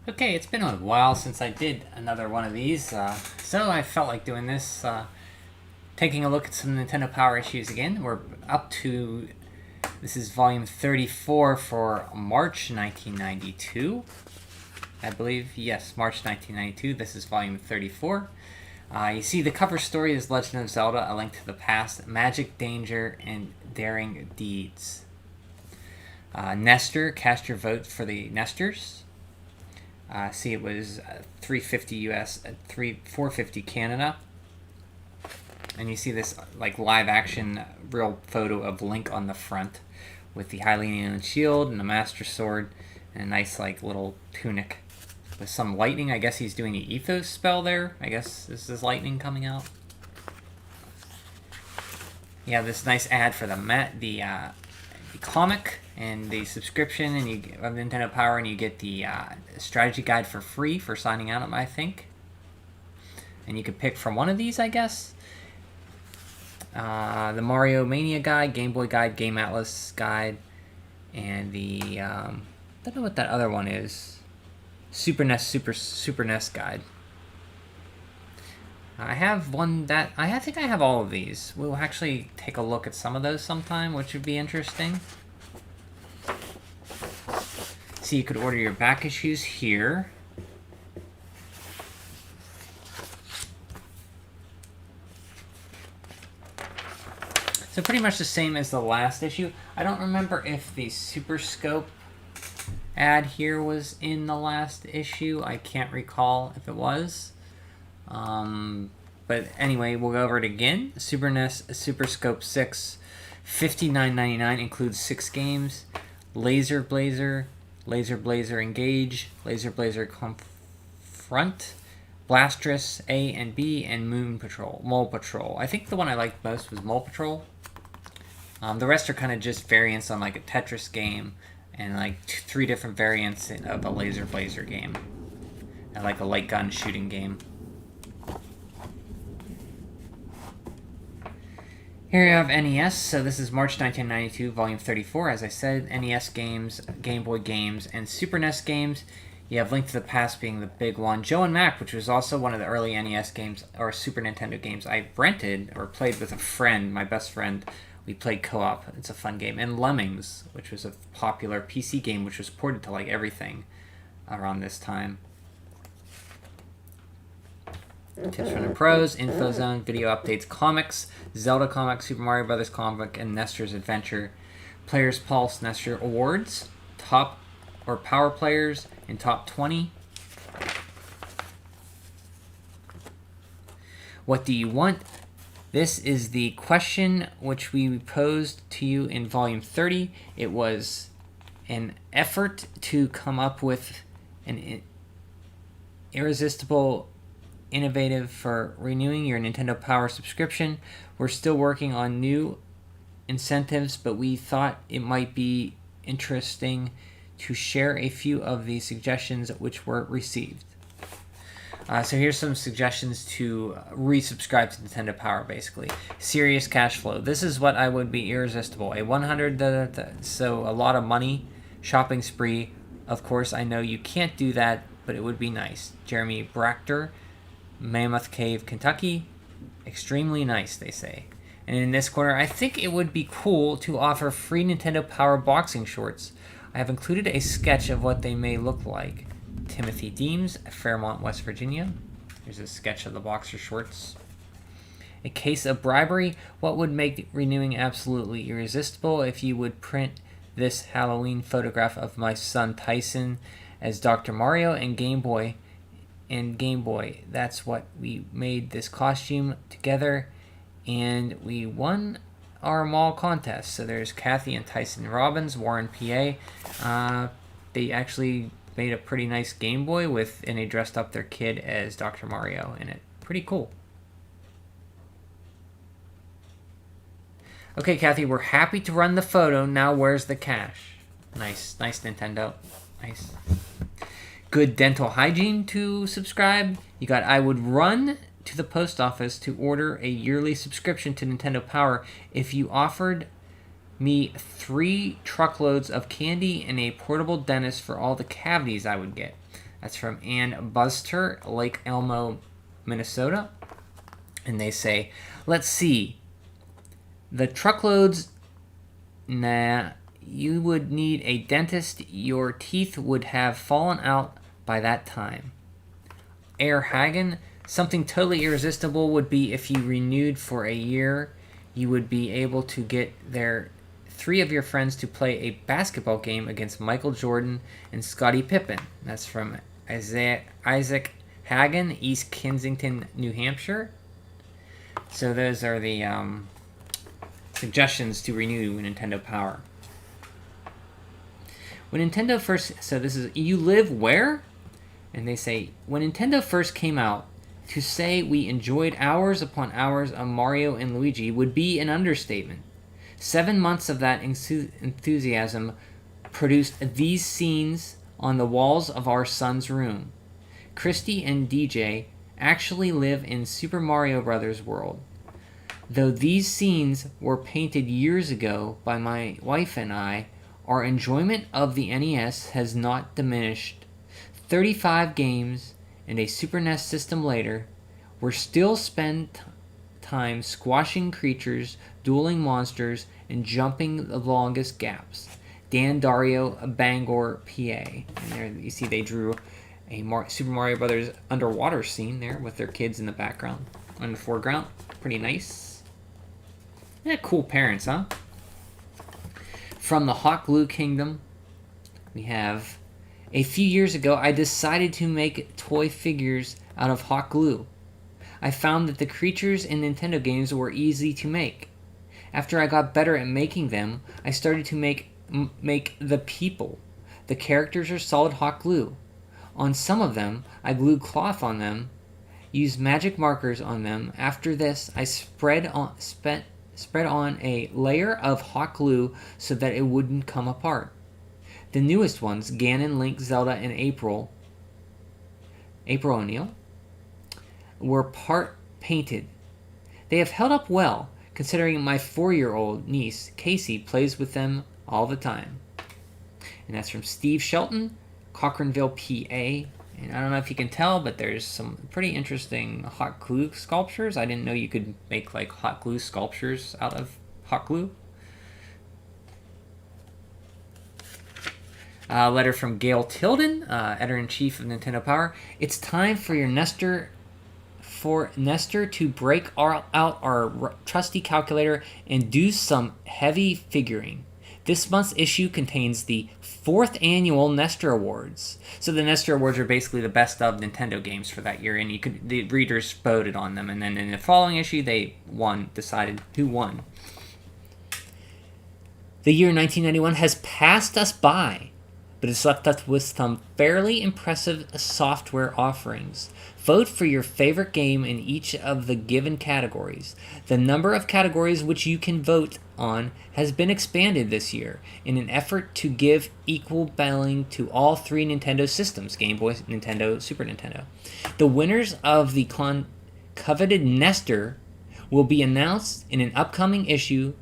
Okay, it's been a while since I did another one of these, so I felt like doing this. Taking a look at some Nintendo Power issues again. We're up to, this is volume 34 for March 1992. I believe, yes, March 1992. This is volume 34. You see the cover story is Legend of Zelda, A Link to the Past, Magic, Danger, and Daring Deeds. Nestor, cast your vote for the Nestors. See, it was 350 US, 450 Canada. And you see this like live action real photo of Link on the front with the Hylian shield and the Master Sword and a nice like little tunic with some lightning. I guess he's doing the Ethos spell there. I guess this is lightning coming out. Yeah, this nice ad for the comic and the subscription and you of Nintendo Power, and you get the strategy guide for free for signing out, I think. And you could pick from one of these, I guess. The Mario Mania guide, Game Boy guide, Game Atlas guide, and the I don't know what that other one is. Super NES guide. I have one that I think I have all of these. We'll actually take a look at some of those sometime, which would be interesting. So you could order your back issues here. So pretty much the same as the last issue. I don't remember if the Super Scope ad here was in the last issue. I can't recall if it was. But anyway, we'll go over it again. Super NES Super Scope 6, $59.99, includes 6 games. Laser Blazer, Laser Blazer Engage, Laser Blazer Confront, Blastress A and B, and Moon Patrol, Mole Patrol. I think the one I liked most was Mole Patrol. The rest are kind of just variants on like a Tetris game and like 3 different variants of a Laser Blazer game and like a light gun shooting game. Here you have NES, so this is March 1992, Volume 34. As I said, NES games, Game Boy games, and Super NES games. You have Link to the Past being the big one. Joe and Mac, which was also one of the early NES games, or Super Nintendo games I rented or played with a friend, my best friend. We played co-op. It's a fun game. And Lemmings, which was a popular PC game, which was ported to like everything around this time. Tips from the pros, Info Zone, video updates, comics, Zelda comic, Super Mario Brothers comic, and Nestor's Adventure. Players Pulse Nestor Awards, top or power players in top 20. What do you want? This is the question which we posed to you in Volume 30. It was an effort to come up with an irresistible innovative for renewing your Nintendo Power subscription. We're still working on new incentives, but we thought it might be interesting to share a few of the suggestions which were received. So here's some suggestions to resubscribe to Nintendo Power, basically. Serious cash flow. This is what I would be irresistible. A 100, so a lot of money, shopping spree. Of course, I know you can't do that, but it would be nice. Jeremy Brachter, Mammoth Cave, Kentucky. Extremely nice, they say. And in this corner, I think it would be cool to offer free Nintendo Power boxing shorts. I have included a sketch of what they may look like. Timothy Deems, Fairmont, West Virginia. Here's a sketch of the boxer shorts. A case of bribery. What would make renewing absolutely irresistible if you would print this Halloween photograph of my son Tyson as Dr. Mario and Game Boy. That's what we made this costume together, and we won our mall contest. So there's Kathy and Tyson Robbins, Warren, PA. They actually made a pretty nice Game Boy and they dressed up their kid as Dr. Mario in it. Pretty cool. Okay, Kathy, we're happy to run the photo. Now where's the cash? Nice Nintendo. Nice. Good dental hygiene to subscribe. You got I would run to the post office to order a yearly subscription to Nintendo Power if you offered me 3 truckloads of candy and a portable dentist for all the cavities I would get. That's from Ann Buster, Lake Elmo, Minnesota. And they say, let's see. The truckloads, nah, you would need a dentist. Your teeth would have fallen out by that time. Air Hagen, something totally irresistible would be if you renewed for a year. You would be able to get there 3 of your friends to play a basketball game against Michael Jordan and Scottie Pippen. That's from Isaac Hagen, East Kensington, New Hampshire. So those are the suggestions to renew Nintendo Power. When Nintendo first... So this is... You live where? And they say, when Nintendo first came out, to say we enjoyed hours upon hours of Mario and Luigi would be an understatement. 7 months of that enthusiasm produced these scenes on the walls of our son's room. Christy and DJ actually live in Super Mario Bros. World. Though these scenes were painted years ago by my wife and I, our enjoyment of the NES has not diminished. 35 games and a Super NES system later, we're still spend time squashing creatures, dueling monsters, and jumping the longest gaps. Dan Dario, Bangor, PA. And there you see they drew a Super Mario Brothers underwater scene there with their kids in the background, in the foreground. Pretty nice. Yeah, cool parents, huh? From the Hot Glue Kingdom, we have... A few years ago, I decided to make toy figures out of hot glue. I found that the creatures in Nintendo games were easy to make. After I got better at making them, I started to make the people. The characters are solid hot glue. On some of them, I glued cloth on them, used magic markers on them. After this, I spread on a layer of hot glue so that it wouldn't come apart. The newest ones, Ganon, Link, Zelda, and April O'Neil, were part painted. They have held up well, considering my 4-year-old niece, Casey, plays with them all the time. And that's from Steve Shelton, Cochranville, PA. And I don't know if you can tell, but there's some pretty interesting hot glue sculptures. I didn't know you could make like hot glue sculptures out of hot glue. Letter from Gail Tilden, editor-in-chief of Nintendo Power. It's time for your Nestor to break out our trusty calculator and do some heavy figuring. This month's issue contains the 4th annual Nestor Awards. So the Nestor Awards are basically the best of Nintendo games for that year, and the readers voted on them. And then in the following issue, they decided who won. The year 1991 has passed us by, but it's left us with some fairly impressive software offerings. Vote for your favorite game in each of the given categories. The number of categories which you can vote on has been expanded this year in an effort to give equal billing to all 3 Nintendo systems, Game Boy, Nintendo, Super Nintendo. The winners of the coveted Nestor will be announced in an upcoming issue.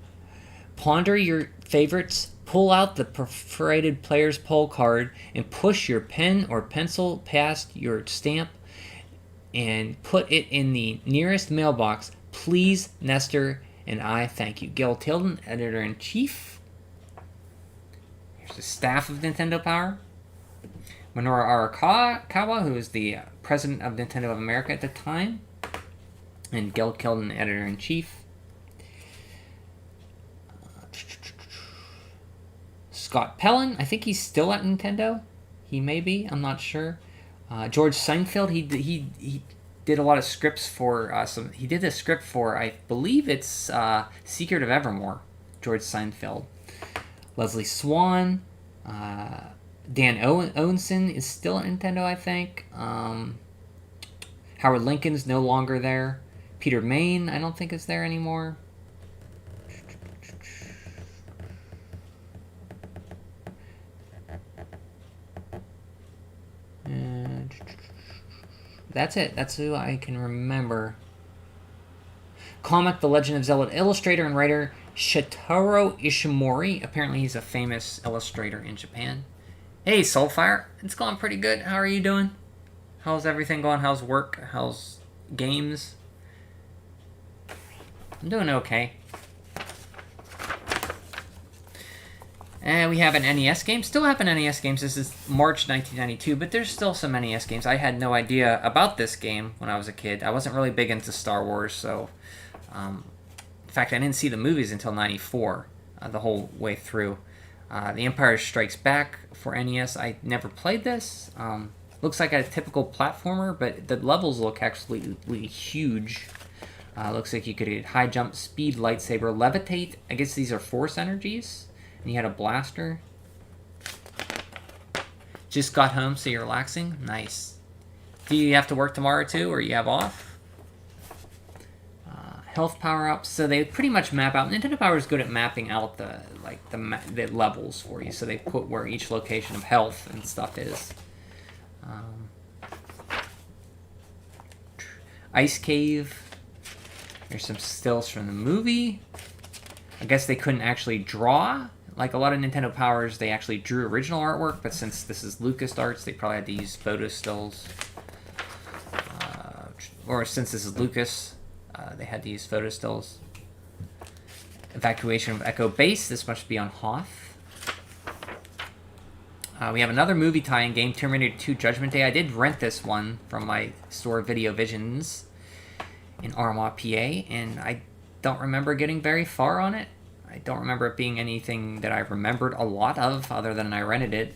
Ponder your favorites. Pull out the perforated player's poll card and push your pen or pencil past your stamp and put it in the nearest mailbox. Please, Nestor, and I thank you. Gil Tilden, editor-in-chief. Here's the staff of Nintendo Power. Minoru Arakawa, who is the president of Nintendo of America at the time. And Gil Tilden, editor-in-chief. Scott Pellin, I think he's still at Nintendo. He may be, I'm not sure. George Seinfeld, he did a lot of scripts for he did a script for, I believe it's Secret of Evermore. George Seinfeld. Leslie Swan, Dan Owenson is still at Nintendo, I think. Howard Lincoln's no longer there. Peter Main, I don't think is there anymore. That's it. That's who I can remember. Comic The Legend of Zelda illustrator and writer Shitaro Ishimori. Apparently he's a famous illustrator in Japan. Hey, Soulfire. It's going pretty good. How are you doing? How's everything going? How's work? How's games? I'm doing okay. And we have an NES game. Still have an NES game. This is March 1992, but there's still some NES games. I had no idea about this game when I was a kid. I wasn't really big into Star Wars, so... in fact, I didn't see the movies until 94, the whole way through. The Empire Strikes Back for NES. I never played this. Looks like a typical platformer, but the levels look absolutely huge. Looks like you could get high jump, speed, lightsaber, levitate. I guess these are force energies. And you had a blaster. Just got home, so you're relaxing? Nice. Do you have to work tomorrow too, or you have off? Health power-ups. So they pretty much map out. Nintendo Power is good at mapping out the levels for you. So they put where each location of health and stuff is. Ice Cave. There's some stills from the movie. I guess they couldn't actually draw. Like a lot of Nintendo Powers, they actually drew original artwork, but since this is LucasArts, they probably had to use photo stills. Or since this is Lucas, they had to use photo stills. Evacuation of Echo Base. This must be on Hoth. We have another movie tie-in game, Terminator 2 Judgment Day. I did rent this one from my store Video Visions in Armagh, PA, and I don't remember getting very far on it. I don't remember it being anything that I remembered a lot of, other than I rented it.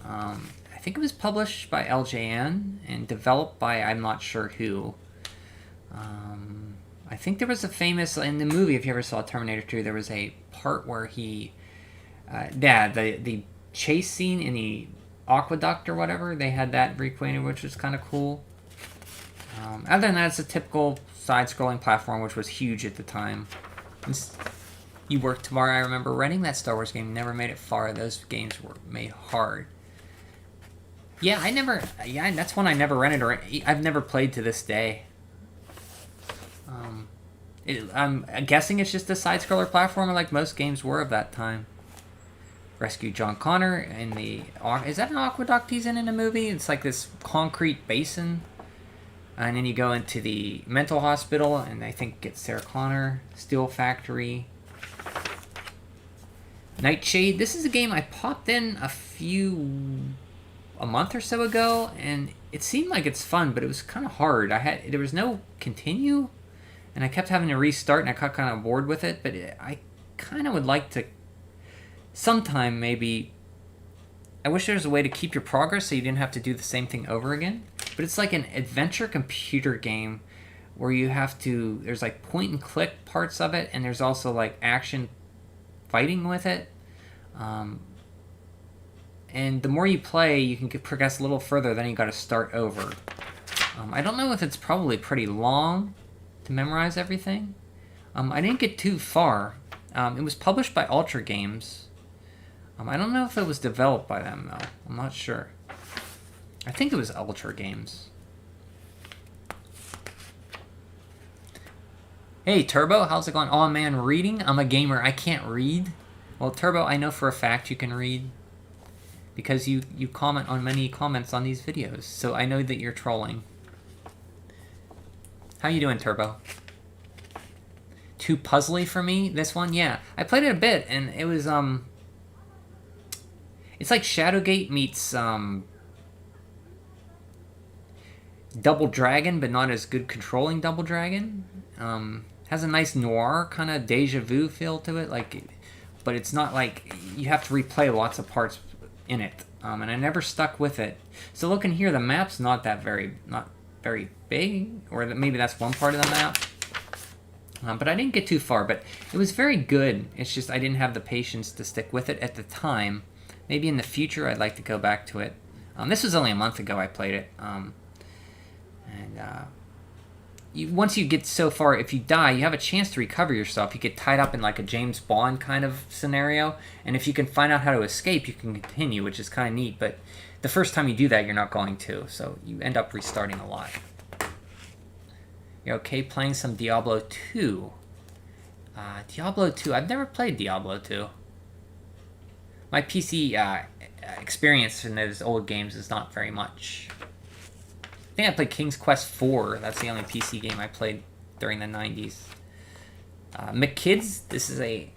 I think it was published by LJN and developed by I'm not sure who. I think there was a famous, in the movie, if you ever saw Terminator 2, there was a part where he... the chase scene in the aqueduct or whatever, they had that recreated, which was kind of cool. Other than that, it's a typical side-scrolling platform, which was huge at the time. You Work Tomorrow, I remember renting that Star Wars game, never made it far. Those games were made hard. Yeah, that's one I never rented, or I've never played to this day. I'm guessing it's just a side-scroller platformer like most games were of that time. Rescue John Connor in the... Is that an aqueduct he's in the movie? It's like this concrete basin. And then you go into the mental hospital, and I think get Sarah Connor. Steel Factory. Nightshade. This is a game I popped in a month or so ago, and it seemed like it's fun, but it was kind of hard. There was no continue, and I kept having to restart, and I got kind of bored with it, but I kind of would like to sometime maybe... I wish there was a way to keep your progress so you didn't have to do the same thing over again. But it's like an adventure computer game where you have to... There's like point and click parts of it, and there's also like action fighting with it. And the more you play, you can progress a little further, then you got to start over. I don't know if it's probably pretty long to memorize everything. I didn't get too far. It was published by Ultra Games. I don't know if it was developed by them, though. I'm not sure. I think it was Ultra Games. Hey, Turbo, how's it going? Oh, man, reading? I'm a gamer. I can't read. Well, Turbo, I know for a fact you can read. Because you comment on many comments on these videos. So I know that you're trolling. How you doing, Turbo? Too puzzly for me, this one? Yeah. I played it a bit, and it was, It's like Shadowgate meets, Double Dragon, but not as good controlling Double Dragon. Has a nice noir kind of deja vu feel to it, but it's not like you have to replay lots of parts in it. And I never stuck with it. So looking here, the map's not very big, or maybe that's one part of the map. But I didn't get too far, but it was very good. It's just I didn't have the patience to stick with it at the time. Maybe in the future I'd like to go back to it. This was only a month ago I played it. Once you get so far, if you die, you have a chance to recover yourself. You get tied up in like a James Bond kind of scenario, and if you can find out how to escape, you can continue, which is kind of neat, but the first time you do that, you're not going to, so you end up restarting a lot. You're okay playing some Diablo 2. Diablo 2, I've never played Diablo 2. My PC experience in those old games is not very much. I think I played King's Quest IV. That's the only PC game I played during the 90s. McKids, this is a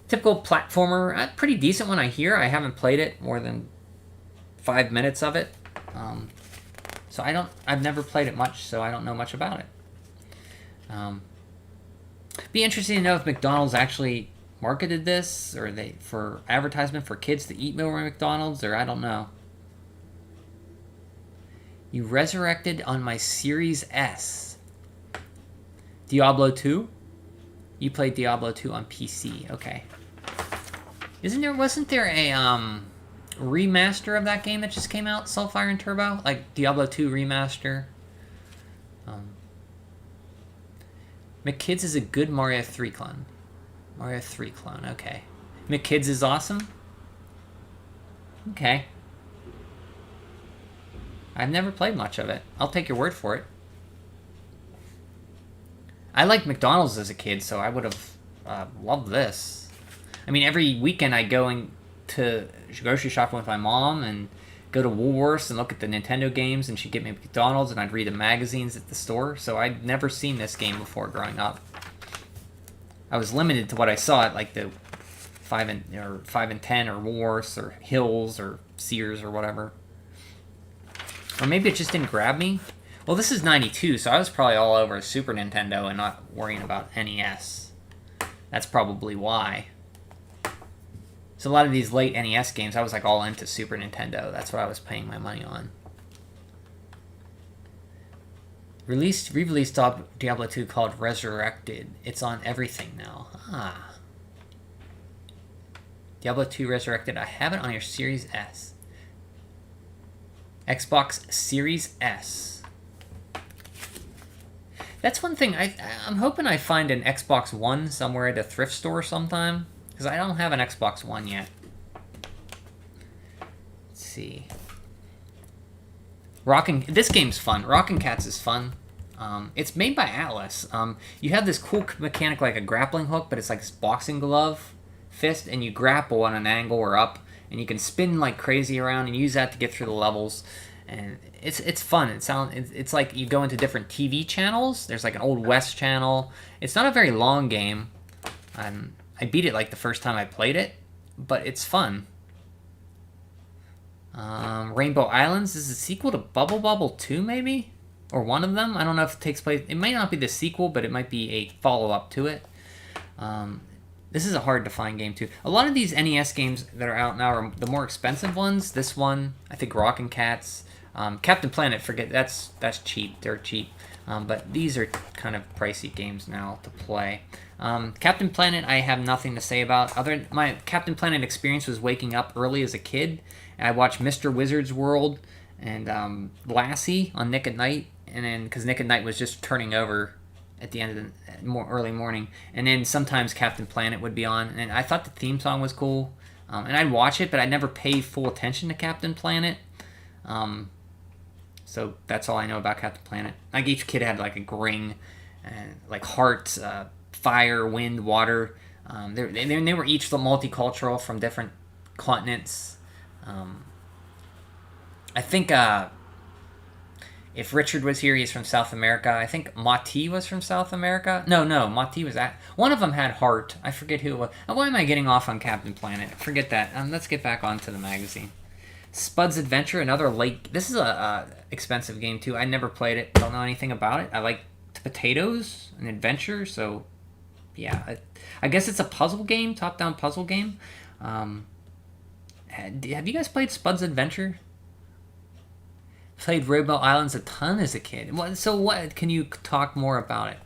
typical platformer. A pretty decent one, I hear. I haven't played it more than 5 minutes of it. So I've never played it much, so I don't know much about it. Be interesting to know if McDonald's actually marketed this, or they for advertisement for kids to eat more McDonald's, or I don't know. You resurrected on my Series S. Diablo 2? You played Diablo 2 on PC, okay. Wasn't there a remaster of that game that just came out, Soulfire and Turbo? Like Diablo 2 remaster? McKids is a good Mario 3 clone. Mario 3 clone, okay. McKids is awesome? Okay. I've never played much of it. I'll take your word for it. I liked McDonald's as a kid, so I would have loved this. I mean, every weekend I go to grocery shopping with my mom and go to Woolworths and look at the Nintendo games, and she'd get me McDonald's, and I'd read the magazines at the store. So I'd never seen this game before growing up. I was limited to what I saw at like the 5 and 10 or Woolworths or Hills or Sears or whatever. Or maybe it just didn't grab me. Well, this is 92, so I was probably all over Super Nintendo and not worrying about NES. That's probably why. So a lot of these late NES games, I was like all into Super Nintendo. That's what I was paying my money on. Re-released Diablo 2 called Resurrected. It's on everything now. Ah. Diablo 2 Resurrected. I have it on your Series S. Xbox Series S. That's one thing. I'm hoping I find an Xbox One somewhere at a thrift store sometime, because I don't have an Xbox One yet. Let's see. This game's fun. Rockin' Cats is fun. It's made by Atlas. You have this cool mechanic like a grappling hook, but it's like this boxing glove fist, and you grapple on an angle or up, and you can spin like crazy around and use that to get through the levels. And it's fun. It's like you go into different TV channels. There's like an Old West channel. It's not a very long game. I beat it like the first time I played it, but it's fun. Rainbow Islands is a sequel to Bubble Bobble 2, maybe? Or one of them? I don't know if it takes place... It might not be the sequel, but it might be a follow-up to it. This is a hard-to-find game, too. A lot of these NES games that are out now are the more expensive ones. This one, I think Rockin' Cats. Captain Planet, forget... That's cheap. They're cheap. But these are kind of pricey games now to play. Captain Planet, I have nothing to say about. My Captain Planet experience was waking up early as a kid. And I watched Mr. Wizard's World and Lassie on Nick at Night. And then, because Nick at Night was just turning over at the end of the early morning. And then sometimes Captain Planet would be on. And I thought the theme song was cool. And I'd watch it, but I'd never pay full attention to Captain Planet. So that's all I know about Captain Planet. Like each kid had like a ring, like hearts, fire, wind, water. They were each multicultural from different continents. I think if Richard was here, he's from South America. I think Mati was from South America. No, Mati was one of them had heart. I forget who it was. Why am I getting off on Captain Planet? Forget that. Let's get back onto the magazine. Spud's Adventure, another late... This is a expensive game, too. I never played it. Don't know anything about it. I like potatoes and adventure, so... Yeah, I guess it's a puzzle game, top-down puzzle game. Have you guys played Spud's Adventure? Played Rainbow Islands a ton as a kid. So what? Can you talk more about it?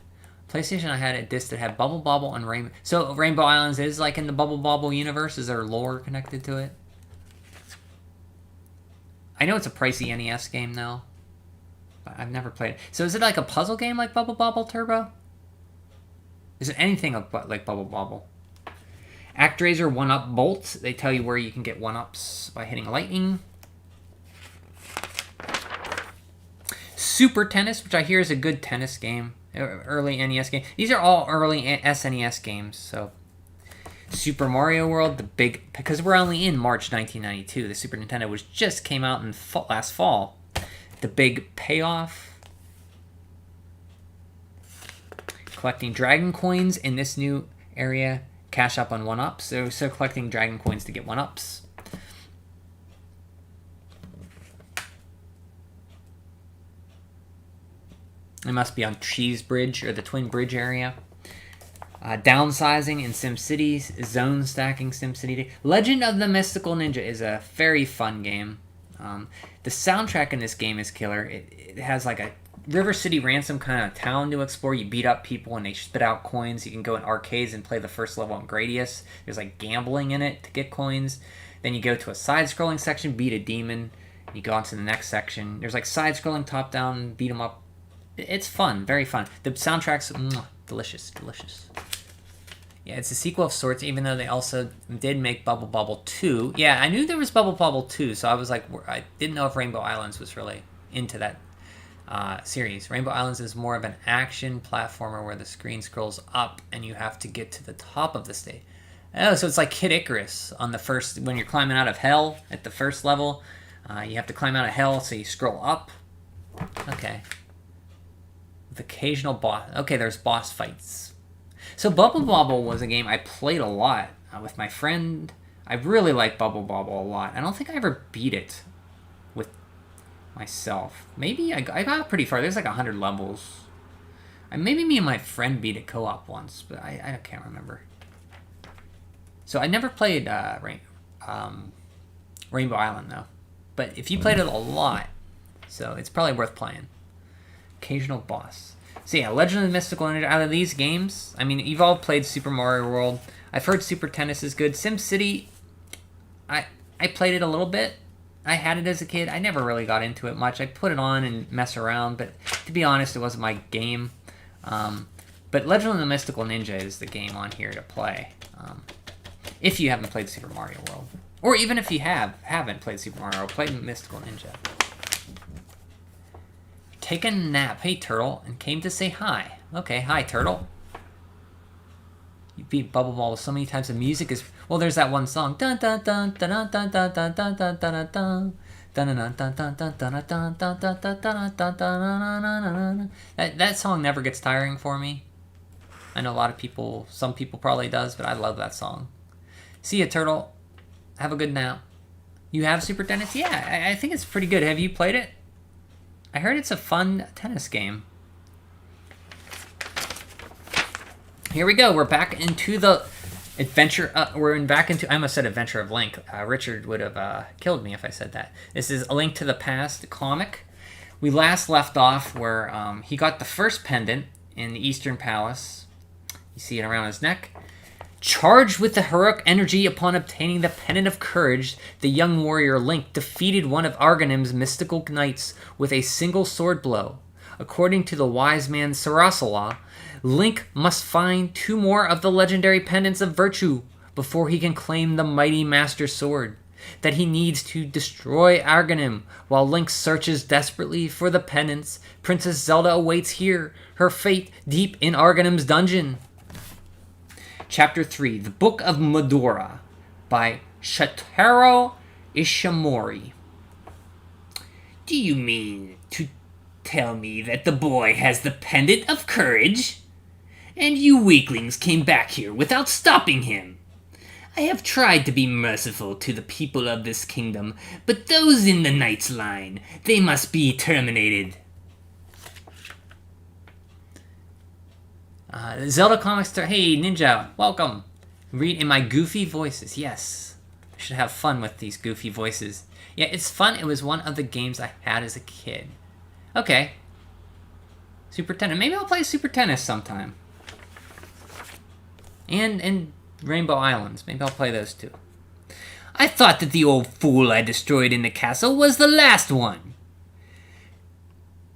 PlayStation, I had a disc that had Bubble Bobble and Rainbow... So Rainbow Islands is like in the Bubble Bobble universe? Is there lore connected to it? I know it's a pricey NES game now, but I've never played it. So is it like a puzzle game like Bubble Bobble Turbo? Is it anything like Bubble Bobble? ActRaiser 1-Up Bolts. They tell you where you can get 1-Ups by hitting lightning. Super Tennis, which I hear is a good tennis game. Early NES game. These are all early SNES games, so... Super Mario World, the big, because we're only in March 1992. The Super Nintendo was just came out in last fall. The big payoff. Collecting Dragon Coins in this new area. Cash up on 1-ups. So collecting Dragon Coins to get 1-ups. It must be on Cheese Bridge or the Twin Bridge area. Downsizing in SimCity, zone stacking SimCity. Legend of the Mystical Ninja is a very fun game. The soundtrack in this game is killer. It has like a River City Ransom kind of town to explore. You beat up people and they spit out coins. You can go in arcades and play the first level on Gradius. There's like gambling in it to get coins. Then you go to a side-scrolling section, beat a demon. You go on to the next section. There's like side-scrolling, top-down, beat them up. It's fun, very fun. The soundtrack's delicious, delicious. Yeah, it's a sequel of sorts, even though they also did make Bubble Bobble 2. Yeah, I knew there was Bubble Bobble 2, so I was like, I didn't know if Rainbow Islands was really into that series. Rainbow Islands is more of an action platformer where the screen scrolls up and you have to get to the top of the stage. Oh, so it's like Kid Icarus on the first, when you're climbing out of hell at the first level. You have to climb out of hell, so you scroll up. Okay. With occasional boss. Okay, there's boss fights. So Bubble Bobble was a game I played a lot with my friend. I really like Bubble Bobble a lot. I don't think I ever beat it with myself. Maybe I got pretty far. There's like 100 levels. Maybe me and my friend beat it co-op once, but I can't remember. So I never played Rainbow Island, though. But if you played it a lot, so it's probably worth playing. Occasional boss. So yeah, Legend of the Mystical Ninja, out of these games, I mean, you've all played Super Mario World. I've heard Super Tennis is good. SimCity, I played it a little bit. I had it as a kid. I never really got into it much. I put it on and mess around, but to be honest, it wasn't my game. But Legend of the Mystical Ninja is the game on here to play. If you haven't played Super Mario World. Or even if you haven't played Super Mario World, play Mystical Ninja. Take a nap. Hey, Turtle, and came to say hi. Okay, hi, Turtle. You beat Bubble Ball so many times. The music is... Well, there's that one song. Dun dun dun dun dun dun dun dun dun dun dun dun. That song never gets tiring for me. I know a lot of people, some people probably does, but I love that song. See ya, Turtle. Have a good nap. You have Super Tennis? Yeah, I think it's pretty good. Have you played it? I heard it's a fun tennis game. Here we go. We're back into the adventure. Back into. I almost said Adventure of Link. Richard would have killed me if I said that. This is A Link to the Past comic. We last left off where he got the first pendant in the Eastern Palace. You see it around his neck. Charged with the heroic energy upon obtaining the Pendant of Courage, the young warrior Link defeated one of Arghanim's mystical knights with a single sword blow. According to the wise man Sarasala, Link must find 2 more of the legendary pendants of virtue before he can claim the mighty Master Sword that he needs to destroy Arghanim. While Link searches desperately for the pendants, Princess Zelda awaits here, her fate deep in Arghanim's dungeon. Chapter 3, The Book of Medora, by Shotaro Ishimori. Do you mean to tell me that the boy has the Pendant of Courage? And you weaklings came back here without stopping him? I have tried to be merciful to the people of this kingdom, but those in the Knight's line, they must be terminated. Zelda Comics, hey Ninja, welcome. Read in my goofy voices. Yes, I should have fun with these goofy voices. Yeah, it's fun. It was one of the games I had as a kid. Okay. Super Tennis. Maybe I'll play Super Tennis sometime. And Rainbow Islands. Maybe I'll play those too. I thought that the old fool I destroyed in the castle was the last one.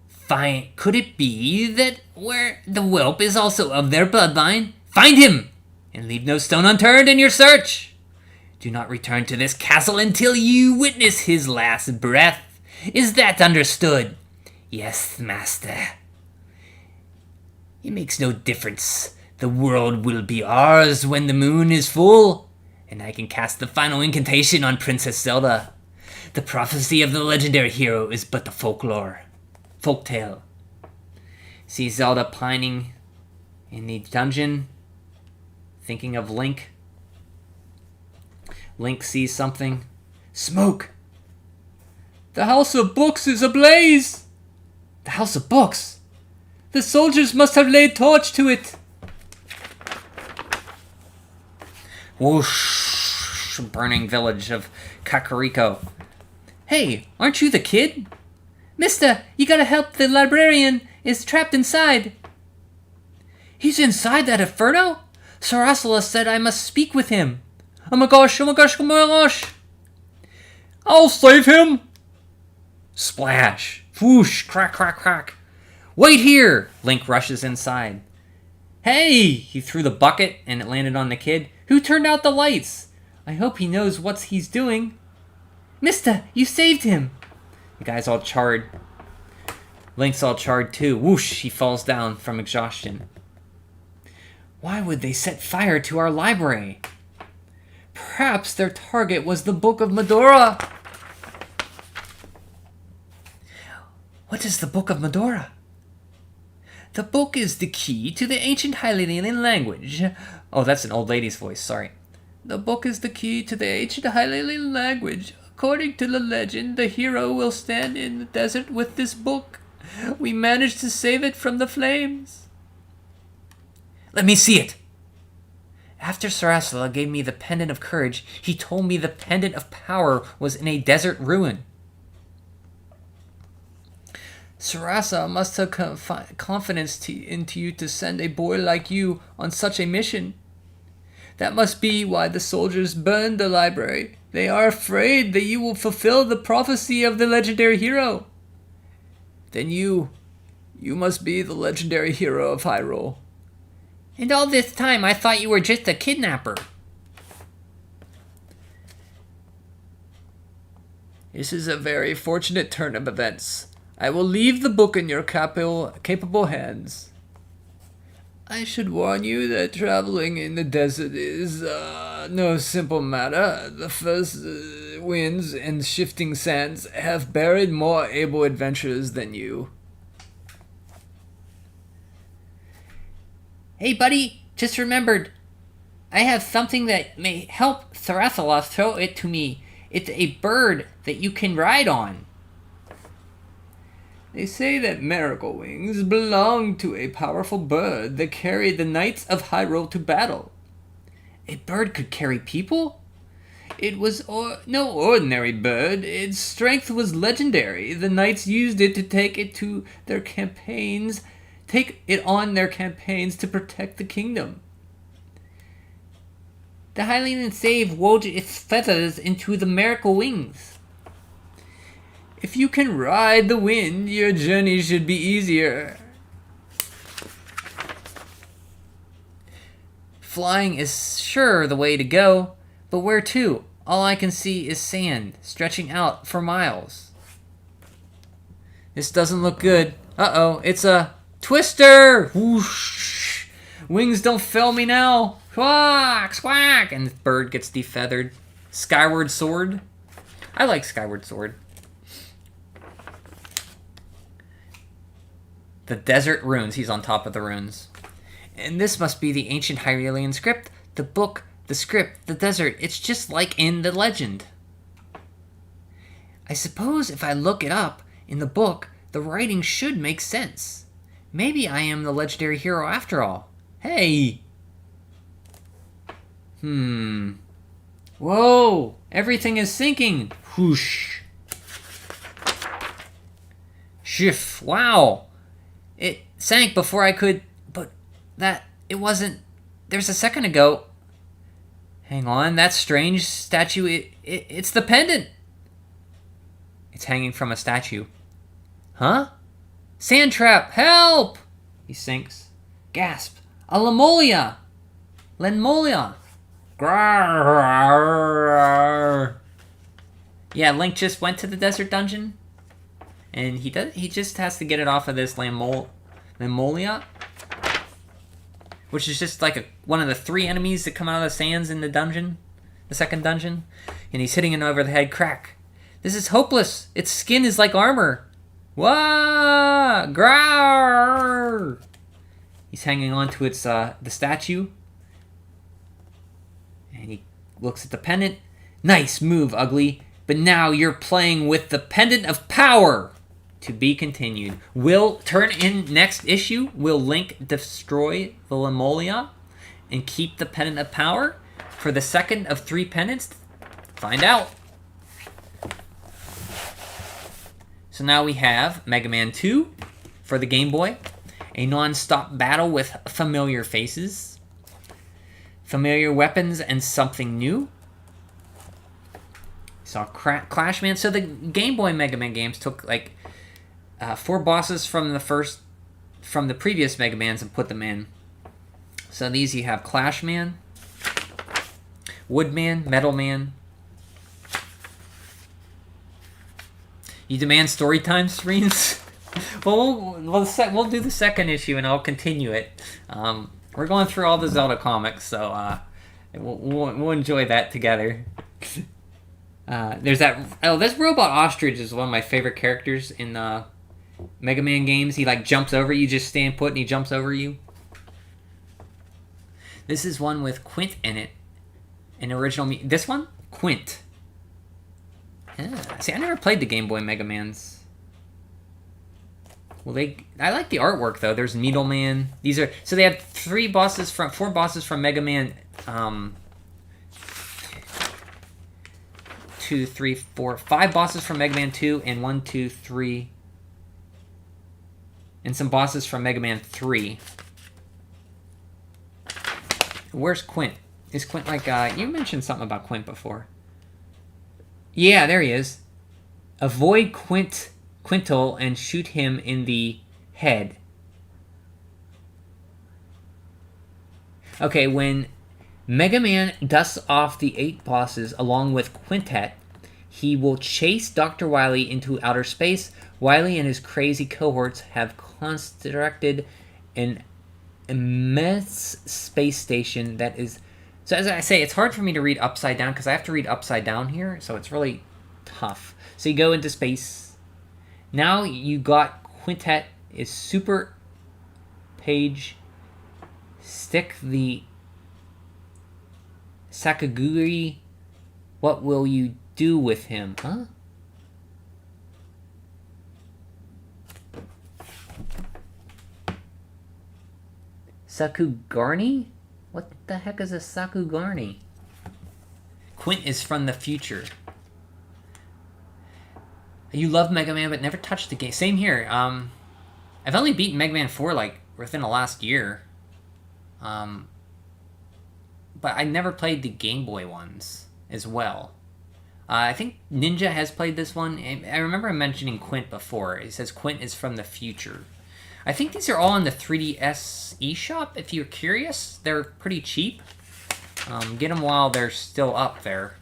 Fine. Could it be that where the whelp is also of their bloodline? Find him, and leave no stone unturned in your search. Do not return to this castle until you witness his last breath. Is that understood? Yes, master. It makes no difference The world will be ours when the moon is full, and I can cast the final incantation on Princess Zelda. The prophecy of the legendary hero is but the folktale. See Zelda pining in the dungeon, thinking of Link. Link sees something. Smoke! The House of Books is ablaze! The House of Books! The soldiers must have laid torch to it! Whoosh! Burning village of Kakariko. Hey, aren't you the kid? Mister, you gotta help, the librarian is trapped inside. He's inside that inferno? Sarasala said I must speak with him. Oh my gosh, oh my gosh, oh my gosh! I'll save him! Splash! Whoosh! Crack, crack, crack! Wait here! Link rushes inside. Hey! He threw the bucket and it landed on the kid. Who turned out the lights? I hope he knows what he's doing. Mister, you saved him! The guy's all charred. Link's all charred too. Whoosh! He falls down from exhaustion. Why would they set fire to our library? Perhaps their target was the Book of Medora. What is the Book of Medora? The book is the key to the ancient Hylian language. Oh, that's an old lady's voice, sorry. The book is the key to the ancient Hylian language. According to the legend, the hero will stand in the desert with this book. We managed to save it from the flames. Let me see it. After Sarasala gave me the Pendant of Courage, he told me the Pendant of Power was in a desert ruin. Sarasa must have confidence into you to send a boy like you on such a mission. That must be why the soldiers burned the library. They are afraid that you will fulfill the prophecy of the legendary hero. Then you must be the legendary hero of Hyrule. And all this time I thought you were just a kidnapper. This is a very fortunate turn of events. I will leave the book in your capable hands. I should warn you that traveling in the desert is no simple matter. The first winds and shifting sands have buried more able adventurers than you. Hey buddy, just remembered. I have something that may help Sarasala throw it to me. It's a bird that you can ride on. They say that miracle wings belong to a powerful bird that carried the knights of Hyrule to battle. A bird could carry people? It was no ordinary bird. Its strength was legendary. The knights used it to take it on their campaigns to protect the kingdom. The Hylian Save wove its feathers into the miracle wings. If you can ride the wind, your journey should be easier. Flying is sure the way to go, but where to? All I can see is sand, stretching out for miles. This doesn't look good. Uh-oh, it's a twister! Whoosh! Wings don't fail me now! Squawk! Squawk! And the bird gets defeathered. Skyward Sword. I like Skyward Sword. The desert runes. He's on top of the runes. And this must be the ancient Hylian script. The book, the script, the desert. It's just like in the legend. I suppose if I look it up in the book, the writing should make sense. Maybe I am the legendary hero after all. Hey! Whoa! Everything is sinking! Whoosh! Shift! Wow! It sank before I could... But it wasn't... There's a second ago... Hang on, that strange statue... It's the pendant! It's hanging from a statue. Huh? Sand trap! Help! He sinks. Gasp! A Lemolia! Lenmolia! Grrr. Yeah, Link just went to the desert dungeon. And he just has to get it off of this Lemolia. which is just like one of the 3 enemies that come out of the sands in the dungeon, the second dungeon, and he's hitting it over the head. Crack. This is hopeless. Its skin is like armor. Wah! Growl! He's hanging on to its the statue, and he looks at the pendant. Nice move, Ugly. But now you're playing with the Pendant of Power. To be continued. Will turn in next issue. Will Link destroy the Lemuria and keep the Pendant of Power for the second of 3 pendants? Find out. So now we have Mega Man 2 for the Game Boy. A non-stop battle with familiar faces, familiar weapons, and something new. Saw Clash Man. So the Game Boy Mega Man games took like 4 bosses from the previous Mega Mans and put them in. So these you have Clash Man, Woodman, Metal Man. You demand story time screens? Well, we'll do the second issue and I'll continue it. We're going through all the Zelda comics, so we'll enjoy that together. There's this Robot Ostrich is one of my favorite characters in Mega Man games. He like jumps over you, just stand put and he jumps over you. This is one with Quint in it. An original this one? Quint. Yeah. See, I never played the Game Boy Mega Mans. Well, I like the artwork though. There's Needleman. These are so they had 4 bosses from Mega Man 2, 3, 4, 5 bosses from Mega Man 2 and 1, 2, 3 and some bosses from Mega Man 3. Where's Quint? Is Quint like you mentioned something about Quint before. Yeah, there he is. Avoid Quintal and shoot him in the head. Okay, when Mega Man dusts off the 8 bosses along with Quintet, he will chase Dr. Wily into outer space. Wily and his crazy cohorts have constructed an immense space station that is... So as I say, it's hard for me to read upside down because I have to read upside down here, so it's really tough. So you go into space. Now you got Quintet is super page. Stick the Sakaguri. What will you do with him? Huh? Sakugarni? What the heck is a Sakugarni? Quint is from the future. You love Mega Man, but never touched the game. Same here. I've only beaten Mega Man 4 like within the last year. But I never played the Game Boy ones as well. I think Ninja has played this one. I remember him mentioning Quint before. He says Quint is from the future. I think these are all in the 3DS eShop, if you're curious. They're pretty cheap. Get them while they're still up there.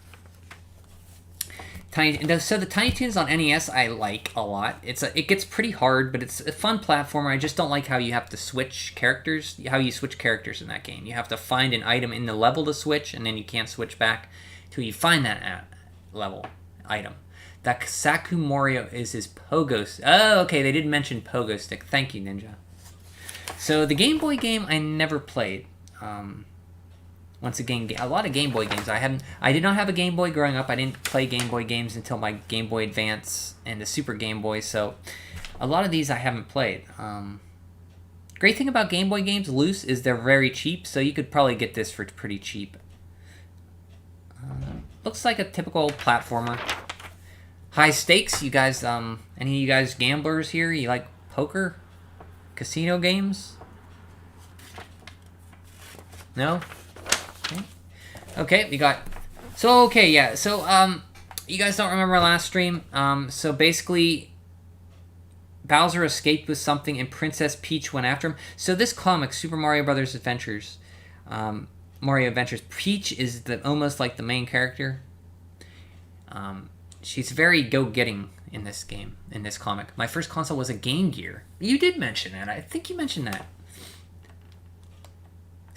So the Tiny Toons on NES I like a lot. It gets pretty hard, but it's a fun platformer. I just don't like how you have to switch characters, how you switch characters in that game. You have to find an item in the level to switch, and then you can't switch back till you find that level item. That Saku Morio is his pogo stick. Oh, okay, they did mention pogo stick. Thank you, Ninja. So the Game Boy game I never played. Once again, a lot of Game Boy games. I did not have a Game Boy growing up. I didn't play Game Boy games until my Game Boy Advance and the Super Game Boy. So a lot of these I haven't played. Great thing about Game Boy games, loose, is they're very cheap. So you could probably get this for pretty cheap. Looks like a typical platformer. High stakes, you guys, any of you guys gamblers here? You like poker? Casino games? No? Okay, we got... So, okay, yeah. So, you guys don't remember our last stream? So basically, Bowser escaped with something and Princess Peach went after him. So this comic, Super Mario Brothers Adventures, Mario Adventures, Peach is almost like the main character. She's very go-getting in this game, in this comic. My first console was a Game Gear. You did mention that. I think you mentioned that.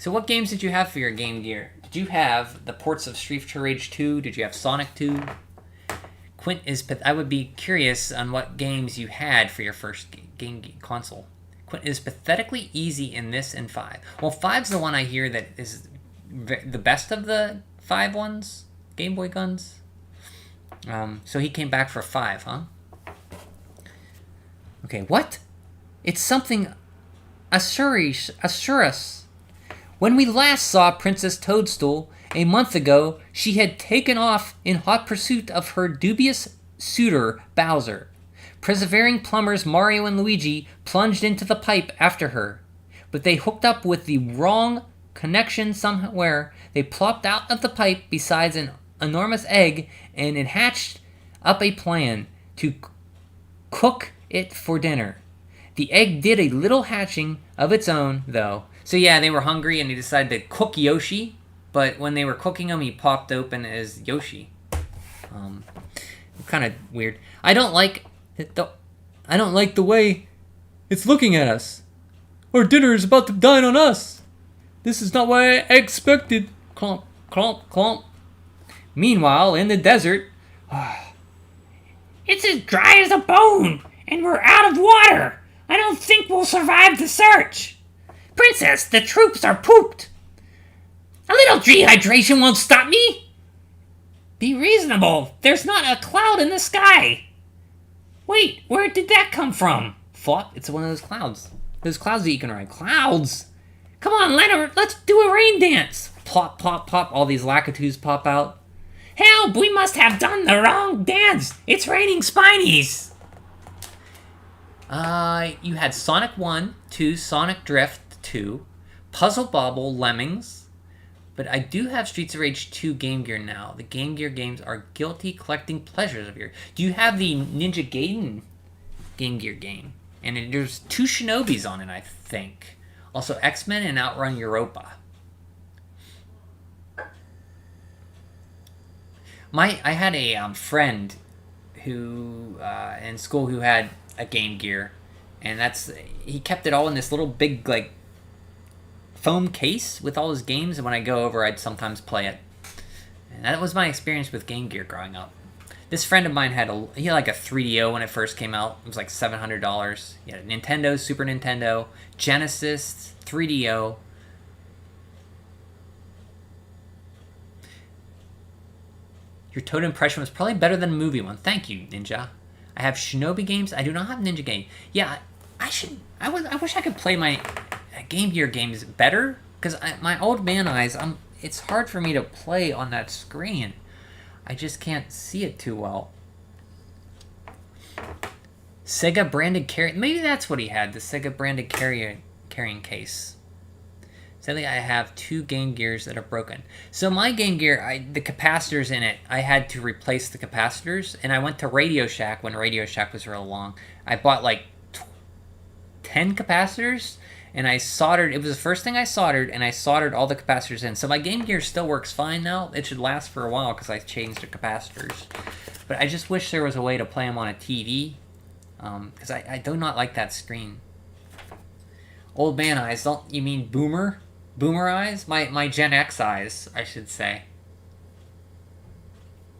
So what games did you have for your Game Gear? Did you have the ports of Street Fighter Rage 2? Did you have Sonic 2? Quint is... I would be curious on what games you had for your first game console. Quint is pathetically easy in this and 5. Well, 5's the one I hear that is the best of the 5 ones. Game Boy guns. So he came back for 5, huh? Okay, what? It's something... Asurus. When we last saw Princess Toadstool a month ago, she had taken off in hot pursuit of her dubious suitor, Bowser. Persevering plumbers Mario and Luigi plunged into the pipe after her, but they hooked up with the wrong connection somewhere. They plopped out of the pipe beside an enormous egg, and it hatched up a plan to cook it for dinner. The egg did a little hatching of its own, though. So yeah, they were hungry and they decided to cook Yoshi, but when they were cooking him, he popped open as Yoshi. Kind of weird. I don't like the way it's looking at us. Our dinner is about to dine on us. This is not what I expected. Clomp, clomp, clomp. Meanwhile, in the desert, it's as dry as a bone, and we're out of water. I don't think we'll survive the search. Princess, the troops are pooped. A little dehydration won't stop me. Be reasonable. There's not a cloud in the sky. Wait, where did that come from? Flop, it's one of those clouds. Those clouds that you can ride. Clouds! Come on, Leonard, let's do a rain dance. Plop, plop, plop. All these Lakitus pop out. Help, we must have done the wrong dance. It's raining Spinies. You had Sonic 1, 2, Sonic Drift 2, Puzzle Bobble, Lemmings. But I do have Streets of Rage 2 Game Gear now. The Game Gear games are guilty collecting pleasures of yours. Do you have the Ninja Gaiden Game Gear game? And there's 2 Shinobis on it, I think. Also X-Men and Outrun Europa. I had a friend who in school who had a Game Gear, and he kept it all in this little big like foam case with all his games, and when I go over, I'd sometimes play it. And that was my experience with Game Gear growing up. This friend of mine had a 3DO when it first came out. It was like $700. He had a Nintendo, Super Nintendo, Genesis, 3DO. Your Toad impression was probably better than the movie one. Thank you, Ninja. I have Shinobi games. I do not have Ninja game. Yeah, I wish I could play my Game Gear games better, because my old man eyes, it's hard for me to play on that screen. I just can't see it too well. Sega branded carry, maybe that's what he had, the Sega branded carrying case. Sadly, I have 2 Game Gears that are broken. So my Game Gear, the capacitors in it, I had to replace the capacitors, and I went to Radio Shack when Radio Shack was real long. I bought like 10 capacitors, and I soldered, it was the first thing I soldered, and I soldered all the capacitors in. So my Game Gear still works fine now. It should last for a while because I changed the capacitors. But I just wish there was a way to play them on a TV, because I do not like that screen. Old man eyes, don't you mean boomer? Boomer eyes? My Gen X eyes, I should say.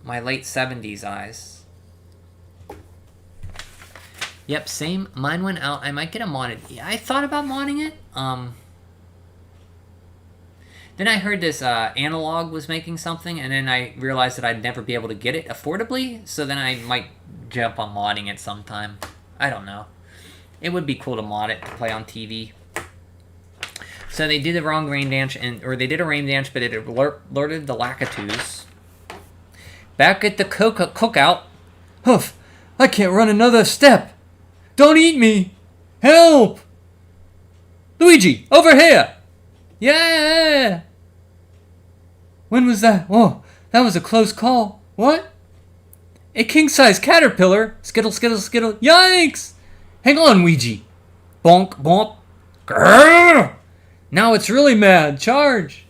My late 70s eyes. Yep, same. Mine went out. I might get a modded. Yeah, I thought about modding it. Then I heard this Analog was making something, and then I realized that I'd never be able to get it affordably, so then I might jump on modding it sometime. I don't know. It would be cool to mod it to play on TV. So they did the wrong rain dance, or they did a rain dance, but it alerted the Lakitus. Back at the cookout. Huff! I can't run another step! Don't eat me! Help! Luigi, over here! Yeah! When was that? Whoa, that was a close call. What? A king-size caterpillar? Skittle, skittle, skittle. Yikes! Hang on, Ouija. Bonk, bonk. Grrr! Now it's really mad. Charge!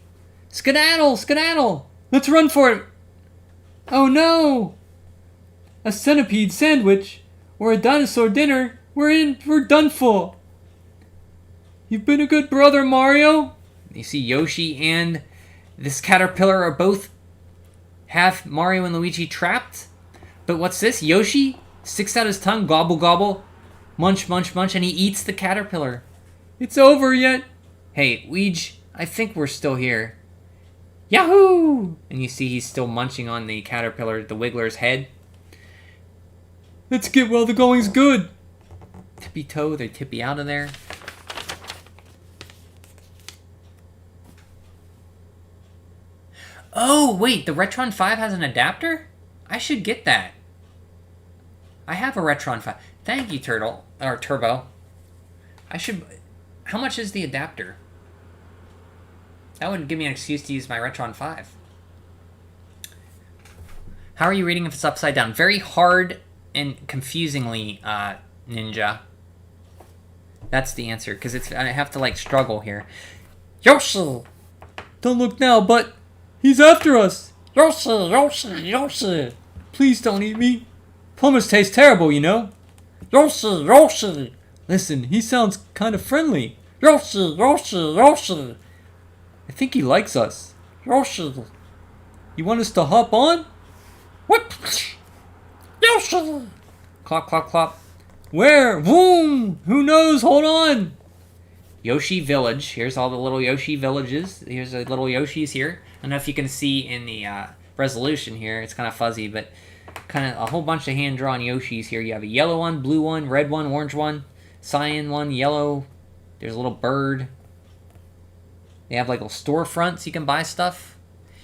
Skedaddle, skedaddle! Let's run for it! Oh no! A centipede sandwich or a dinosaur dinner? We're done for. You've been a good brother, Mario. You see Yoshi and this caterpillar are both have Mario and Luigi trapped. But what's this? Yoshi sticks out his tongue, gobble, gobble, munch, munch, munch, and he eats the caterpillar. It's over yet? Hey, Luigi, I think we're still here. Yahoo! And you see he's still munching on the caterpillar, the Wiggler's head. Let's get while the going's good. Tippy toe, they tippy out of there. Oh, wait, the Retron 5 has an adapter? I should get that. I have a Retron 5. Thank you, Turtle. Or Turbo. I should... How much is the adapter? That would give me an excuse to use my Retron 5. How are you reading if it's upside down? Very hard and confusingly, Ninja. That's the answer, because it's I have to, like, struggle here. Yoshi! Don't look now, but he's after us! Yoshi, Yoshi, Yoshi! Please don't eat me. Plumbers taste terrible, you know. Yoshi, Yoshi! Listen, he sounds kind of friendly. Yoshi, Yoshi, Yoshi! I think he likes us. Yoshi! You want us to hop on? What? Yoshi! Clop, clop, clop. Where? Boom! Who knows? Hold on! Yoshi Village. Here's all the little Yoshi villages. Here's the little Yoshis here. I don't know if you can see in the resolution here. It's kind of fuzzy, but kind of a whole bunch of hand-drawn Yoshis here. You have a yellow one, blue one, red one, orange one, cyan one, yellow. There's a little bird. They have like little storefronts you can buy stuff.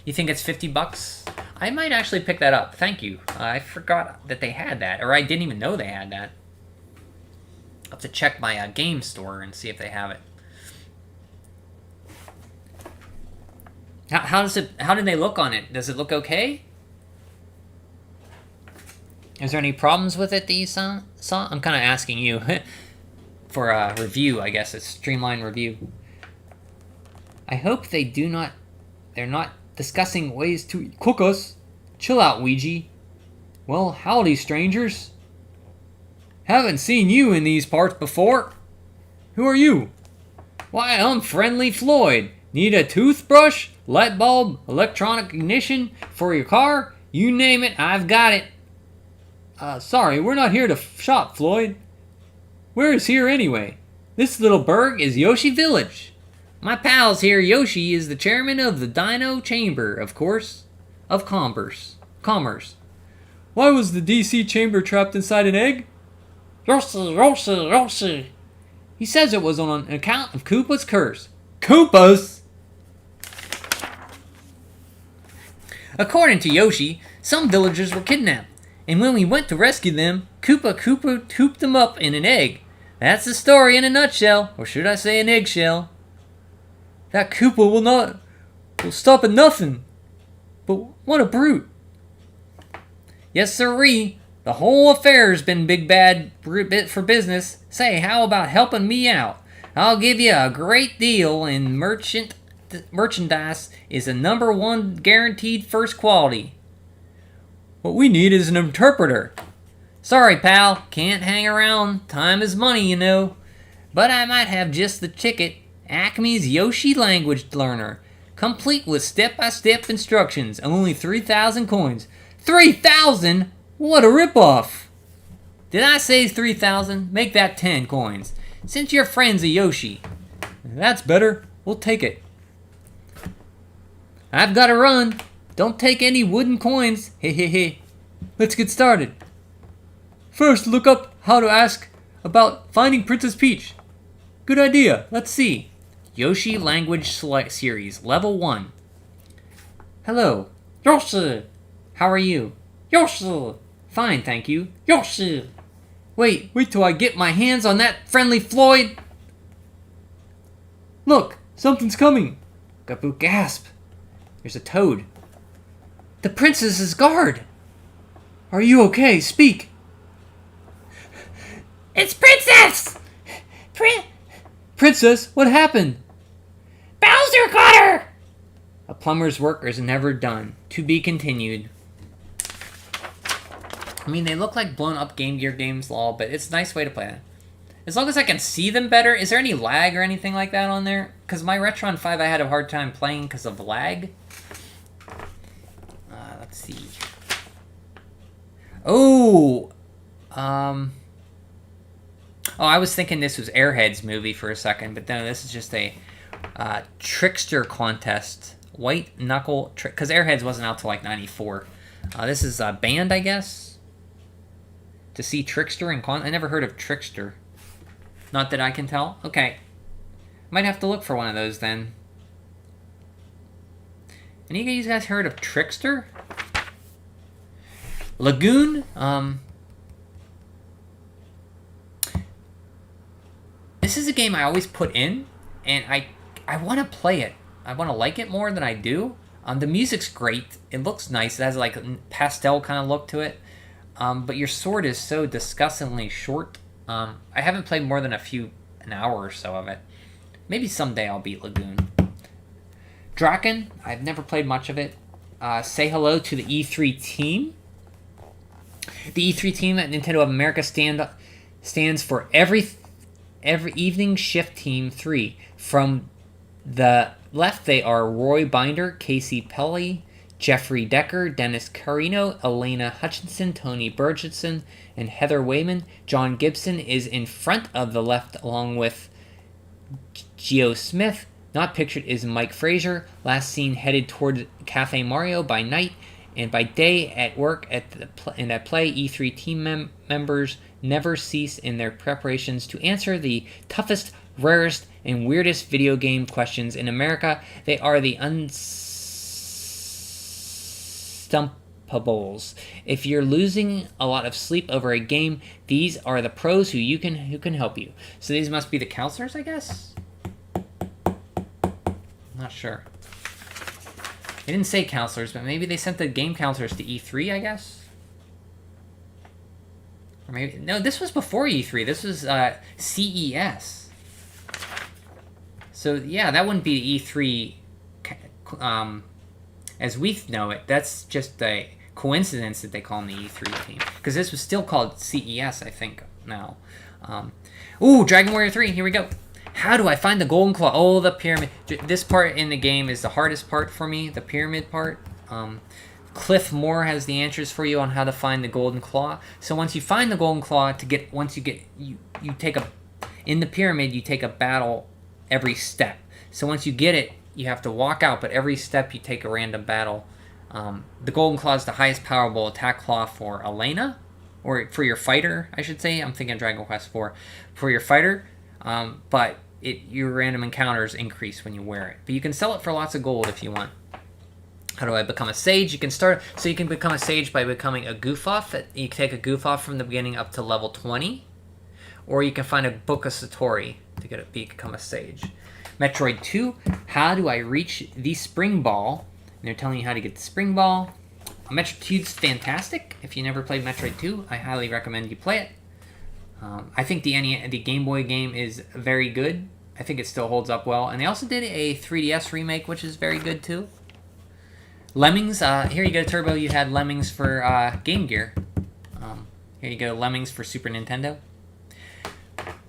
You think it's $50? I might actually pick that up. Thank you. I forgot that they had that, or I didn't even know they had that. I'll have to check my game store and see if they have it. How do they look on it? Does it look okay? Is there any problems with it that you saw? I'm kind of asking you for a review, I guess. A streamlined review. I hope they're not discussing ways to cook us. Chill out, Ouija. Well, howdy, strangers. Haven't seen you in these parts before. Who are you? Why, I'm Friendly Floyd. Need a toothbrush, light bulb, electronic ignition for your car? You name it, I've got it. Sorry, we're not here to shop, Floyd. Where is here anyway? This little burg is Yoshi Village. My pals here, Yoshi is the chairman of the Dino Chamber, of course. Of Commerce. Why was the DC Chamber trapped inside an egg? Yoshi, Yoshi, Yoshi. He says it was on an account of Koopa's curse. Koopa's? According to Yoshi, some villagers were kidnapped, and when we went to rescue them, Koopa cooped them up in an egg. That's the story in a nutshell, or should I say an eggshell. That Koopa will stop at nothing. But what a brute. Yes, sirree. The whole affair's been big bad bit for business. Say, how about helping me out? I'll give you a great deal, and merchandise is a #1 guaranteed first quality. What we need is an interpreter. Sorry, pal. Can't hang around. Time is money, you know. But I might have just the ticket. Acme's Yoshi Language Learner. Complete with step-by-step instructions. Only 3,000 coins. 3,000? What a ripoff! Did I say 3,000? Make that 10 coins. Since you're friends of Yoshi. That's better. We'll take it. I've got to run. Don't take any wooden coins. Hehehe. Let's get started. First, look up how to ask about finding Princess Peach. Good idea. Let's see. Yoshi Language Select Series, Level 1. Hello. Yoshi. How are you? Yoshi. Fine, thank you. Yoshi. Wait till I get my hands on that Friendly Floyd. Look, something's coming. Gabu gasp. There's a toad. The princess's guard. Are you okay? Speak. It's Princess! Princess, what happened? Bowser got her! A plumber's work is never done. To be continued. I mean, they look like blown up Game Gear games, lol, but it's a nice way to play it. As long as I can see them better. Is there any lag or anything like that on there? Because my Retron 5 I had a hard time playing because of lag. Let's see. Oh! Oh, I was thinking this was Airhead's movie for a second, but no, this is just a trickster contest. White Knuckle Trick, because Airheads wasn't out till like 94. This is a band, I guess. To see Trickster and I never heard of Trickster. Not that I can tell. Okay. Might have to look for one of those then. Any of you guys heard of Trickster? Lagoon? This is a game I always put in, and I want to play it. I want to like it more than I do. The music's great. It looks nice. It has like a pastel kind of look to it. But your sword is so disgustingly short. I haven't played more than an hour or so of it. Maybe someday I'll beat Lagoon. Draken, I've never played much of it. Say hello to the E3 team. The E3 team at Nintendo of America stands for every evening shift team 3. From the left, they are Roy Binder, Casey Pelly, Jeffrey Decker, Dennis Carino, Elena Hutchinson, Tony Burgessson, and Heather Wayman. John Gibson is in front of the left along with Geo Smith. Not pictured is Mike Frazier, last seen headed toward Cafe Mario by night, and by day at work in that play. E3 team members never cease in their preparations to answer the toughest, rarest, and weirdest video game questions in America. They are the unstumpables. If you're losing a lot of sleep over a game, these are the pros who can help you. So these must be the counselors, I guess? Not sure. They didn't say counselors, but maybe they sent the game counselors to E3, I guess? Or maybe... No, this was before E3. This was CES. So, yeah, that wouldn't be E3 as we know it. That's just a coincidence that they call them the E3 team. Because this was still called CES, I think, now. Ooh, Dragon Warrior 3, here we go. How do I find the golden claw? Oh, the pyramid. This part in the game is the hardest part for me, the pyramid part. Cliff Moore has the answers for you on how to find the golden claw. So once you find the golden claw, you take in the pyramid, you take a battle every step. So once you get it, you have to walk out, but every step you take a random battle. The golden claw is the highest powerful attack claw for Elena, or for your fighter, I should say. I'm thinking Dragon Quest IV. For your fighter. But your random encounters increase when you wear it. But you can sell it for lots of gold if you want. How do I become a sage? You can become a sage by becoming a goof-off. You can take a goof-off from the beginning up to level 20. Or you can find a Book of Satori to become a sage. Metroid 2, how do I reach the spring ball? And they're telling you how to get the spring ball. Metroid 2 is fantastic. If you never played Metroid 2, I highly recommend you play it. I think the Game Boy game is very good. I think it still holds up well. And they also did a 3DS remake, which is very good too. Lemmings, here you go, Turbo. You had Lemmings for Game Gear. Here you go, Lemmings for Super Nintendo.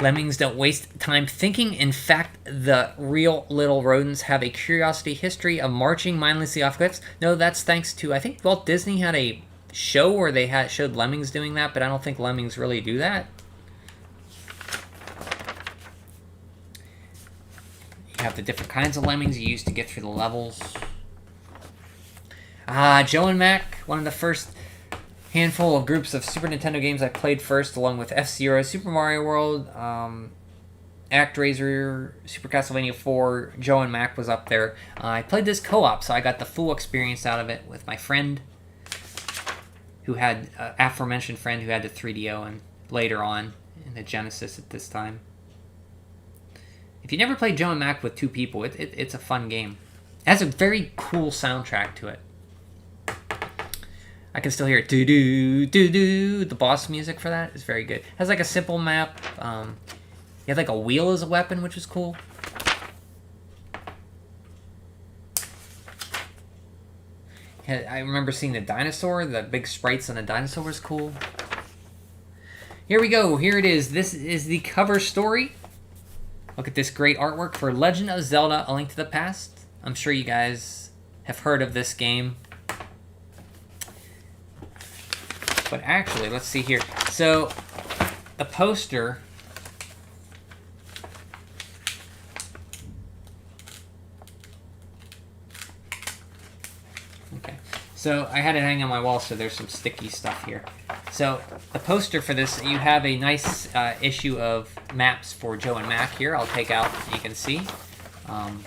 Lemmings don't waste time thinking. In fact, the real little rodents have a curiosity history of marching mindlessly off cliffs. No, that's thanks to, I think Walt Disney had a show where they showed Lemmings doing that, but I don't think Lemmings really do that. You have the different kinds of lemmings you use to get through the levels. Joe and Mac, one of the first handful of groups of Super Nintendo games I played first, along with F-Zero, Super Mario World, ActRaiser, Super Castlevania 4. Joe and Mac was up there. I played this co-op, so I got the full experience out of it with my friend, who had, aforementioned friend who had the 3DO, and later on in the Genesis at this time. If you never played Joe and Mac with two people, it's a fun game. It has a very cool soundtrack to it. I can still hear it. Do-do, do-do. The boss music for that is very good. It has like a simple map. You have like a wheel as a weapon, which is cool. I remember seeing the dinosaur. The big sprites on the dinosaur was cool. Here we go. Here it is. This is the cover story. Look at this great artwork for Legend of Zelda: A Link to the Past. I'm sure you guys have heard of this game. But actually, let's see here. So, the poster... Okay. So, I had it hanging on my wall, so there's some sticky stuff here. So, the poster for this, you have a nice issue of maps for Joe and Mac here. I'll take out, you can see, of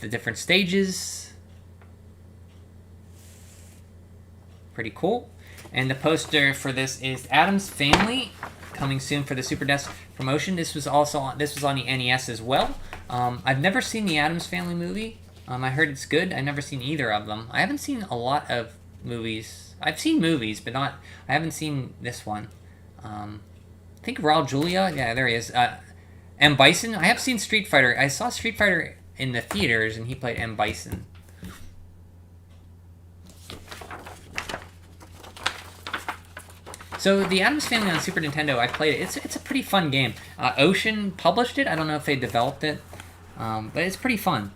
the different stages. Pretty cool. And the poster for this is Addams Family, coming soon for the Super NES promotion. This was on the NES as well. I've never seen the Addams Family movie. I heard it's good. I've never seen either of them. I haven't seen a lot of movies. I've seen movies, but I haven't seen this one. I think Raul Julia. Yeah, there he is. M. Bison. I have seen Street Fighter. I saw Street Fighter in the theaters, and he played M. Bison. So the Addams Family on Super Nintendo, I played it. It's a pretty fun game. Ocean published it. I don't know if they developed it, but it's pretty fun.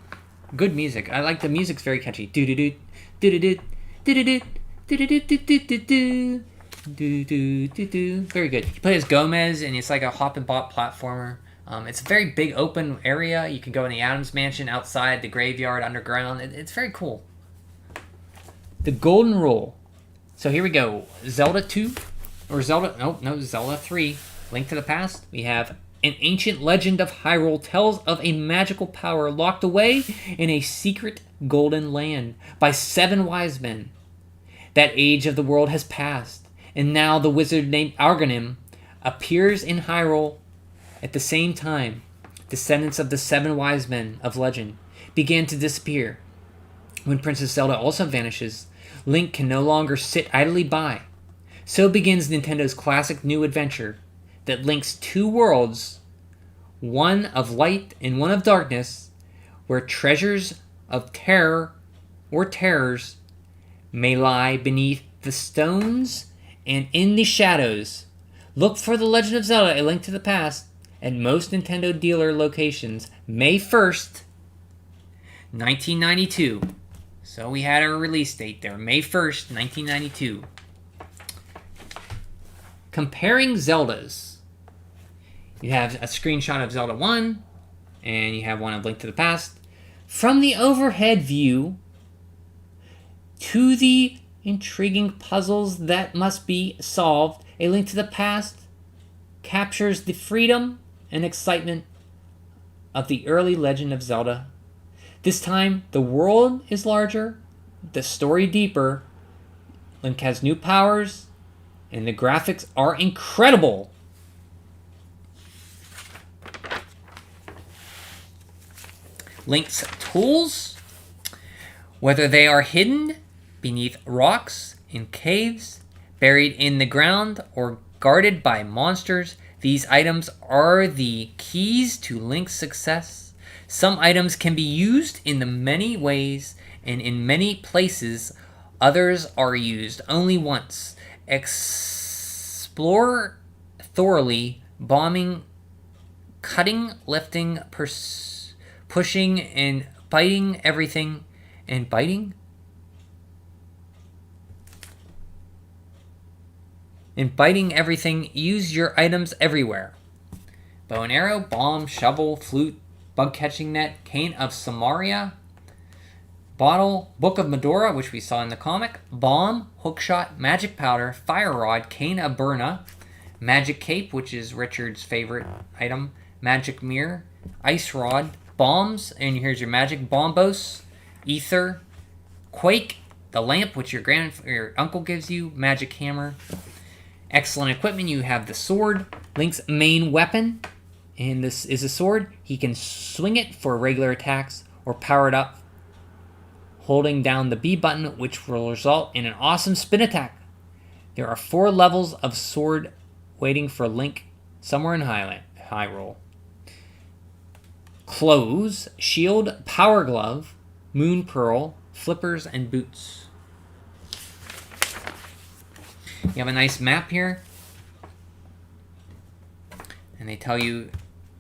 Good music. I like the music's very catchy. Do do do do do do do do do do do do do do do do do. Very good. You play as Gomez, and it's like a hop and bop platformer. It's a very big open area. You can go in the Addams Mansion, outside, the graveyard, underground. It's very cool. The Golden Rule. So here we go. Zelda 2. Or Zelda... No, Zelda 3. Link to the Past. We have an ancient legend of Hyrule tells of a magical power locked away in a secret golden land by 7 wise men. That age of the world has passed, and now the wizard named Argonim appears in Hyrule. At the same time, descendants of the 7 wise men of legend began to disappear. When Princess Zelda also vanishes, Link can no longer sit idly by. So begins Nintendo's classic new adventure that links 2 worlds, one of light and one of darkness, where treasures of terror or terrors may lie beneath the stones and in the shadows. Look for The Legend of Zelda: A Link to the Past at most Nintendo dealer locations May 1st, 1992. So we had our release date there, May 1st, 1992. Comparing Zeldas. You have a screenshot of Zelda 1, and you have one of Link to the Past. From the overhead view to the intriguing puzzles that must be solved, A Link to the Past captures the freedom and excitement of the early Legend of Zelda. This time, the world is larger, the story deeper, Link has new powers, and the graphics are incredible. Link's tools, whether they are hidden beneath rocks, in caves, buried in the ground, or guarded by monsters, these items are the keys to Link's success. Some items can be used in the many ways and in many places. Others are used only once. Explore thoroughly, bombing, cutting, lifting, pushing, and biting everything. And biting? And biting everything, use your items everywhere. Bow and arrow, bomb, shovel, flute, bug-catching net, cane of Samaria, bottle, book of Medora, which we saw in the comic, bomb, hookshot, magic powder, fire rod, cane of Burna, magic cape, which is Richard's favorite item, magic mirror, ice rod, bombs, and here's your magic bombos, ether, quake, the lamp, which your uncle gives you, magic hammer. Excellent equipment, you have the sword, Link's main weapon, and this is a sword. He can swing it for regular attacks or power it up, holding down the B button, which will result in an awesome spin attack. There are 4 levels of sword waiting for Link somewhere in Hyrule. Clothes, shield, power glove, moon pearl, flippers, and boots. You have a nice map here. And they tell you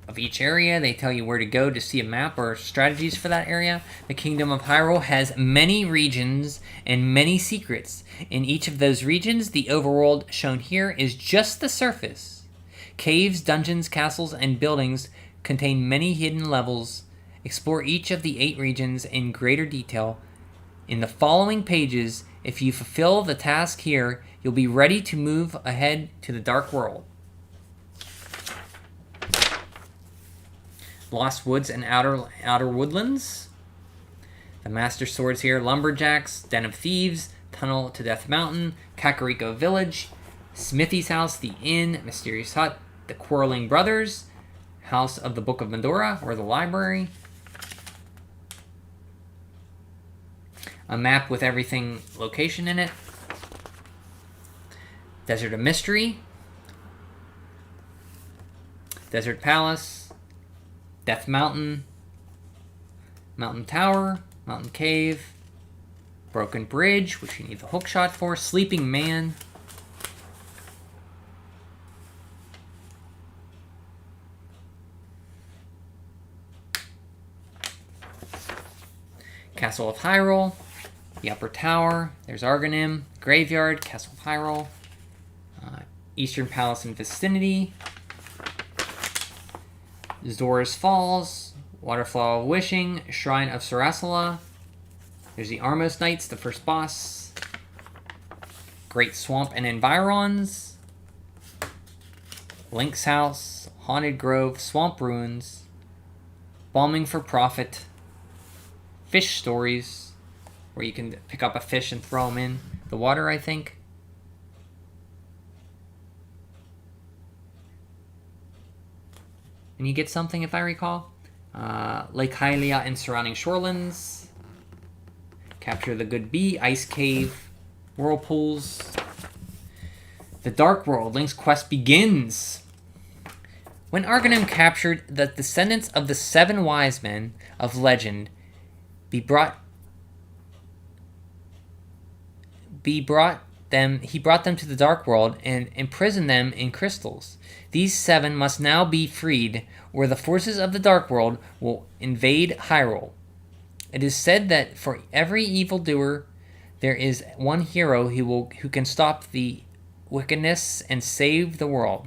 of each area. They tell you where to go to see a map or strategies for that area. The Kingdom of Hyrule has many regions and many secrets. In each of those regions, the overworld shown here is just the surface. Caves, dungeons, castles, and buildings contain many hidden levels. Explore each of the 8 regions in greater detail. In the following pages, if you fulfill the task here, you'll be ready to move ahead to the Dark World. Lost Woods and Outer Woodlands. The Master Swords here. Lumberjacks, Den of Thieves, Tunnel to Death Mountain, Kakariko Village, Smithy's House, The Inn, Mysterious Hut, The Quarreling Brothers, House of the Book of Medora, or the Library. A map with everything location in it. Desert of Mystery. Desert Palace. Death Mountain, Mountain Tower, Mountain Cave, Broken Bridge, which you need the hookshot for, Sleeping Man, Castle of Hyrule, the Upper Tower, there's Argonim, Graveyard, Castle of Hyrule, Eastern Palace and Vicinity, Zora's Falls, Waterfall of Wishing, Shrine of Sarasala. There's the Armos Knights, the first boss. Great Swamp and Environs. Link's House, Haunted Grove, Swamp Ruins. Bombing for Profit. Fish Stories, where you can pick up a fish and throw them in the water, I think. And you get something, if I recall. Lake Hylia and surrounding shorelands. Capture the Good Bee, Ice Cave, Whirlpools. The Dark World, Link's quest begins. When Argonim captured the descendants of the 7 wise men of legend, he brought them to the Dark World and imprisoned them in crystals. These 7 must now be freed, or the forces of the Dark World will invade Hyrule. It is said that for every evildoer, there is one hero who can stop the wickedness and save the world.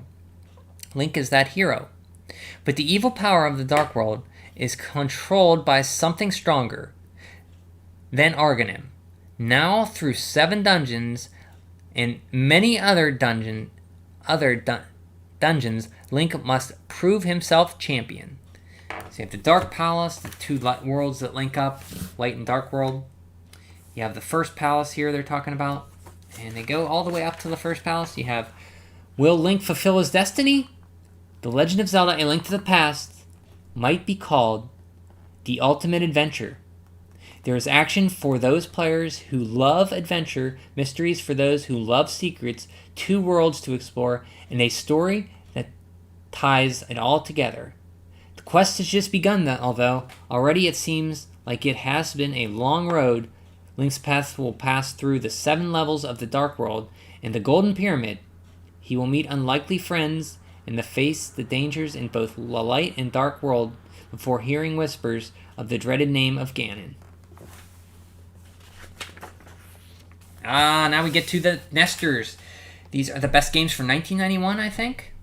Link is that hero. But the evil power of the Dark World is controlled by something stronger than Argonim. Now, through 7 dungeons and many other dungeons, Link must prove himself champion. So you have the Dark Palace, the 2 worlds that link up, Light and Dark World. You have the first palace here they're talking about, and they go all the way up to the first palace. You have, will Link fulfill his destiny? The Legend of Zelda: A Link to the Past might be called the ultimate adventure. There is action for those players who love adventure, mysteries for those who love secrets, 2 worlds to explore, and a story that ties it all together. The quest has just begun, although already it seems like it has been a long road. Link's path will pass through the 7 levels of the Dark World and the Golden Pyramid. He will meet unlikely friends and face the dangers in both the Light and Dark World before hearing whispers of the dreaded name of Ganon. Now we get to the Nesters. These are the best games from 1991, I think.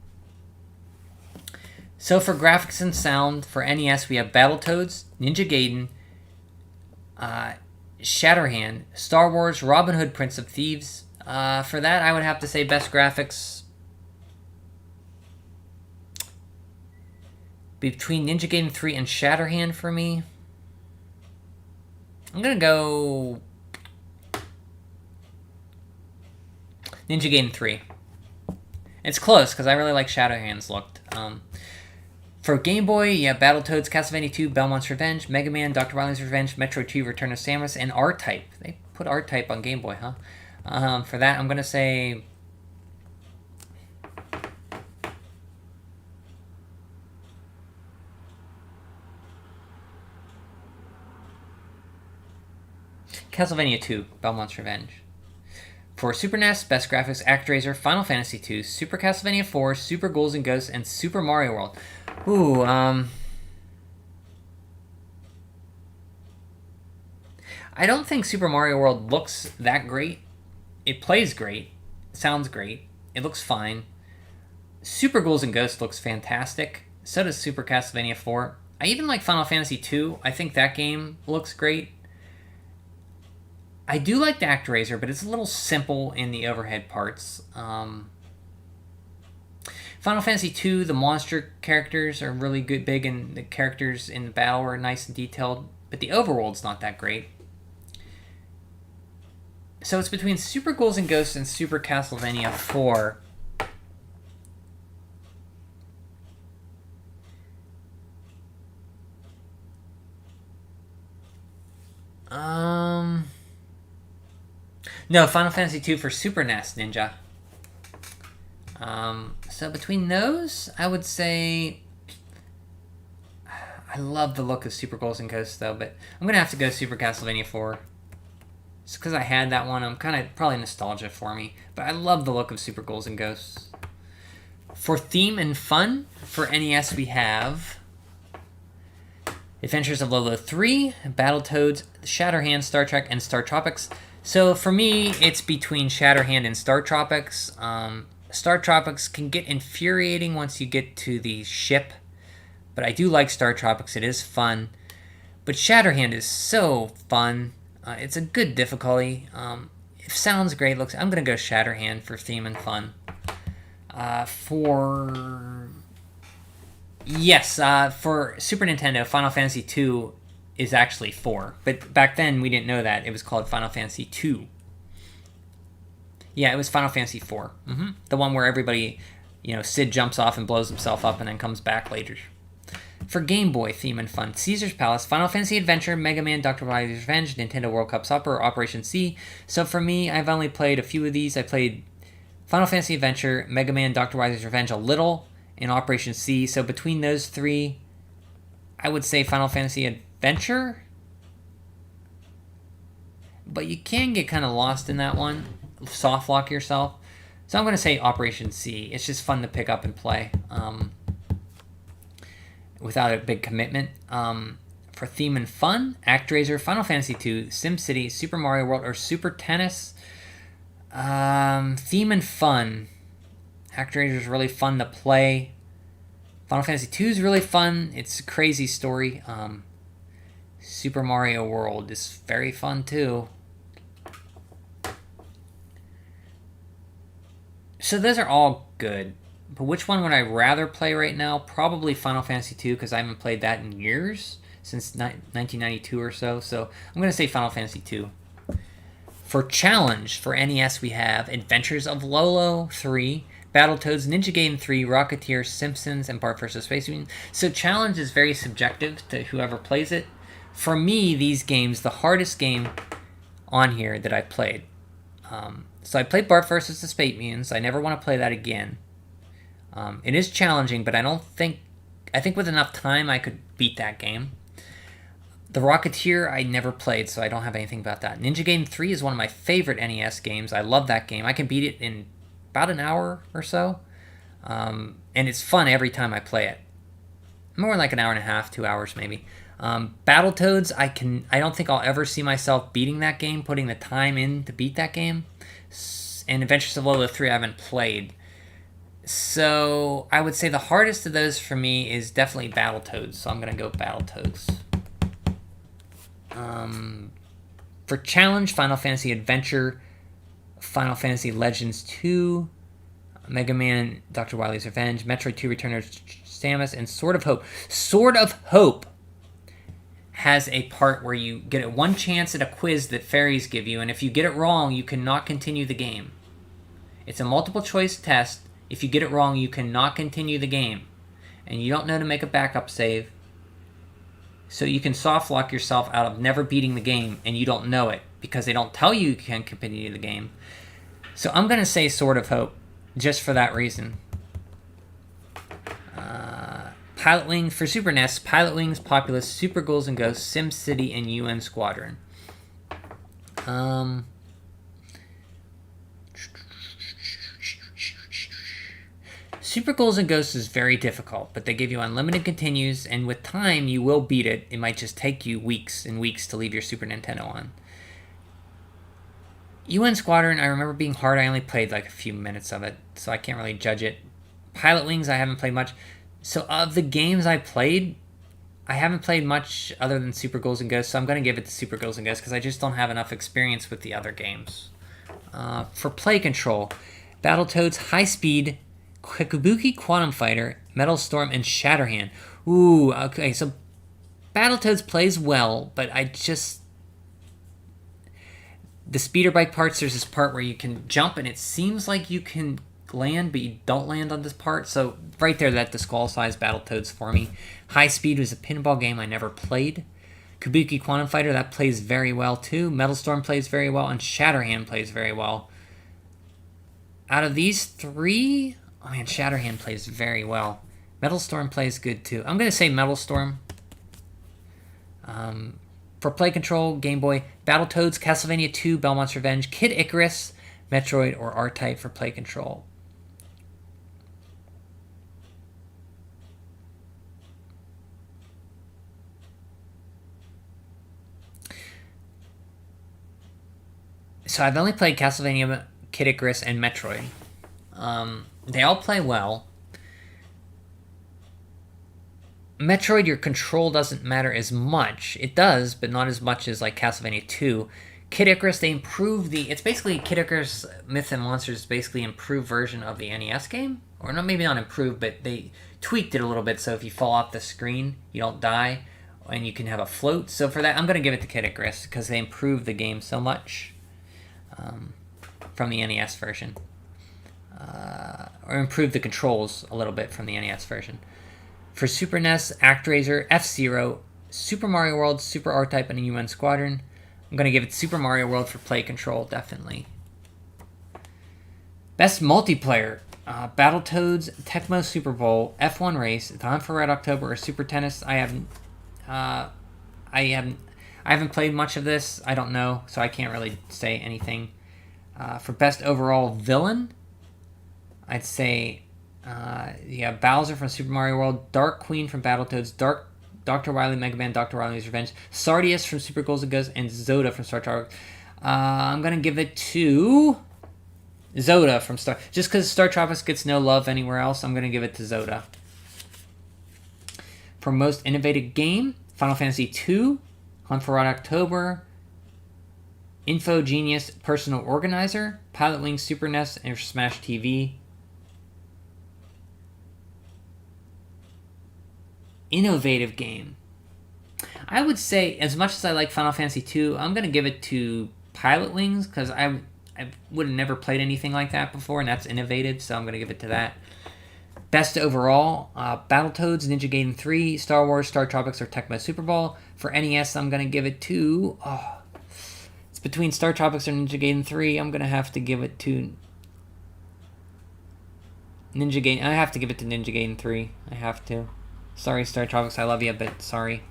So for graphics and sound, for NES, we have Battletoads, Ninja Gaiden, Shatterhand, Star Wars, Robin Hood, Prince of Thieves. For that, I would have to say best graphics between Ninja Gaiden 3 and Shatterhand for me. I'm going to go Ninja Gaiden 3. It's close, because I really like Shadowhand's look. For Game Boy, you have Battletoads, Castlevania 2, Belmont's Revenge, Mega Man, Dr. Wily's Revenge, Metroid 2, Return of Samus, and R-Type. They put R-Type on Game Boy, huh? For that, I'm going to say Castlevania 2, Belmont's Revenge. For Super NES, Best Graphics, ActRaiser, Final Fantasy II, Super Castlevania 4, Super Ghouls and Ghosts, and Super Mario World. Ooh, I don't think Super Mario World looks that great. It plays great. Sounds great. It looks fine. Super Ghouls and Ghosts looks fantastic. So does Super Castlevania 4. I even like Final Fantasy II. I think that game looks great. I do like the ActRaiser, but it's a little simple in the overhead parts. Final Fantasy II, the monster characters are really good, big, and the characters in the battle are nice and detailed, but the overworld's not that great. So it's between Super Ghouls and Ghosts and Super Castlevania 4. No, Final Fantasy II for Super NES, Ninja. So between those, I would say... I love the look of Super Ghouls and Ghosts, though, but I'm going to have to go Super Castlevania 4. Just because I had that one, I'm kind of probably nostalgia for me. But I love the look of Super Ghouls and Ghosts. For theme and fun, for NES we have... Adventures of Lolo 3, Battletoads, Shatterhand, Star Trek, and Star Tropics. So for me, it's between Shatterhand and Star Tropics. Star Tropics can get infuriating once you get to the ship, but I do like Star Tropics. It is fun. But Shatterhand is so fun. It's a good difficulty. It sounds great. Looks. I'm going to go Shatterhand for theme and fun. For Super Nintendo, Final Fantasy II is actually 4. But back then, we didn't know that. It was called Final Fantasy II. Yeah, it was Final Fantasy IV. The one where everybody, Sid jumps off and blows himself up and then comes back later. For Game Boy, theme and fun, Caesar's Palace, Final Fantasy Adventure, Mega Man, Dr. Wily's Revenge, Nintendo World Cup Supper, Operation C. So for me, I've only played a few of these. I played Final Fantasy Adventure, Mega Man, Dr. Wily's Revenge a little, and Operation C. So between those three, I would say Final Fantasy Adventure. But you can get kind of lost in that one. Soft lock yourself. So I'm going to say Operation C. It's just fun to pick up and play without a big commitment. For theme and fun, ActRaiser, Final Fantasy II, SimCity, Super Mario World, or Super Tennis. Theme and fun. ActRaiser is really fun to play. Final Fantasy II is really fun. It's a crazy story. Super Mario World is very fun too. So those are all good. But which one would I rather play right now? Probably Final Fantasy II, because I haven't played that in years, since 1992 or so. So I'm going to say Final Fantasy II. For Challenge, for NES we have Adventures of Lolo 3, Battletoads, Ninja Gaiden 3, Rocketeer, Simpsons, and Bart vs. Space Marine. So Challenge is very subjective to whoever plays it. For me, these games, the hardest game on here that I played. So I played Bart vs. the Space Mutants. I never want to play that again. It is challenging, but I think with enough time I could beat that game. The Rocketeer I never played, so I don't have anything about that. Ninja Gaiden 3 is one of my favorite NES games. I love that game. I can beat it in about an hour or so. And it's fun every time I play it. More like an hour and a half, 2 hours maybe. Battletoads, I don't think I'll ever see myself beating that game, putting the time in to beat that game. And Adventures of Lolo 3 I haven't played. So I would say the hardest of those for me is definitely Battletoads. So I'm going to go Battletoads. For Challenge, Final Fantasy Adventure, Final Fantasy Legends 2, Mega Man, Dr. Wily's Revenge, Metroid 2, Return of Samus, and Sword of Hope. Sword of Hope has a part where you get one chance at a quiz that fairies give you, and if you get it wrong, you cannot continue the game. It's a multiple choice test. If you get it wrong, you cannot continue the game. And you don't know to make a backup save. So you can soft lock yourself out of never beating the game, and you don't know it, because they don't tell you can continue the game. So I'm going to say Sword of Hope, just for that reason. Pilot Wings for Super NES, Pilot Wings, Populous, Super Ghouls and Ghosts, SimCity, and UN Squadron. Super Ghouls and Ghosts is very difficult, but they give you unlimited continues, and with time, you will beat it. It might just take you weeks and weeks to leave your Super Nintendo on. UN Squadron, I remember being hard. I only played like a few minutes of it, so I can't really judge it. Pilot Wings, I haven't played much. So of the games I played, I haven't played much other than Super Ghouls and Ghosts, so I'm going to give it to Super Ghouls and Ghosts because I just don't have enough experience with the other games. For play control, Battletoads High Speed, Kabuki Quantum Fighter, Metal Storm, and Shatterhand. Ooh, okay, so Battletoads plays well, but the speeder bike parts, there's this part where you can jump, and it seems like you can land, but you don't land on this part. So right there, that disqualifies Battletoads for me. High Speed was a pinball game I never played. Kabuki Quantum Fighter, that plays very well too. Metal Storm plays very well, and Shatterhand plays very well. Out of these three, oh man, Shatterhand plays very well. Metal Storm plays good too. I'm going to say Metal Storm. For play control, Game Boy, Battletoads, Castlevania 2, Belmont's Revenge, Kid Icarus, Metroid, or R-Type for play control. So I've only played Castlevania, Kid Icarus, and Metroid. They all play well. Metroid, your control doesn't matter as much. It does, but not as much as like Castlevania 2. Kid Icarus, they improved it's basically Kid Icarus Myths and Monsters, basically improved version of the NES game. Or not, maybe not improved, but they tweaked it a little bit so if you fall off the screen, you don't die, and you can have a float. So for that, I'm going to give it to Kid Icarus because they improved the game so much from the NES version. Or improved the controls a little bit from the NES version. For Super NES, ActRaiser, F-Zero, Super Mario World, Super R-Type, and UN Squadron. I'm going to give it Super Mario World for play control, definitely. Best multiplayer, Battletoads, Tecmo Super Bowl, F1 Race, The Hunt for Red October, or Super Tennis. I haven't played much of this. I don't know, so I can't really say anything. For best overall villain, I'd say Bowser from Super Mario World, Dark Queen from Battletoads, Dr. Wily, Mega Man, Dr. Wily's Revenge, Sardius from Super Ghouls and Ghosts, and Zoda from Star Tropics. I'm going to give it to Zoda from Star... Just because Star Tropics gets no love anywhere else, I'm going to give it to Zoda. For most innovative game, Final Fantasy II, Hunt for Red October, Info Genius Personal Organizer, Pilot Wings Super NES, and Smash TV. Innovative game. I would say, as much as I like Final Fantasy II, I'm going to give it to Pilot Wings because I would have never played anything like that before, and that's innovative, so I'm going to give it to that. Best overall, Battletoads, Ninja Gaiden 3, Star Wars, Star Tropics, or Tecmo Super Bowl. For NES, I'm going to give it to... it's between Star Tropics or Ninja Gaiden 3. I'm going to have to give it to... Ninja Gaiden. I have to give it to Ninja Gaiden 3. I have to. Sorry, Star Tropics, I love you, but sorry.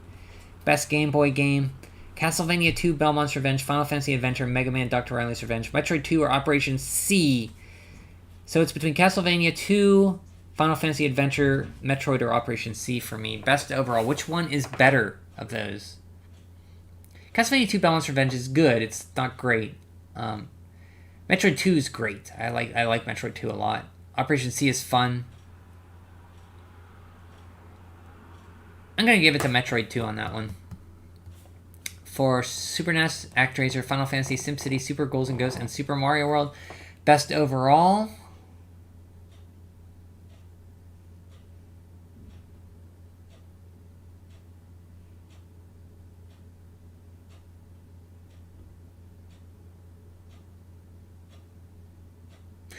Best Game Boy game, Castlevania 2, Belmont's Revenge, Final Fantasy Adventure, Mega Man, Dr. Wily's Revenge, Metroid 2, or Operation C. So it's between Castlevania 2, Final Fantasy Adventure, Metroid, or Operation C for me. Best overall. Which one is better of those? Castlevania 2, Belmont's Revenge is good. It's not great. Metroid 2 is great. I like Metroid 2 a lot. Operation C is fun. I'm going to give it to Metroid 2 on that one. For Super NES, ActRaiser, Final Fantasy, SimCity, Super Ghouls and Ghosts, and Super Mario World. Best overall.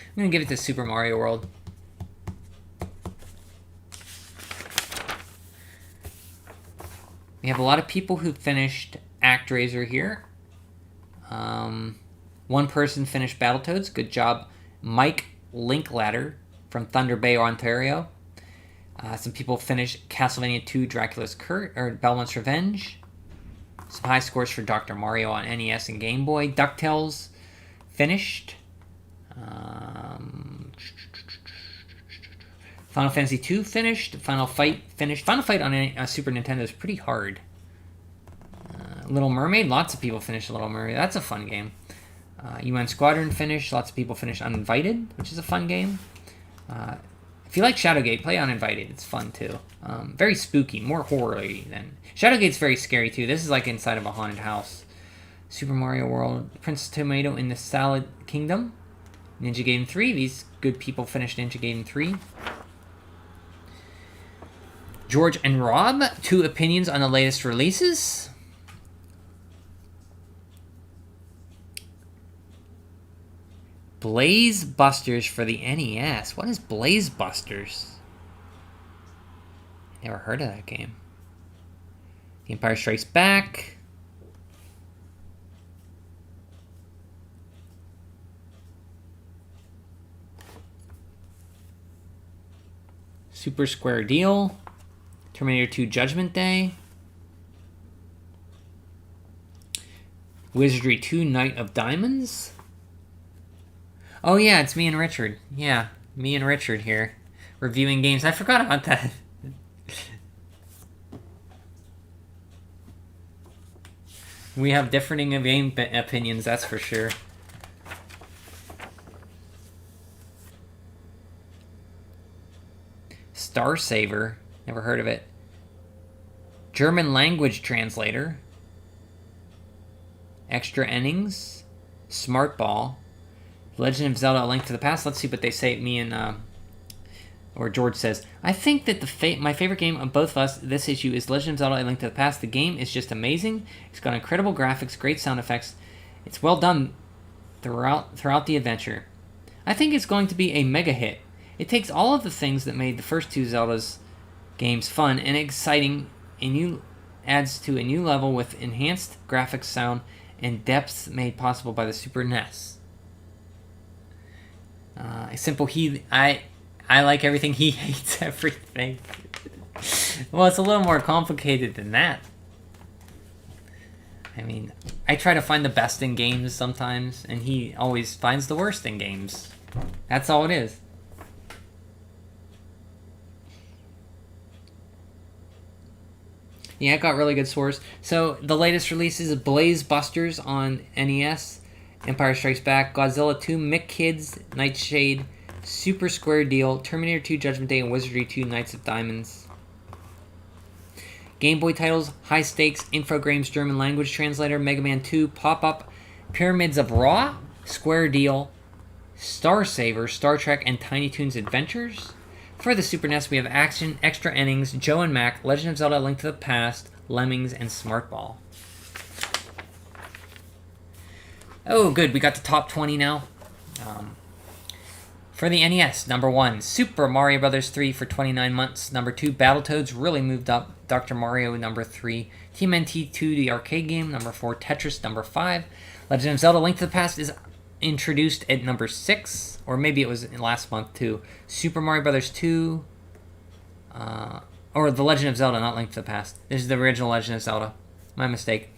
I'm going to give it to Super Mario World. We have a lot of people who finished ActRaiser here. One person finished Battletoads. Good job, Mike Linklater from Thunder Bay, Ontario. Some people finished Castlevania 2, Dracula's Curse, or Belmont's Revenge. Some high scores for Dr. Mario on NES and Game Boy. DuckTales finished. Final Fantasy 2 finished. Final Fight finished. Final Fight on a Super Nintendo is pretty hard. Little Mermaid, lots of people finished Little Mermaid. That's a fun game. UN Squadron finished. Lots of people finished Uninvited, which is a fun game. If you like Shadowgate, play Uninvited. It's fun too. Very spooky, more horror-y than... Shadowgate's very scary too. This is like inside of a haunted house. Super Mario World, Princess Tomato in the Salad Kingdom. Ninja Gaiden 3. These good people finished Ninja Gaiden 3. George and Rob, 2 opinions on the latest releases. Blaze Busters for the NES. What is Blaze Busters? Never heard of that game. The Empire Strikes Back. Super Square Deal. Terminator 2 Judgment Day. Wizardry 2 Knight of Diamonds. Oh yeah, it's me and Richard. Yeah, me and Richard here. Reviewing games. I forgot about that. We have differing game opinions, that's for sure. Star Saver. Never heard of it. German language translator. Extra Innings. Smart Ball. Legend of Zelda: A Link to the Past. Let's see what they say. Me and or George says, I think that my favorite game of both of us this issue is Legend of Zelda: A Link to the Past. The game is just amazing. It's got incredible graphics, great sound effects. It's well done throughout the adventure. I think it's going to be a mega hit. It takes all of the things that made the first 2 Zelda's games fun and exciting, and adds to a new level with enhanced graphics, sound, and depth made possible by the Super NES. I like everything. He hates everything. Well, it's a little more complicated than that. I mean, I try to find the best in games sometimes, and he always finds the worst in games. That's all it is. Yeah, it got really good scores. So, the latest releases is Blaze Busters on NES, Empire Strikes Back, Godzilla 2, Mick Kids, Nightshade, Super Square Deal, Terminator 2 Judgment Day, and Wizardry 2 Knights of Diamonds. Game Boy titles, High Stakes, Infogrames German Language Translator, Mega Man 2, Pop-Up, Pyramids of Ra, Square Deal, Star Saver, Star Trek, and Tiny Toons Adventures. For the Super NES, we have Action, Extra Innings, Joe and Mac, Legend of Zelda: A Link to the Past, Lemmings, and Smart Ball. Oh, good. We got the top 20 now. For the NES, number 1, Super Mario Bros. 3 for 29 months. Number 2, Battletoads really moved up. Dr. Mario, number 3. TMNT 2, the arcade game. Number 4, Tetris, number 5. Legend of Zelda: Link to the Past is introduced at number 6. Or maybe it was in last month, too. Super Mario Bros. 2. Or The Legend of Zelda, not Link to the Past. This is the original Legend of Zelda. My mistake.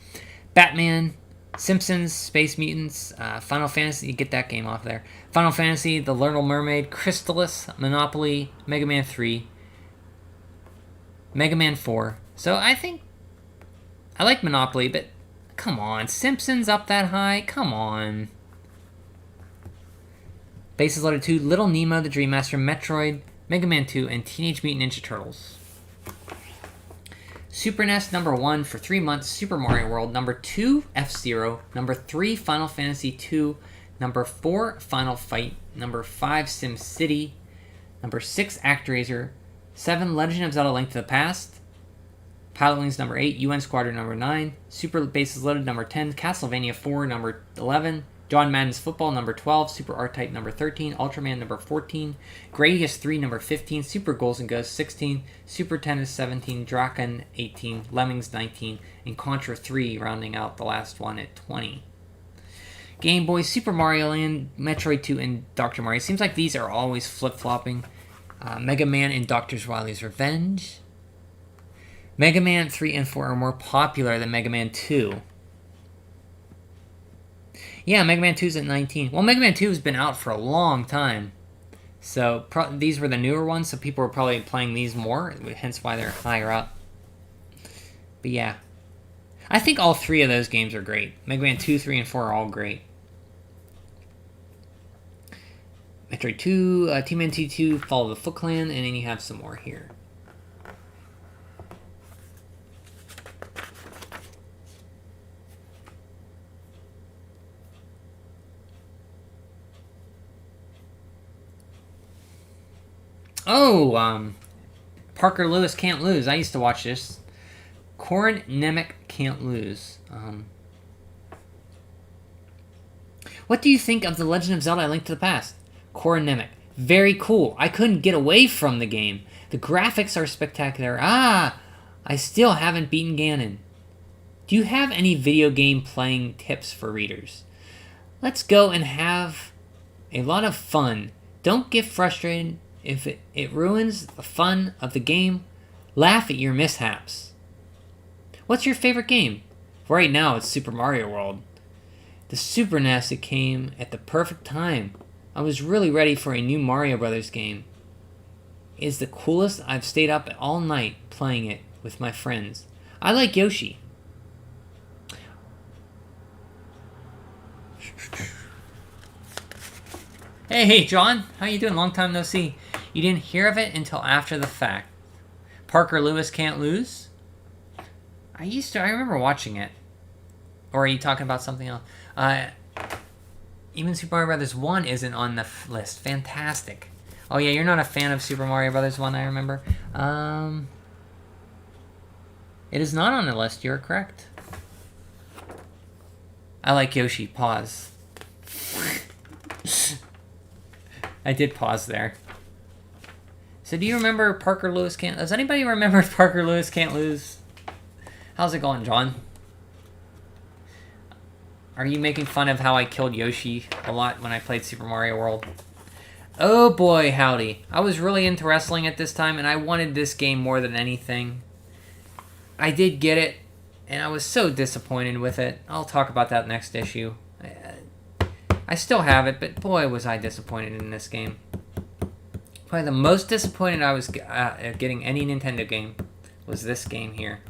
Batman, Simpsons, Space Mutants, Final Fantasy, get that game off there. Final Fantasy, The Little Mermaid, Crystalis, Monopoly, Mega Man 3, Mega Man 4. So I think I like Monopoly, but come on, Simpsons up that high? Come on. Bases Loaded 2, Little Nemo, The Dream Master, Metroid, Mega Man 2, and Teenage Mutant Ninja Turtles. Super NES, number 1 for 3 months, Super Mario World. Number 2, F-Zero. Number 3, Final Fantasy 2. Number 4, Final Fight. Number 5, SimCity. Number 6, ActRaiser. 7, Legend of Zelda: Link to the Past. Pilot Wings, number 8. UN Squadron, number 9. Super Bases Loaded, number 10. Castlevania 4, number 11. John Madden's Football, number 12. Super R-Type, number 13. Ultraman, number 14. Gradius 3, number 15. Super Goals and Ghosts, 16. Super Tennis, 17. Draken, 18. Lemmings, 19. And Contra 3, rounding out the last one at 20. Game Boy, Super Mario Land, Metroid 2, and Dr. Mario. Seems like these are always flip-flopping. Mega Man and Dr. Wily's Revenge. Mega Man 3 and 4 are more popular than Mega Man 2. Yeah, Mega Man 2's at 19. Well, Mega Man 2 has been out for a long time. So these were the newer ones, so people were probably playing these more, hence why they're higher up. But yeah. I think all 3 of those games are great. Mega Man 2, 3, and 4 are all great. Metroid 2, T-Man T2, Fall of the Foot Clan, and then you have some more here. Oh, Parker Lewis Can't Lose. I used to watch this. Corin Nemec Can't Lose. What do you think of The Legend of Zelda: A Link to the Past? Corin Nemec. Very cool. I couldn't get away from the game. The graphics are spectacular. I still haven't beaten Ganon. Do you have any video game playing tips for readers? Let's go and have a lot of fun. Don't get frustrated if it ruins the fun of the game. Laugh at your mishaps. What's your favorite game? Right now, it's Super Mario World. The Super NES, it came at the perfect time. I was really ready for a new Mario Brothers game. It's the coolest. I've stayed up all night playing it with my friends. I like Yoshi. Hey, John. How you doing? Long time no see. You didn't hear of it until after the fact. Parker Lewis Can't Lose? I remember watching it. Or are you talking about something else? Even Super Mario Brothers 1 isn't on the list. Fantastic. Oh yeah, you're not a fan of Super Mario Brothers 1, I remember. It is not on the list, you're correct. I like Yoshi. Pause. I did pause there. So do you remember Parker Lewis Can't... Does anybody remember Parker Lewis Can't Lose? How's it going, John? Are you making fun of how I killed Yoshi a lot when I played Super Mario World? Oh boy, howdy. I was really into wrestling at this time, and I wanted this game more than anything. I did get it, and I was so disappointed with it. I'll talk about that next issue. I still have it, but boy, was I disappointed in this game. Probably the most disappointed I was at getting any Nintendo game was this game here.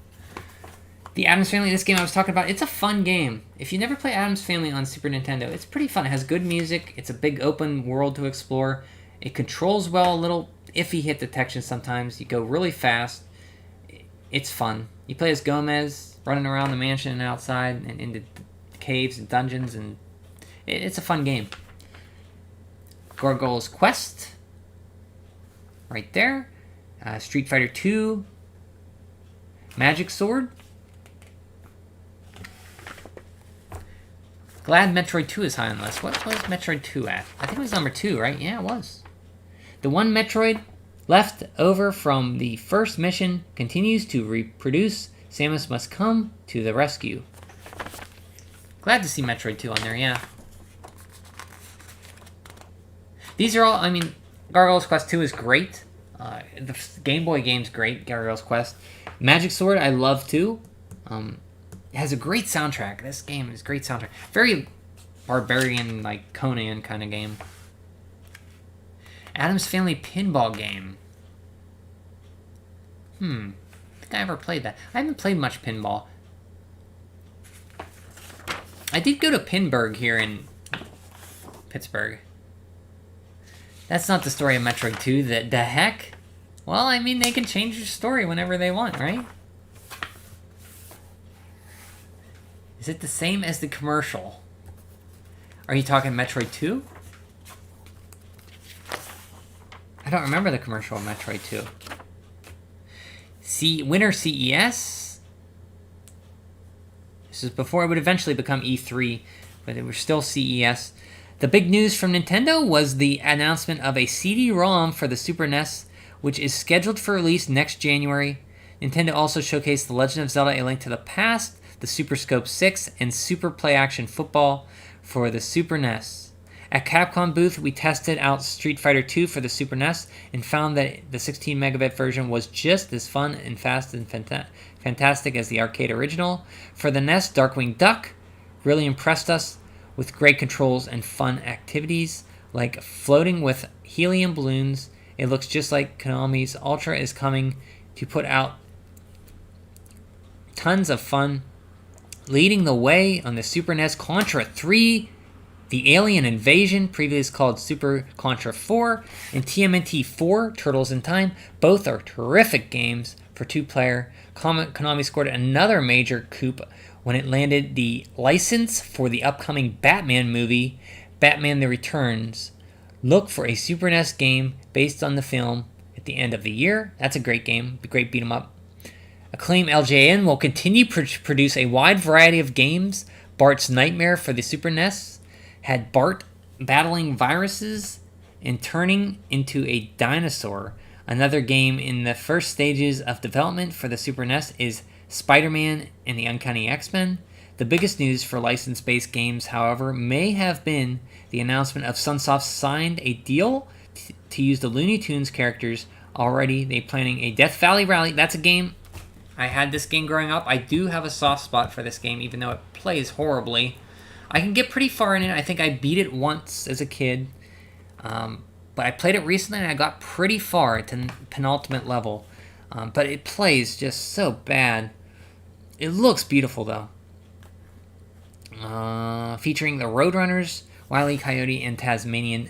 The Addams Family, this game I was talking about, it's a fun game. If you never play Addams Family on Super Nintendo, it's pretty fun. It has good music. It's a big open world to explore. It controls well, a little iffy hit detection sometimes. You go really fast. It's fun. You play as Gomez, running around the mansion and outside and into caves and dungeons, and it's a fun game. Gargoyle's Quest, right there. Street Fighter 2. Magic Sword. Glad Metroid 2 is high on the list. What was Metroid 2 at? I think it was number 2, right? Yeah, it was. The one Metroid left over from the first mission continues to reproduce. Samus must come to the rescue. Glad to see Metroid 2 on there, yeah. These are all, I mean, Gargoyle's Quest 2 is great. The Game Boy game's great, Gargoyle's Quest. Magic Sword, I love too. It has a great soundtrack. This game is great soundtrack. Very barbarian, like Conan kind of game. Addams Family pinball game. I think I ever played that. I haven't played much pinball. I did go to Pinburg here in Pittsburgh. That's not the story of Metroid 2. The heck? Well, I mean, they can change your story whenever they want, right? Is it the same as the commercial? Are you talking Metroid 2? I don't remember the commercial of Metroid 2. Winter CES. This is before it would eventually become E3, but it was still CES. The big news from Nintendo was the announcement of a CD-ROM for the Super NES, which is scheduled for release next January. Nintendo also showcased The Legend of Zelda: A Link to the Past, the Super Scope 6, and Super Play Action Football for the Super NES. At Capcom booth, we tested out Street Fighter 2 for the Super NES and found that the 16 megabit version was just as fun and fast and fantastic as the arcade original. For the NES, Darkwing Duck really impressed us with great controls and fun activities. like floating with helium balloons. It looks just like Konami's Ultra is coming to put out tons of fun. Leading the way on the Super NES, Contra 3, The Alien Invasion, previously called Super Contra 4, and TMNT 4, Turtles in Time. Both are terrific games for two-player. Konami scored another major coup when it landed the license for the upcoming Batman movie, Batman The Returns. Look for a Super NES game based on the film at the end of the year. That's a great game, a great beat-em-up. Acclaim LJN will continue to produce a wide variety of games. Bart's Nightmare for the Super NES had Bart battling viruses and turning into a dinosaur. Another game in the first stages of development for the Super NES is Spider-Man and the Uncanny X-Men. The biggest news for license-based games, however, may have been the announcement of Sunsoft signed a deal to use the Looney Tunes characters already. They're planning a Death Valley Rally. That's a game. I had this game growing up. I do have a soft spot for this game, even though it plays horribly. I can get pretty far in it. I think I beat it once as a kid. But I played it recently, and I got pretty far at the penultimate level. But it plays just so bad. It looks beautiful, though. Featuring the Roadrunners, Wile E. Coyote, and Tasmanian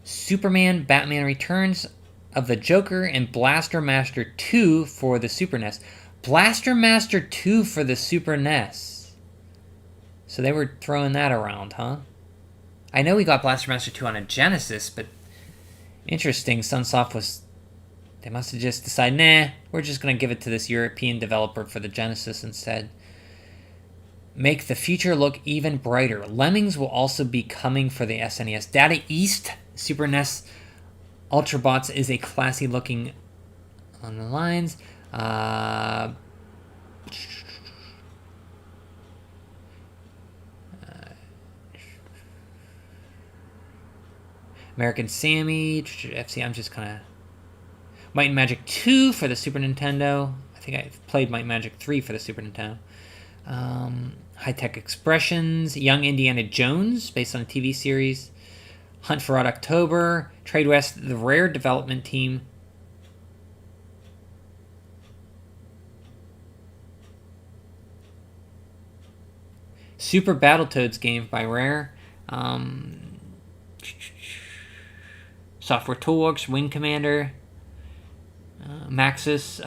Superman, Batman Returns of the Joker, and Blaster Master 2 for the Super NES. Blaster Master 2 for the Super NES. So they were throwing that around, huh? I know we got Blaster Master 2 on a Genesis, but interesting. Sunsoft was... They must have just decided, nah, we're just going to give it to this European developer for the Genesis instead. Make the future look even brighter. Lemmings will also be coming for the SNES. Data East Super NES Ultrabots is a classy looking on the lines. American Sammy, FC, I'm just kind of... Might and Magic 2 for the Super Nintendo. I think I played Might and Magic 3 for the Super Nintendo. High-Tech Expressions, Young Indiana Jones, based on a TV series. Hunt for Red October, Trade West, the Rare development team. Super Battletoads game by Rare. Software Toolworks, Wing Commander. Maxis,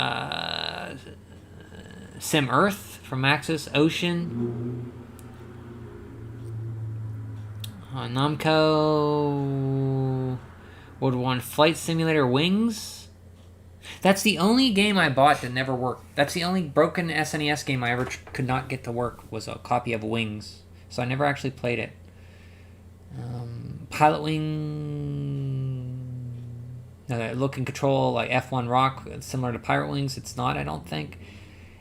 Sim Earth from Maxis, Ocean. Namco, World War I Flight Simulator, Wings. That's the only game I bought that never worked. That's the only broken SNES game I ever could not get to work, was a copy of Wings. So I never actually played it. Pilot Wing... No, look and control like F1 Rock, similar to Pirate Wings. It's not, I don't think.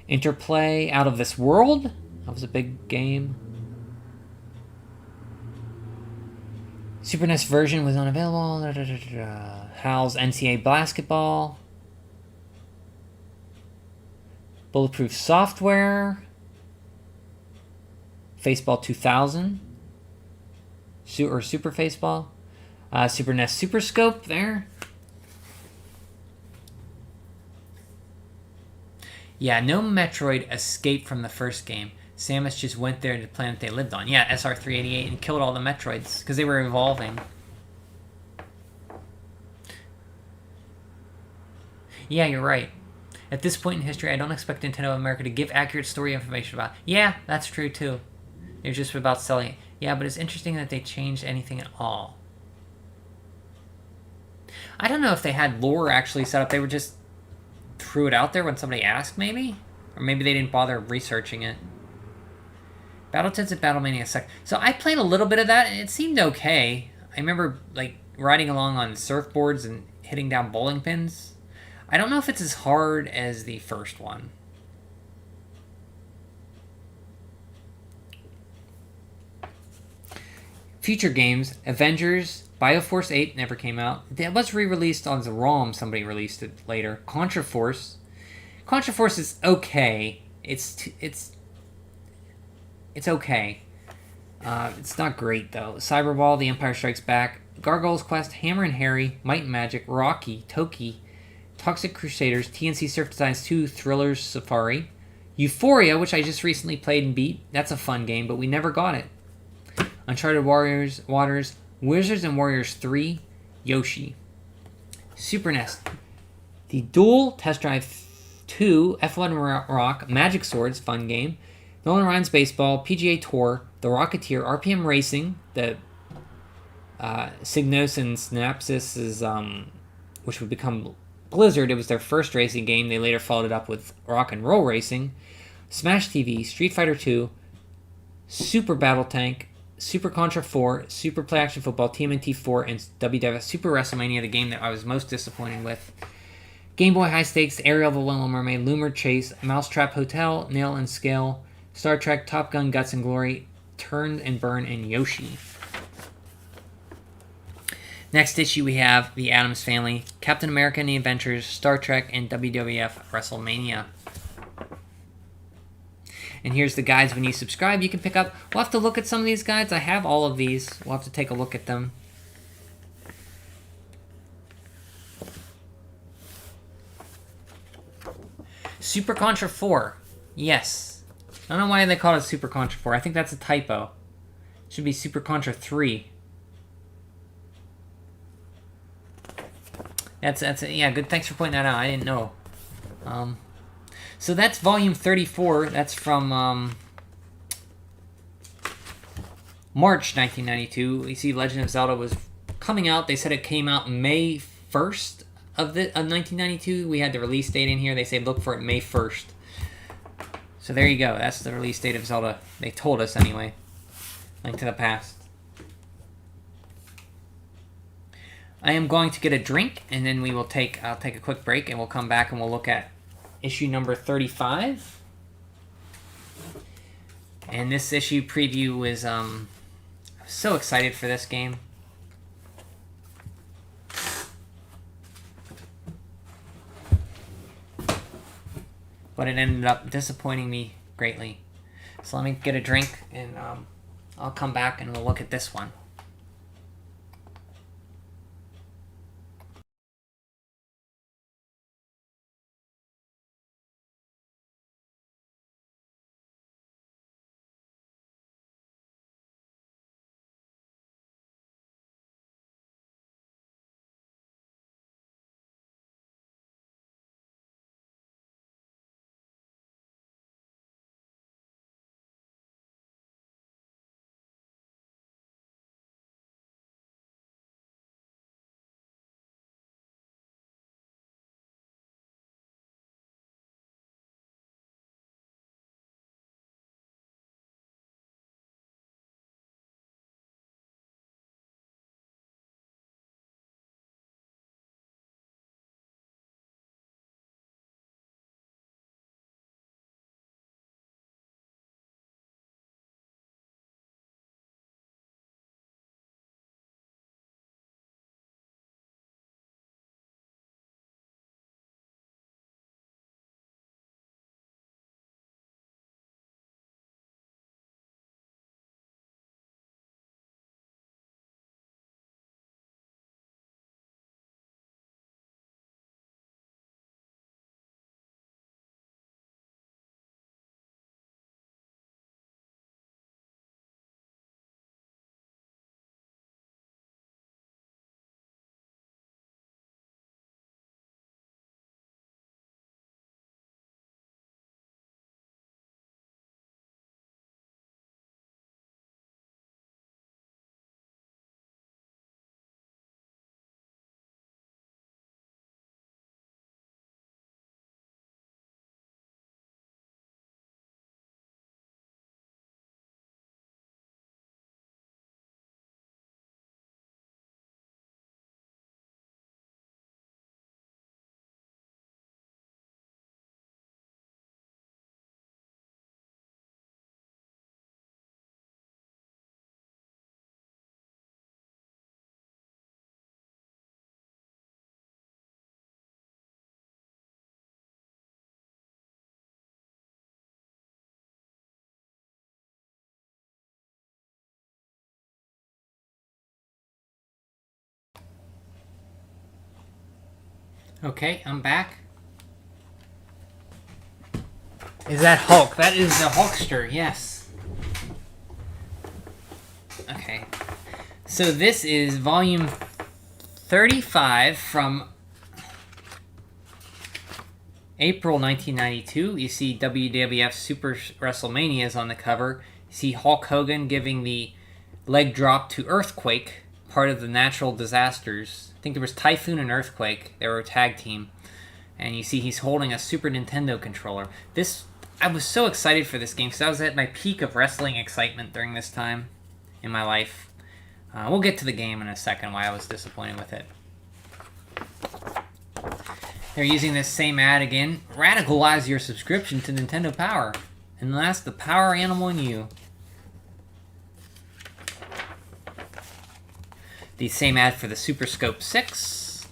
Interplay, Out of This World. That was a big game. Super NES version was unavailable. Hal's NCAA Basketball. Bulletproof Software. Faceball 2000. Or Super Faceball. Super NES Super Scope there. Yeah, no Metroid escaped from the first game. Samus just went there to the planet they lived on. Yeah, SR-388, and killed all the Metroids because they were evolving. Yeah, you're right. At this point in history, I don't expect Nintendo of America to give accurate story information about it. Yeah, that's true too. They're just about selling it. Yeah, but it's interesting that they changed anything at all. I don't know if they had lore actually set up. They were just threw it out there when somebody asked, maybe? Or maybe they didn't bother researching it. Battletoads and Battlemania suck. So I played a little bit of that, and it seemed okay. I remember, like, riding along on surfboards and hitting down bowling pins. I don't know if it's as hard as the first one. Future games, Avengers, Bioforce 8 never came out. It was re-released on the ROM. Somebody released it later. Contra Force. Contra Force is okay. It's okay. It's not great, though. Cyberball, The Empire Strikes Back. Gargoyle's Quest, Hammer and Harry, Might and Magic, Rocky, Toki, Toxic Crusaders, TNC Surf Designs 2, Thrillers Safari, Euphoria, which I just recently played and beat. That's a fun game, but we never got it. Uncharted Waters, Wizards and Warriors 3, Yoshi. Super NES. The Duel Test Drive 2, F1 Rock, Magic Swords, fun game. Nolan Ryan's Baseball, PGA Tour, The Rocketeer, RPM Racing, the Signos and Synapsis which would become Blizzard. It was their first racing game. They later followed it up with Rock and Roll Racing. Smash TV, Street Fighter 2, Super Battle Tank, Super Contra 4, Super Play Action Football, TMNT 4, and WWF Super WrestleMania, the game that I was most disappointed with. Game Boy High Stakes, Ariel the Little Mermaid, Loomer Chase, Mousetrap Hotel, Nail and Scale, Star Trek, Top Gun, Guts and Glory, Turn and Burn, and Yoshi. Next issue we have The Addams Family, Captain America and the Adventures, Star Trek, and WWF WrestleMania. And here's the guides when you subscribe you can pick up. We'll have to look at some of these guides. I have all of these. We'll have to take a look at them. Super Contra 4. Yes. I don't know why they call it Super Contra 4. I think that's a typo. It should be Super Contra 3. Yeah, good. Thanks for pointing that out. I didn't know. So that's volume 34. That's from March 1992. We see Legend of Zelda was coming out. They said it came out May 1st of 1992. We had the release date in here. They say look for it May 1st. So there you go. That's the release date of Zelda. They told us anyway. Link to the Past. I am going to get a drink, and then I'll take a quick break, and we'll come back and we'll look at issue number 35. And this issue preview was I was so excited for this game. But it ended up disappointing me greatly. So let me get a drink, and I'll come back and we'll look at this one. Okay, I'm back. Is that Hulk? That is the Hulkster, yes. Okay. So this is volume 35 from April 1992. You see WWF Super WrestleMania is on the cover. You see Hulk Hogan giving the leg drop to Earthquake, part of the natural disasters. I think there was Typhoon and Earthquake. They were a tag team. And you see he's holding a Super Nintendo controller. I was so excited for this game because I was at my peak of wrestling excitement during this time in my life. We'll get to the game in a second, why I was disappointed with it. They're using this same ad again. Radicalize your subscription to Nintendo Power. And that's the power animal in you. The same ad for the Super Scope 6.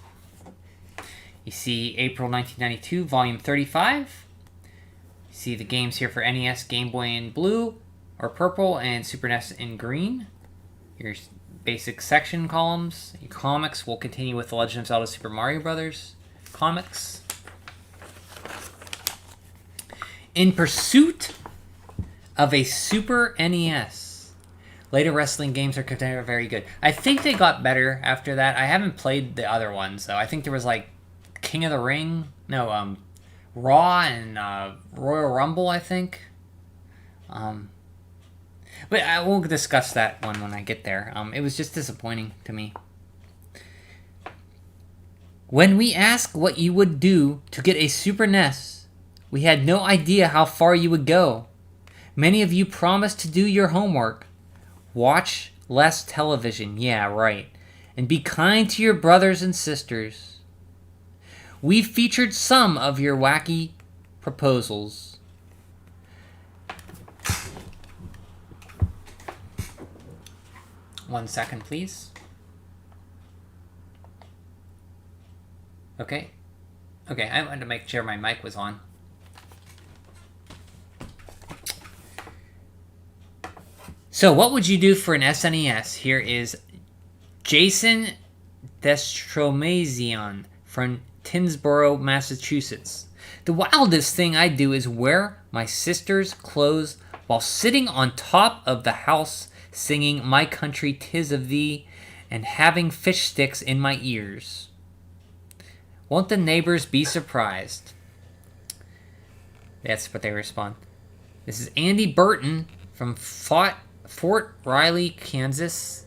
You see April 1992, volume 35. You see the games here for NES, Game Boy in blue or purple, and Super NES in green. Your basic section columns. Your comics will continue with The Legend of Zelda Super Mario Brothers comics. In pursuit of a Super NES. Later wrestling games are considered very good. I think they got better after that. I haven't played the other ones, though. I think there was, like, King of the Ring. No, Raw and Royal Rumble, I think. But I will discuss that one when I get there. It was just disappointing to me. When we asked what you would do to get a Super NES, we had no idea how far you would go. Many of you promised to do your homework. Watch less television, yeah, right. And be kind to your brothers and sisters. We featured some of your wacky proposals. One second, please. Okay. I wanted to make sure my mic was on. So, what would you do for an SNES? Here is Jason Destromazion from Tinsboro, Massachusetts. The wildest thing I do is wear my sister's clothes while sitting on top of the house singing My Country 'Tis of Thee and having fish sticks in my ears. Won't the neighbors be surprised? That's what they respond. This is Andy Burton from Fort Riley, Kansas.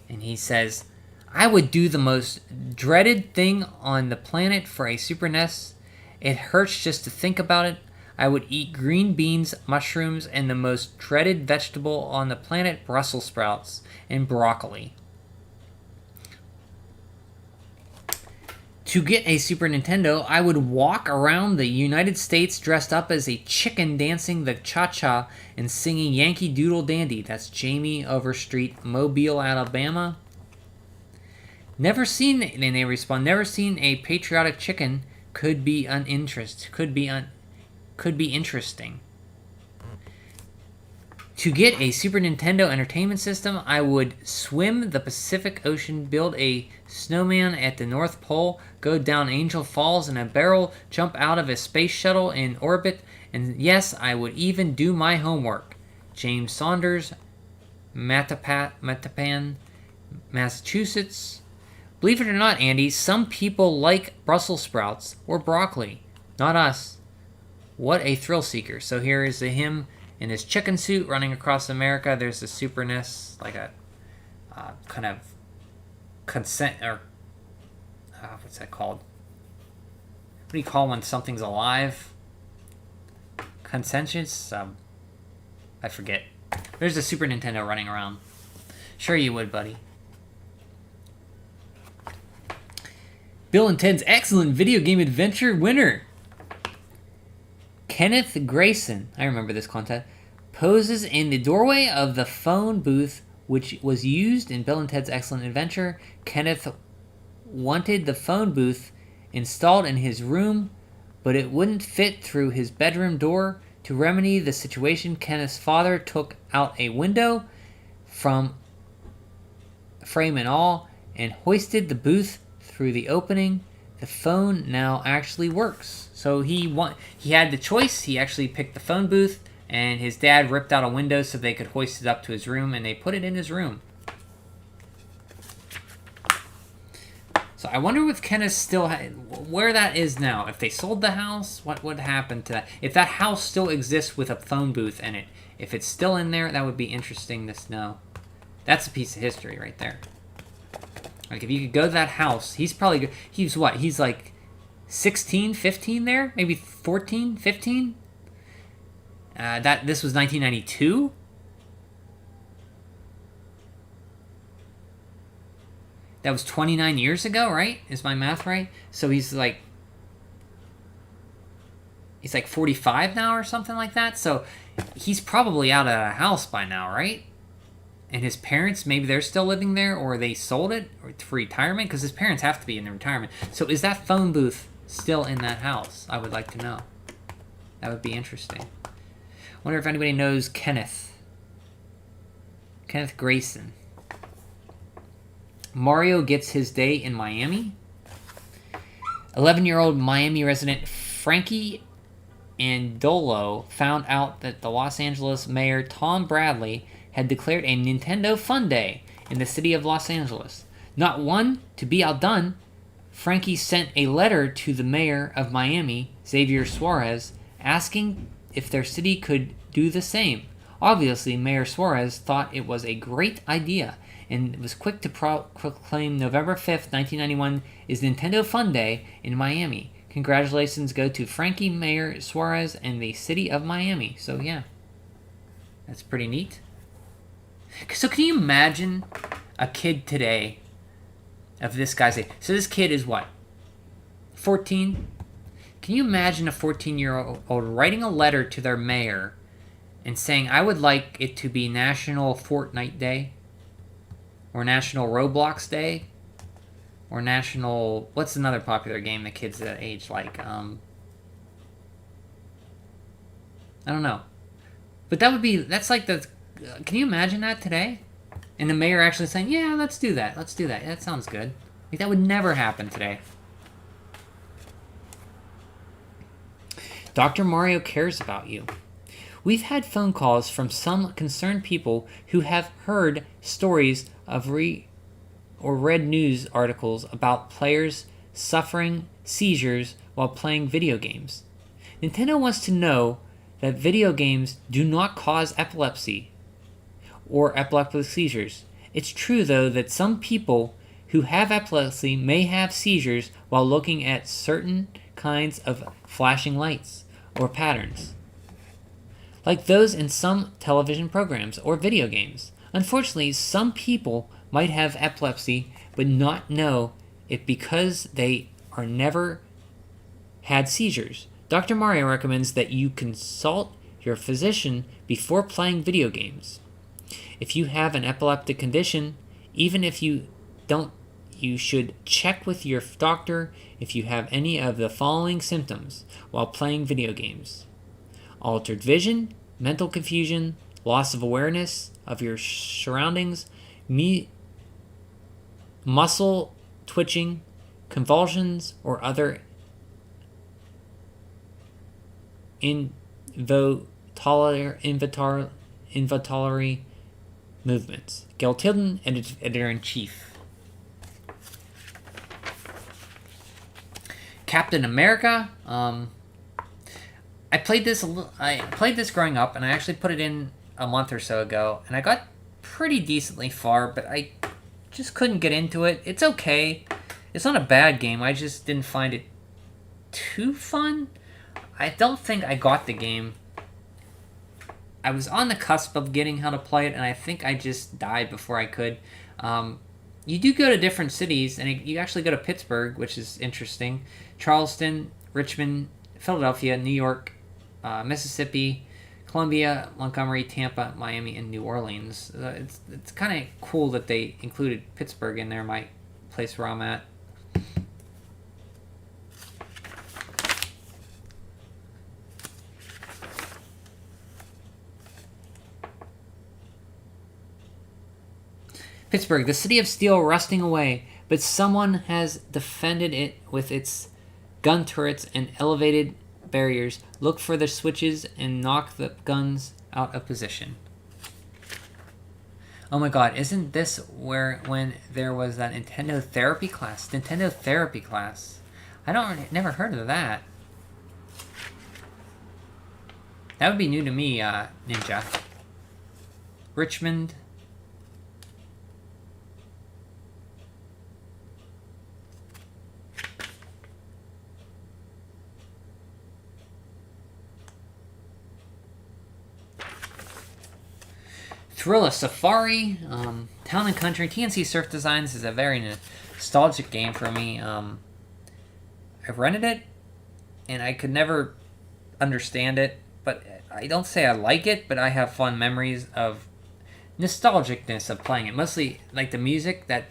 And he says, I would do the most dreaded thing on the planet for a Super NES. It hurts just to think about it. I would eat green beans, mushrooms, and the most dreaded vegetable on the planet, Brussels sprouts and broccoli. To get a Super Nintendo, I would walk around the United States dressed up as a chicken dancing the cha-cha and singing Yankee Doodle Dandy. That's Jamie Overstreet, Mobile, Alabama. Never seen, and they respond, never seen a patriotic chicken. Could be interesting. To get a Super Nintendo Entertainment System, I would swim the Pacific Ocean, build a snowman at the North Pole, go down Angel Falls in a barrel, jump out of a space shuttle in orbit, and yes, I would even do my homework. James Saunders, Mattapan, Massachusetts. Believe it or not, Andy, some people like Brussels sprouts or broccoli. Not us. What a thrill seeker. So here is him in his chicken suit running across America. There's the Super NES, like a kind of consent, or what's that called? What do you call when something's alive? Consensus? I forget. There's the Super Nintendo running around. Sure you would, buddy. Bill and Ted's Excellent Video Game Adventure winner. Kenneth Grayson, I remember this contest, poses in the doorway of the phone booth which was used in Bill and Ted's Excellent Adventure. Kenneth wanted the phone booth installed in his room, but it wouldn't fit through his bedroom door. To remedy the situation, Kenneth's father took out a window from frame and all and hoisted the booth through the opening. The phone now actually works. So he had the choice. He actually picked the phone booth, and his dad ripped out a window so they could hoist it up to his room, and they put it in his room. So I wonder if Kenneth still where that is now. If they sold the house, what would happen to that? If that house still exists with a phone booth in it, if it's still in there, that would be interesting to know. That's a piece of history right there. Like, if you could go to that house, he's probably, he's what? He's like 16, 15 there? Maybe 14, 15? This was 1992? That was 29 years ago, right? Is my math right? So he's like 45 now or something like that. So he's probably out of the house by now, right? And his parents, maybe they're still living there, or they sold it for retirement, because his parents have to be in the retirement. So is that phone booth still in that house? I would like to know. That would be interesting. Wonder if anybody knows Kenneth Grayson. Mario gets his day in Miami. 11-year-old Miami resident Frankie Andolo found out that the Los Angeles mayor Tom Bradley had declared a Nintendo Fun Day in the city of Los Angeles. Not one to be outdone, Frankie sent a letter to the mayor of Miami, Xavier Suarez, asking if their city could do the same. Obviously, Mayor Suarez thought it was a great idea and was quick to proclaim November 5th, 1991 is Nintendo Fun Day in Miami. Congratulations go to Frankie, Mayor Suarez, and the city of Miami. So, yeah, that's pretty neat. So, can you imagine a kid today of this guy's age? So, this kid is what? 14? Can you imagine a 14-year-old writing a letter to their mayor and saying, I would like it to be National Fortnite Day, or National Roblox Day, or National... What's another popular game that kids that age like? I don't know. But that's like the... Can you imagine that today? And the mayor actually saying, yeah, let's do that. That sounds good. Like, that would never happen today. Dr. Mario cares about you. We've had phone calls from some concerned people who have heard stories of or read news articles about players suffering seizures while playing video games. Nintendo wants to know that video games do not cause epilepsy or epileptic seizures. It's true, though, that some people who have epilepsy may have seizures while looking at certain kinds of flashing lights or patterns, like those in some television programs or video games. Unfortunately, some people might have epilepsy but not know it because they are never had seizures. Dr. Mario recommends that you consult your physician before playing video games. If you have an epileptic condition, even if you don't, you should check with your doctor if you have any of the following symptoms while playing video games: altered vision, mental confusion, loss of awareness of your surroundings, muscle twitching, convulsions, or other involuntary movements. Gail Tilden, Editor-in-Chief. Captain America. I played this growing up, and I actually put it in a month or so ago, and I got pretty decently far, but I just couldn't get into it. It's okay. It's not a bad game. I just didn't find it too fun. I don't think I got the game. I was on the cusp of getting how to play it, and I think I just died before I could. You do go to different cities, and you actually go to Pittsburgh, which is interesting. Charleston, Richmond, Philadelphia, New York, Mississippi, Columbia, Montgomery, Tampa, Miami, and New Orleans. It's kind of cool that they included Pittsburgh in there, my place where I'm at. Pittsburgh, the city of steel rusting away, but someone has defended it with its gun turrets and elevated barriers. Look for the switches and knock the guns out of position. Oh my god, isn't this when there was that Nintendo therapy class? Nintendo therapy class. Never heard of that. That would be new to me, Ninja. Richmond. Thrilla Safari, Town and Country. TNC Surf Designs is a very nostalgic game for me. I've rented it, and I could never understand it, but I don't say I like it, but I have fond memories of nostalgicness of playing it. Mostly, like, the music, that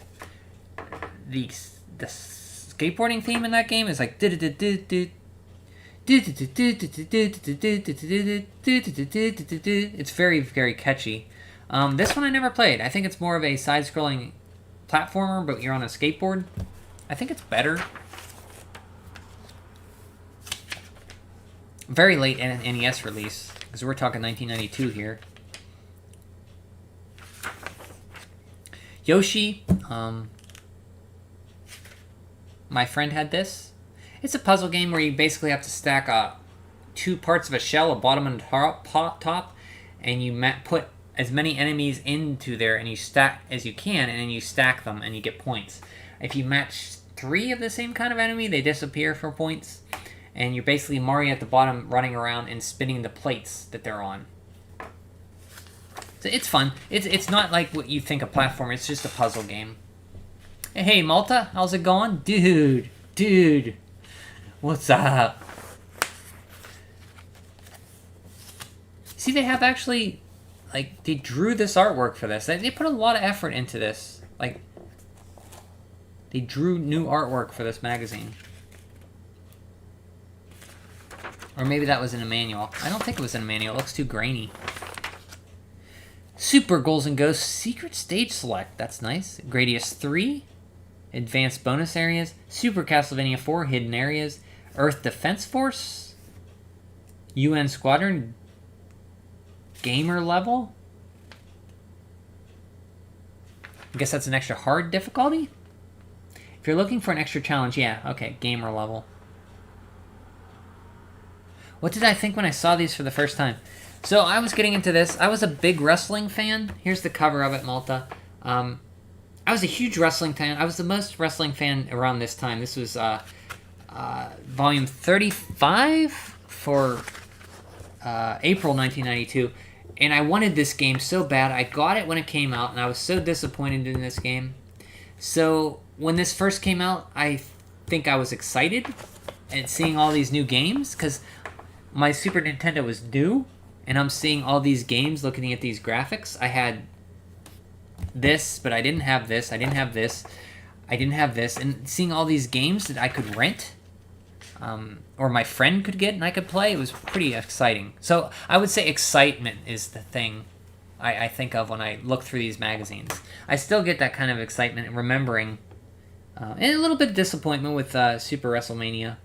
the skateboarding theme in that game is like... It's very, very catchy. This one I never played. I think it's more of a side-scrolling platformer, but you're on a skateboard. I think it's better. Very late NES release, because we're talking 1992 here. Yoshi, my friend had this. It's a puzzle game where you basically have to stack two parts of a shell, a bottom and top, and you put as many enemies into there, and you stack as you can, and then you stack them, and you get points. If you match 3 of the same kind of enemy, they disappear for points, and you're basically Mario at the bottom running around and spinning the plates that they're on. So it's fun. It's not like what you think a platformer. It's just a puzzle game. Hey, Malta, how's it going? Dude, what's up? See, they have actually... Like, they drew this artwork for this. They put a lot of effort into this. Like, they drew new artwork for this magazine. Or maybe that was in a manual. I don't think it was in a manual. It looks too grainy. Super Ghouls and Ghosts Secret Stage Select. That's nice. Gradius 3. Advanced Bonus Areas. Super Castlevania 4. Hidden Areas. Earth Defense Force. UN Squadron. Gamer level? I guess that's an extra hard difficulty? If you're looking for an extra challenge, yeah, okay, gamer level. What did I think when I saw these for the first time? So I was getting into this. I was a big wrestling fan. Here's the cover of it, Malta. I was a huge wrestling fan. I was the most wrestling fan around this time. This was volume 35 for April 1992. And I wanted this game so bad. I got it when it came out, and I was so disappointed in this game. So when this first came out, I think I was excited at seeing all these new games, because my Super Nintendo was new, and I'm seeing all these games, looking at these graphics. I had this, but I didn't have this. I didn't have this. I didn't have this. And seeing all these games that I could rent, or my friend could get and I could play, it was pretty exciting. So I would say excitement is the thing I think of when I look through these magazines. I still get that kind of excitement remembering, and a little bit of disappointment with Super WrestleMania,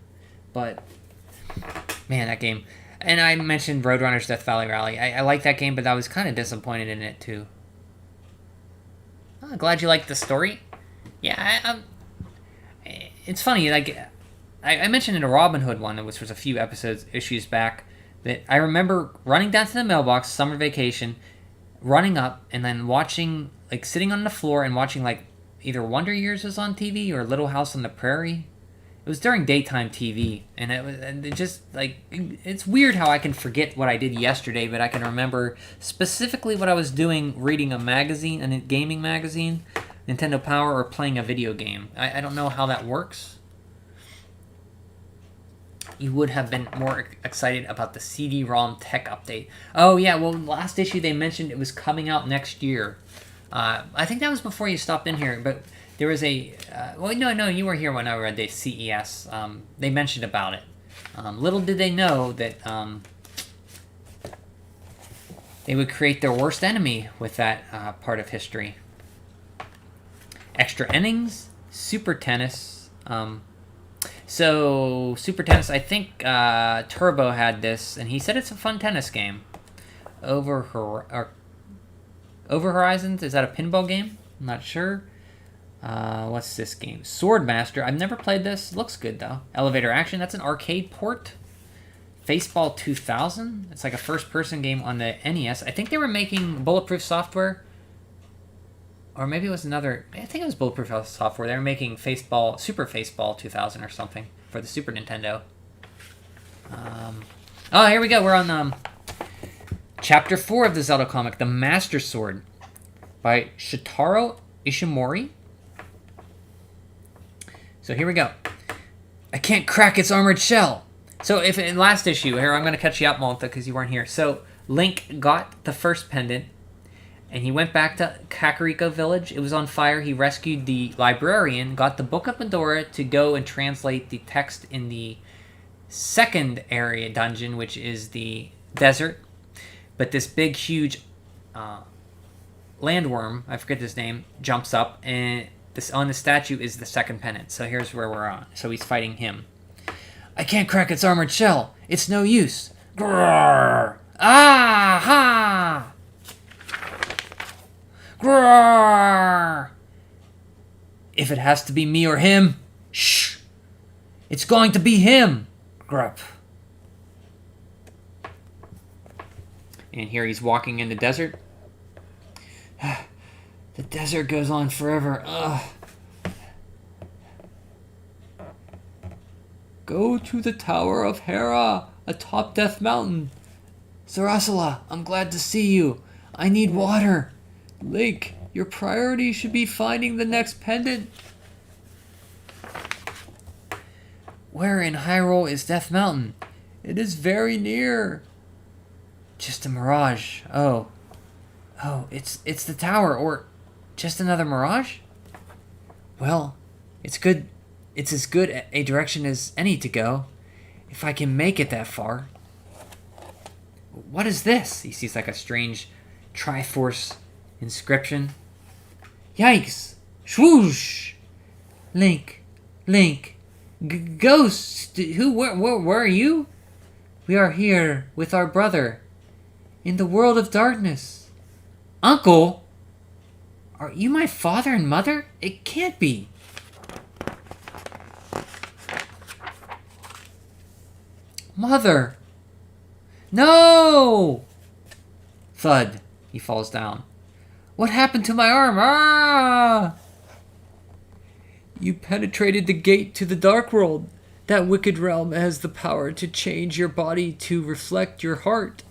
but man, that game. And I mentioned Roadrunner's Death Valley Rally. I like that game, but I was kind of disappointed in it too. Oh, glad you liked the story. Yeah, it's funny, like... I mentioned in a Robin Hood one, which was a few issues back, that I remember running down to the mailbox, summer vacation, running up, and then watching, like, sitting on the floor and watching, like, either Wonder Years was on TV or Little House on the Prairie. It was during daytime TV, and it just, like, it's weird how I can forget what I did yesterday, but I can remember specifically what I was doing reading a magazine, a gaming magazine, Nintendo Power, or playing a video game. I don't know how that works. You would have been more excited about the CD-ROM tech update. Oh, yeah, well, last issue they mentioned it was coming out next year. I think that was before you stopped in here, but there was a... well, no, you were here when I read the CES. They mentioned about it. Little did they know that they would create their worst enemy with that part of history. Extra Innings, Super Tennis. So Super Tennis, I think Turbo had this, and he said it's a fun tennis game. Over Horizons, is that a pinball game? I'm not sure. What's this game? Swordmaster. I've never played this. Looks good though. Elevator Action. That's an arcade port. Faceball 2000. It's like a first-person game on the NES. I think they were making Bulletproof Software. Or maybe it was another... I think it was Bulletproof Software. They were making Super Faceball 2000 or something for the Super Nintendo. Oh, here we go. We're on Chapter 4 of the Zelda comic, The Master Sword, by Shitaro Ishimori. So here we go. I can't crack its armored shell. So if in last issue, here, I'm going to catch you up, Malta, because you weren't here. So Link got the first pendant, and he went back to Kakariko Village. It was on fire. He rescued the librarian, got the Book of Pandora to go and translate the text in the second area dungeon, which is the desert. But this big, huge landworm, I forget his name, jumps up, and this on the statue is the second pendant. So here's where we're on. So he's fighting him. I can't crack its armored shell. It's no use. Grrr! Ah ha! Grrr! If it has to be me or him, shh! It's going to be him! Grup. And here he's walking in the desert. The desert goes on forever. Ugh. Go to the Tower of Hera, atop Death Mountain. Sarasala, I'm glad to see you. I need water. Link, your priority should be finding the next pendant. Where in Hyrule is Death Mountain? It is very near. Just a mirage. Oh, it's the tower, or just another mirage? Well, it's good. It's as good a direction as any to go, if I can make it that far. What is this? He sees like a strange Triforce inscription. Yikes! Swoosh! Link, Ghost. Where are you? We are here with our brother, in the world of darkness. Uncle, are you my father and mother? It can't be. Mother! No! Thud. He falls down. What happened to my arm? Ah! You penetrated the gate to the Dark World. That wicked realm has the power to change your body to reflect your heart.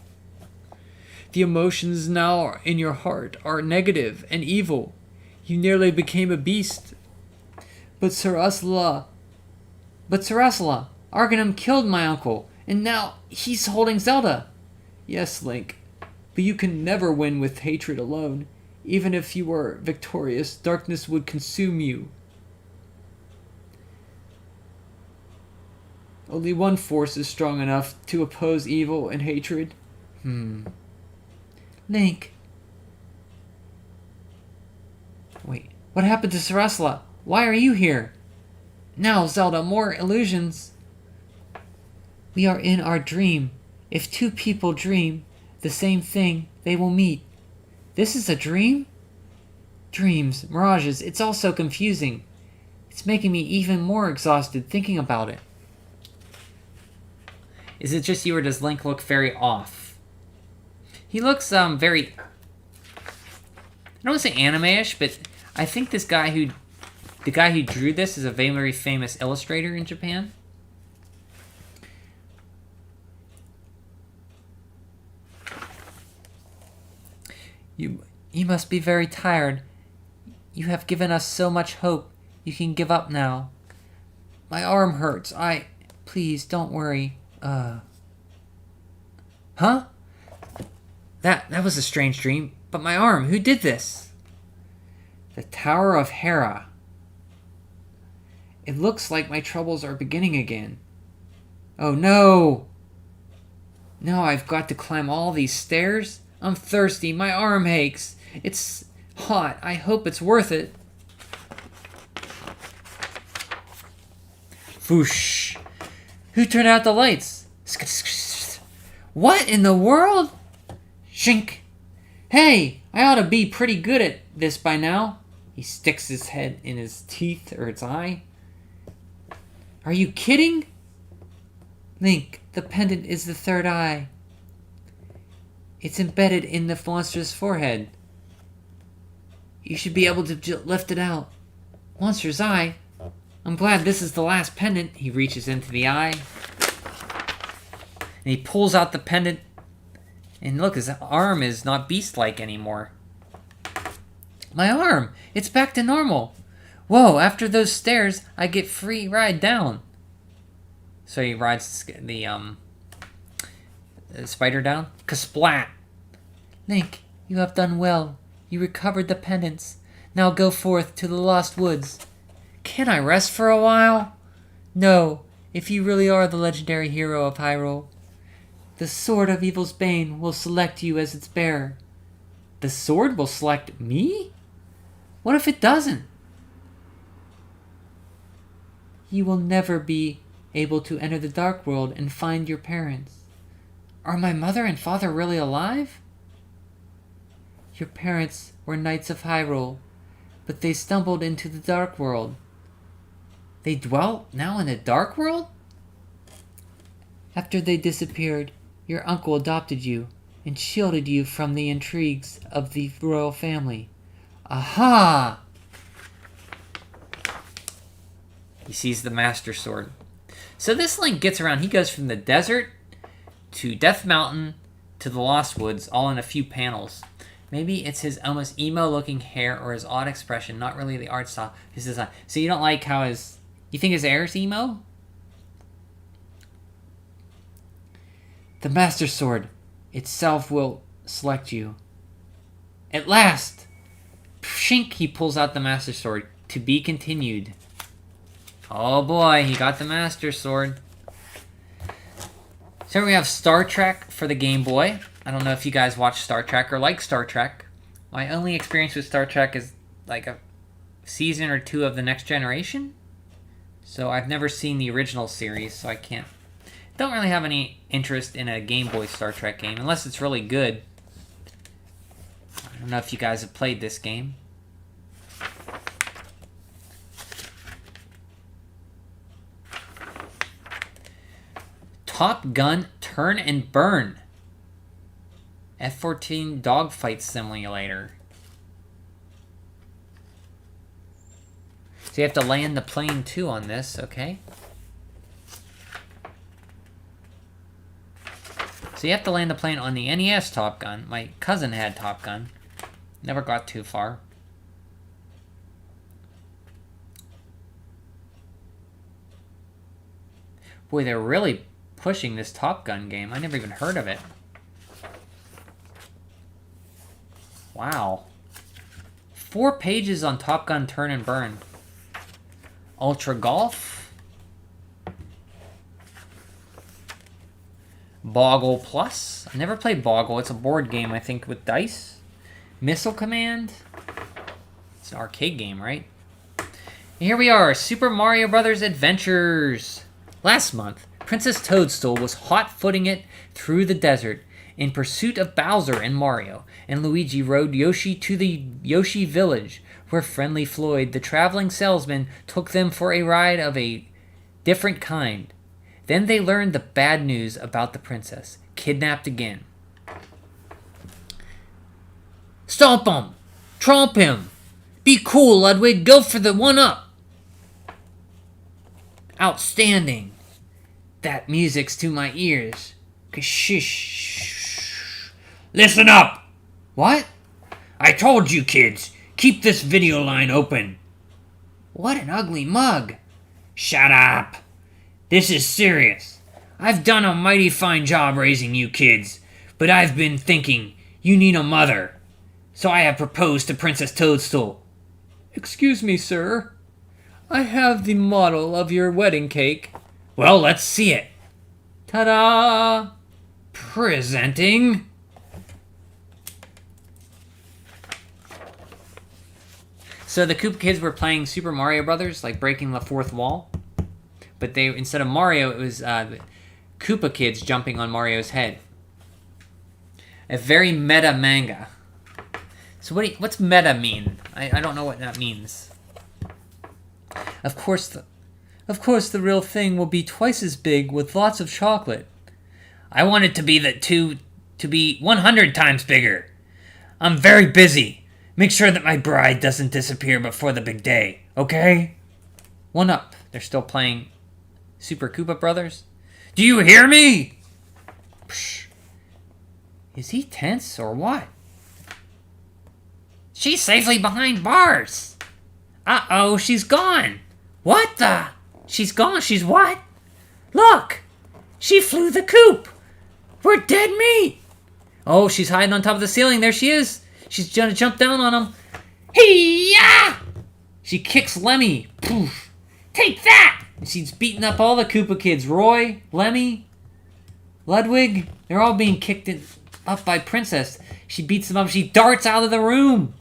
The emotions now in your heart are negative and evil. You nearly became a beast. But Sarasala, Arcanum killed my uncle, and now he's holding Zelda. Yes, Link, but you can never win with hatred alone. Even if you were victorious, darkness would consume you. Only one force is strong enough to oppose evil and hatred. Link. Wait, what happened to Sarasala? Why are you here? Now, Zelda, more illusions. We are in our dream. If two people dream the same thing, they will meet. This is a dream? Dreams, mirages, it's all so confusing. It's making me even more exhausted thinking about it. Is it just you, or does Link look very off? He looks very... I don't want to say anime-ish, but I think the guy who drew this is a very famous illustrator in Japan. You must be very tired. You have given us so much hope. You can give up now. My arm hurts. Please, don't worry. Huh? That was a strange dream. But my arm, who did this? The Tower of Hera. It looks like my troubles are beginning again. Oh no! Now I've got to climb all these stairs? I'm thirsty. My arm aches. It's hot. I hope it's worth it. Whoosh. Who turned out the lights? What in the world? Shink. Hey, I ought to be pretty good at this by now. He sticks his head in his teeth or its eye. Are you kidding? Link, the pendant is the third eye. It's embedded in the monster's forehead. You should be able to lift it out. Monster's eye? I'm glad this is the last pendant. He reaches into the eye. And he pulls out the pendant. And look, his arm is not beast-like anymore. My arm! It's back to normal. Whoa, after those stairs, I get free ride down. So he rides the spider down. Kasplat! Link, you have done well. You recovered the pendants. Now go forth to the Lost Woods. Can I rest for a while? No, if you really are the legendary hero of Hyrule. The Sword of Evil's Bane will select you as its bearer. The sword will select me? What if it doesn't? You will never be able to enter the Dark World and find your parents. Are my mother and father really alive? Your parents were knights of Hyrule, but they stumbled into the Dark World. They dwell now in the Dark World? After they disappeared, your uncle adopted you and shielded you from the intrigues of the royal family. Aha! He sees the Master Sword. So this Link gets around. He goes from the desert to Death Mountain to the Lost Woods, all in a few panels. Maybe it's his almost emo-looking hair or his odd expression, not really the art style. His design. So you don't like how his... You think his hair is emo? The Master Sword itself will select you. At last! Shink, he pulls out the Master Sword. To be continued. Oh boy, he got the Master Sword. So we have Star Trek for the Game Boy. I don't know if you guys watch Star Trek or like Star Trek. My only experience with Star Trek is like a season or two of The Next Generation. So I've never seen the original series, so I don't really have any interest in a Game Boy Star Trek game, unless it's really good. I don't know if you guys have played this game. Top Gun Turn and Burn. F-14 Dogfight Simulator. So you have to land the plane too on this, okay? So you have to land the plane on the NES Top Gun. My cousin had Top Gun. Never got too far. Boy, they're really pushing this Top Gun game. I never even heard of it. Wow. 4 pages on Top Gun Turn and Burn. Ultra Golf. Boggle Plus. I never played Boggle. It's a board game, I think, with dice. Missile Command. It's an arcade game, right? And here we are. Super Mario Brothers Adventures. Last month, Princess Toadstool was hot-footing it through the desert in pursuit of Bowser and Mario, and Luigi rode Yoshi to the Yoshi Village, where friendly Floyd, the traveling salesman, took them for a ride of a different kind. Then they learned the bad news about the princess, kidnapped again. Stomp him! Tromp him! Be cool, Ludwig, go for the one-up! Outstanding! That music's to my ears. Kashish. Listen up! What? I told you, kids, keep this video line open. What an ugly mug. Shut up. This is serious. I've done a mighty fine job raising you kids, but I've been thinking you need a mother. So I have proposed to Princess Toadstool. Excuse me, sir. I have the model of your wedding cake. Well, let's see it. Ta-da! Presenting... So the Koopa Kids were playing Super Mario Brothers, like breaking the fourth wall. But they instead of Mario, it was the Koopa kids jumping on Mario's head. A very meta manga. So what's meta mean? I don't know what that means. Of course the real thing will be twice as big with lots of chocolate. I want it to be 100 times bigger. I'm very busy. Make sure that my bride doesn't disappear before the big day, okay? One up. They're still playing Super Koopa Brothers. Do you hear me? Psh. Is he tense or what? She's safely behind bars. Uh-oh, she's gone. What the? She's gone? She's what? Look! She flew the coop. We're dead meat. Oh, she's hiding on top of the ceiling. There she is. She's gonna jump down on him. Hey-ya! She kicks Lemmy. Poof. Take that! She's beating up all the Koopa kids. Roy, Lemmy, Ludwig. They're all being kicked up by Princess. She beats them up. She darts out of the room.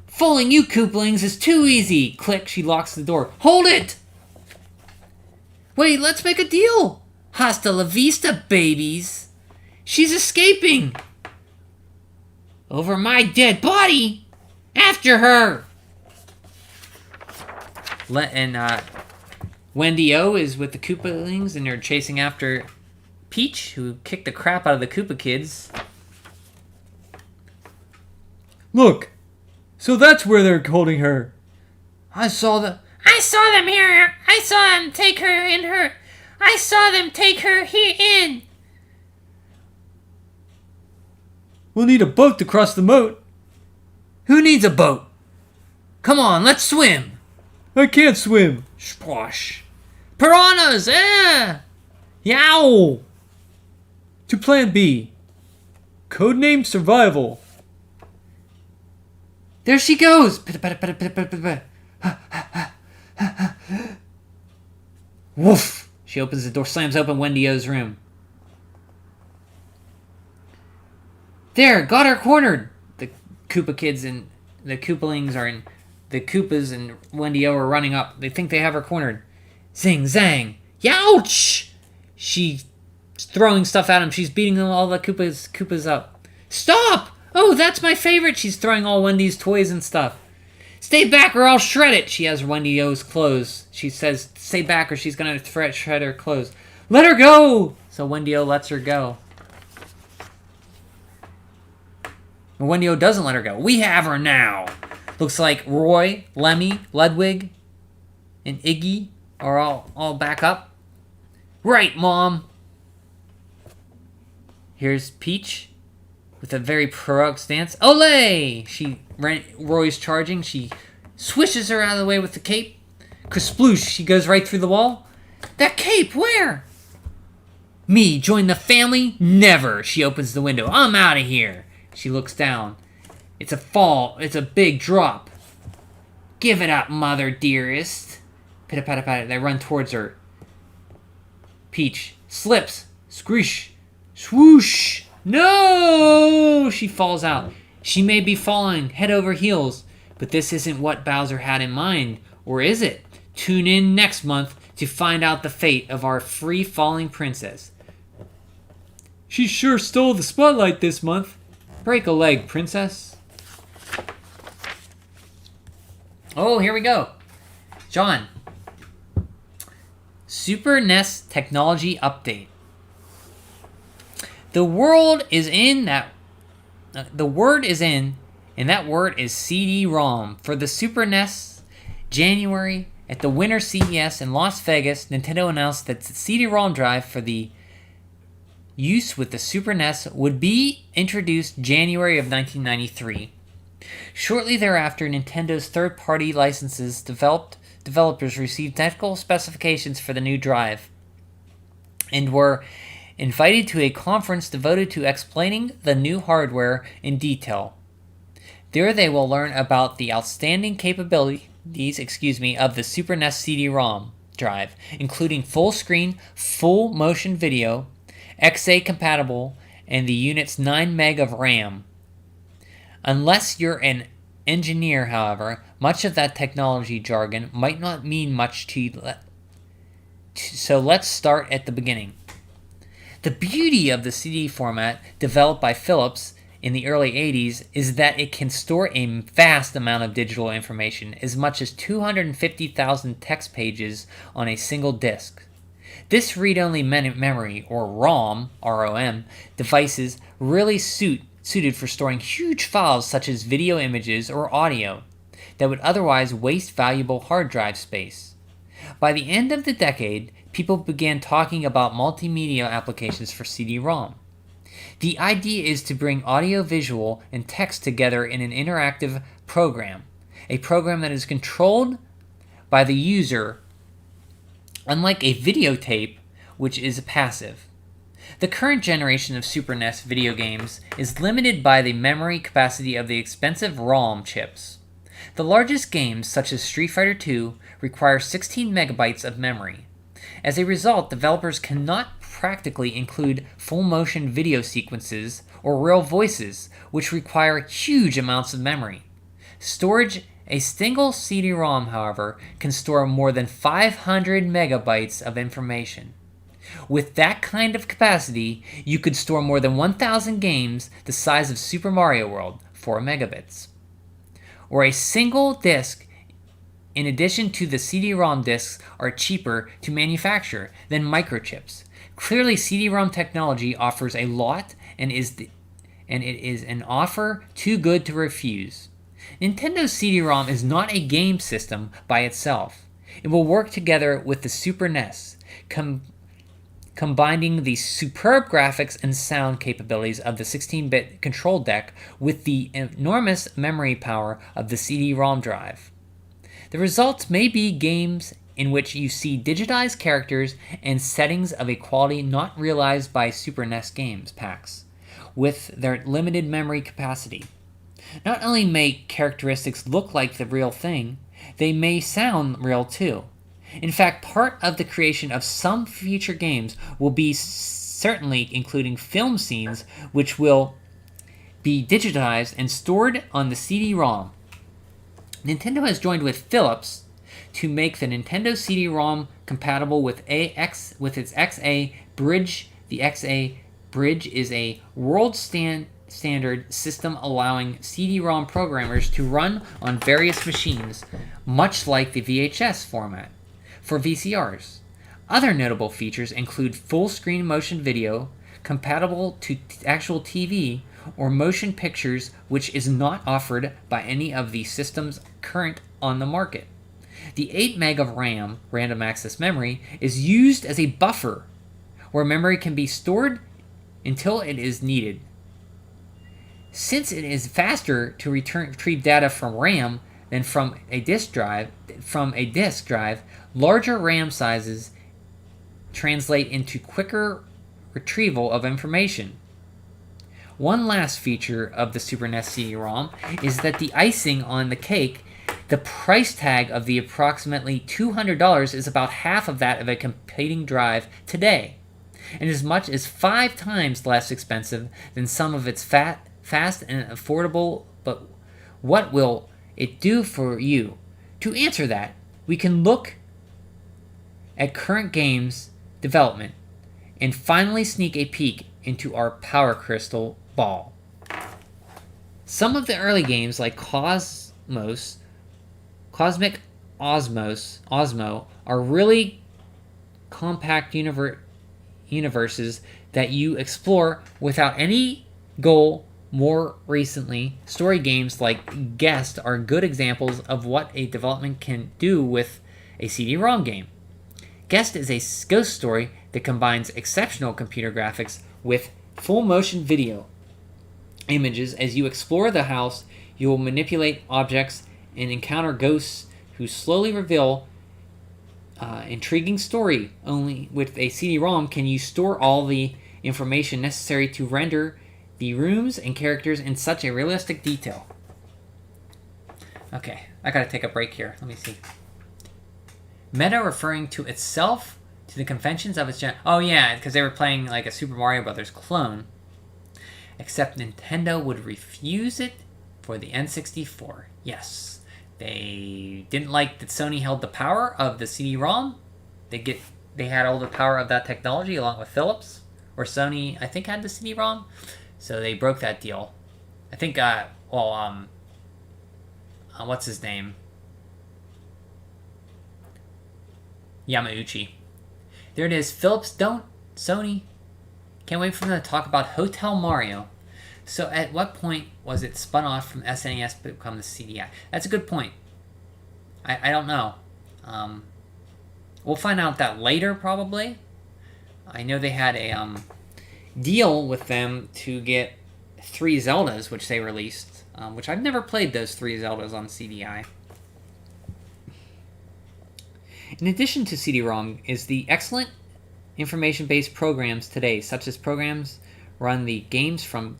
Fooling you Koopalings is too easy. Click. She locks the door. Hold it! Wait, let's make a deal. Hasta la vista, babies. She's escaping. Over my dead body. After her. Wendy O is with the Koopalings, and they're chasing after Peach, who kicked the crap out of the Koopa kids. Look, so that's where they're holding her. I saw them here. I saw them take her here in. We'll need a boat to cross the moat. Who needs a boat? Come on, let's swim. I can't swim. Splash. Piranhas, Yow. To plan B. Codename Survival. There she goes. Woof. She opens the door, slams open Wendy O's room. There, got her cornered. The Koopa kids and the Koopalings are in. The Koopas and Wendy O are running up. They think they have her cornered. Zing, zang. Youch! She's throwing stuff at him. She's beating all the Koopas up. Stop! Oh, that's my favorite. She's throwing all Wendy's toys and stuff. Stay back or I'll shred it. She has Wendy O's clothes. She says, stay back or she's going to shred her clothes. Let her go! So Wendy O lets her go. But Wendy O doesn't let her go. We have her now. Looks like Roy, Lemmy, Ludwig, and Iggy are all back up. Right, Mom. Here's Peach with a very heroic stance. Olay! Roy's charging. She swishes her out of the way with the cape. Kersploosh, she goes right through the wall. That cape, where? Me, join the family? Never. She opens the window. I'm out of here. She looks down. It's a fall. It's a big drop. Give it up, mother dearest. Pitta-patta-patta. They run towards her. Peach slips. Squish. Swoosh. No! She falls out. She may be falling head over heels, but this isn't what Bowser had in mind. Or is it? Tune in next month to find out the fate of our free-falling princess. She sure stole the spotlight this month. Break a leg, princess. Oh, here we go. John. Super NES technology update. The word is in, and that word is CD-ROM. For the Super NES, January, at the Winter CES in Las Vegas, Nintendo announced that the CD-ROM drive for the use with the Super NES would be introduced January of 1993. Shortly thereafter, Nintendo's third-party licenses developers received technical specifications for the new drive and were invited to a conference devoted to explaining the new hardware in detail. There they will learn about the outstanding capabilities of the Super NES CD-ROM drive, including full screen, full motion video, XA compatible, and the unit's 9 meg of RAM. Unless you're an engineer, however, much of that technology jargon might not mean much to So let's start at the beginning. The beauty of the CD format developed by Philips in the early 80s is that it can store a vast amount of digital information, as much as 250,000 text pages on a single disc. This read-only memory, or ROM, devices really suited for storing huge files such as video images or audio that would otherwise waste valuable hard drive space. By the end of the decade, people began talking about multimedia applications for CD-ROM. The idea is to bring audio, visual, and text together in an interactive program, a program that is controlled by the user, unlike a videotape, which is passive. The current generation of Super NES video games is limited by the memory capacity of the expensive ROM chips. The largest games, such as Street Fighter II, require 16 megabytes of memory. As a result, developers cannot practically include full-motion video sequences or real voices, which require huge amounts of memory. A single CD-ROM, however, can store more than 500 megabytes of information. With that kind of capacity, you could store more than 1,000 games the size of Super Mario World, 4 megabits. Or a single disc, in addition to the CD-ROM discs, are cheaper to manufacture than microchips. Clearly, CD-ROM technology offers a lot, and it is an offer too good to refuse. Nintendo's CD-ROM is not a game system by itself. It will work together with the Super NES, combining the superb graphics and sound capabilities of the 16-bit control deck with the enormous memory power of the CD-ROM drive. The results may be games in which you see digitized characters and settings of a quality not realized by Super NES games packs, with their limited memory capacity. Not only may characteristics look like the real thing, they may sound real too. In fact, part of the creation of some future games will be certainly including film scenes which will be digitized and stored on the CD-ROM. Nintendo has joined with Philips to make the Nintendo CD-ROM compatible with its XA Bridge. The XA Bridge is a world standard system allowing CD-ROM programmers to run on various machines, much like the VHS format for VCRs. Other notable features include full-screen motion video, compatible to actual TV or motion pictures, which is not offered by any of the systems current on the market. The 8 meg of RAM, random access memory, is used as a buffer where memory can be stored until it is needed. Since it is faster to retrieve data from RAM than from a disk drive, larger RAM sizes translate into quicker retrieval of information. One last feature of the Super NES CD-ROM is that the icing on the cake, the price tag of the approximately $200 is about half of that of a competing drive today, and as much as 5 times less expensive than some of its fast and affordable. But what will it do for you? To answer that, we can look at current games development and finally sneak a peek into our power crystal ball. Some of the early games like Cosmic Osmo are really compact universes that you explore without any goal. More recently, story games like Guest are good examples of what a development can do with a CD-ROM game. Guest is a ghost story that combines exceptional computer graphics with full motion video images. As you explore the house, you will manipulate objects and encounter ghosts who slowly reveal intriguing story. Only with a CD-ROM can you store all the information necessary to render the rooms and characters in such a realistic detail. Okay, I gotta take a break here. Let me see. Meta referring to itself, to the conventions of its Oh yeah, because they were playing like a Super Mario Brothers clone. Except Nintendo would refuse it for the N64. Yes, they didn't like that Sony held the power of the CD-ROM. They get they had all the power of that technology along with Philips, or Sony, I think, had the CD-ROM, so they broke that deal. I think, what's his name? Yamauchi. There it is. Philips, don't. Sony. Can't wait for them to talk about Hotel Mario. So at what point was it spun off from SNES to become the CDI? That's a good point. I don't know. We'll find out that later, probably. I know they had a deal with them to get 3 Zeldas, which they released, which I've never played those 3 Zeldas on CDI. In addition to CD-ROM is the excellent information-based programs today, such as programs run the games from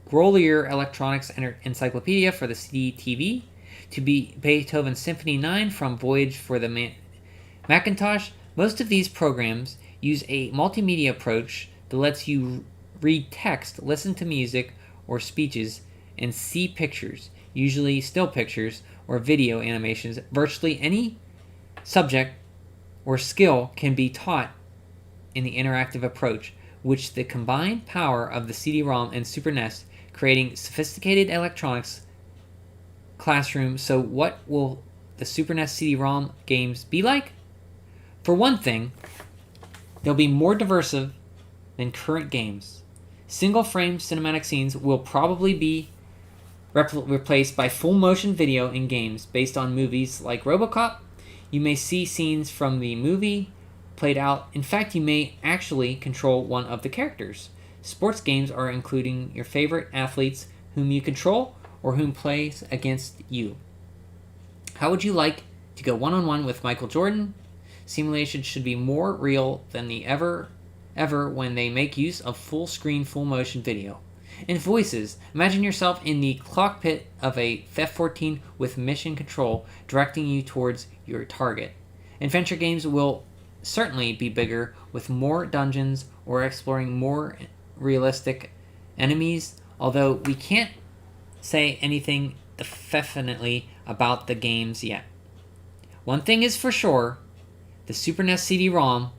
Grolier Electronics Encyclopedia for the CD-TV, to be Beethoven Symphony 9 from Voyage for the Macintosh. Most of these programs use a multimedia approach that lets you read text, listen to music or speeches, and see pictures, usually still pictures or video animations. Virtually any subject or skill can be taught in the interactive approach, which the combined power of the CD-ROM and Super NES, creating sophisticated electronics classroom. So what will the Super NES CD-ROM games be like? For one thing, they'll be more diverse than current games. Single-frame cinematic scenes will probably be replaced by full-motion video in games based on movies like RoboCop. You may see scenes from the movie played out. In fact, you may actually control one of the characters. Sports games are including your favorite athletes whom you control or whom plays against you. How would you like to go one-on-one with Michael Jordan? Simulation should be more real than the ever when they make use of full-screen, full-motion video. And voices. Imagine yourself in the cockpit of a F-14 with mission control directing you towards your target. Adventure games will certainly be bigger with more dungeons or exploring more realistic enemies, although we can't say anything definitely about the games yet. One thing is for sure, the Super NES CD-ROM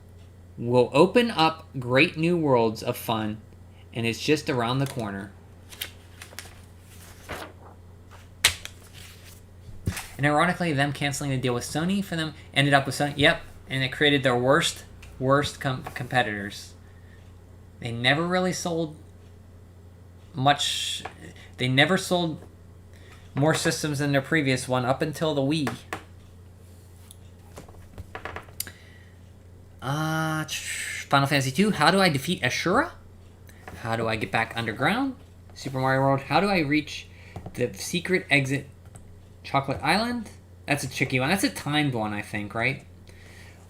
will open up great new worlds of fun, and it's just around the corner. And ironically, them canceling the deal with Sony for them ended up with Sony. Yep, and it created their worst competitors. They never really sold much. They never sold more systems than their previous one up until the Wii. Final Fantasy II. How do I defeat Ashura? How do I get back underground? Super Mario World. How do I reach the secret exit? Chocolate Island? That's a tricky one. That's a timed one, I think, right?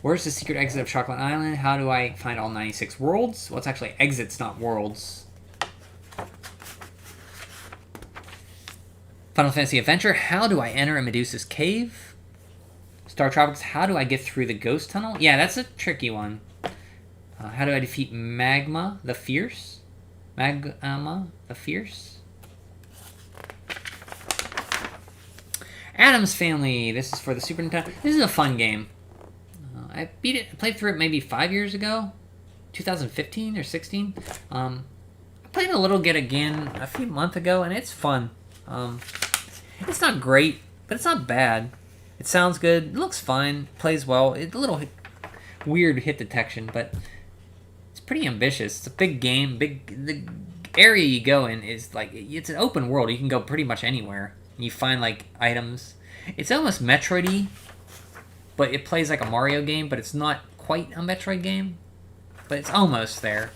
Where's the secret exit of Chocolate Island? How do I find all 96 worlds? Well, it's actually exits, not worlds. Final Fantasy Adventure. How do I enter a Medusa's cave? Star Tropics. How do I get through the ghost tunnel? Yeah, that's a tricky one. How do I defeat Magma the Fierce? Magma the Fierce? Addams Family. This is for the Super Nintendo. This is a fun game. I beat it. I played through it maybe 5 years ago, 2015 or 16. I played a little bit again a few months ago, and it's fun. It's not great, but it's not bad. It sounds good. It looks fine. Plays well. It's a little weird hit detection, but it's pretty ambitious. It's a big game. The area you go in is like, it's an open world. You can go pretty much anywhere. You find like items. It's almost Metroid-y, but it plays like a Mario game, but it's not quite a Metroid game. But it's almost there.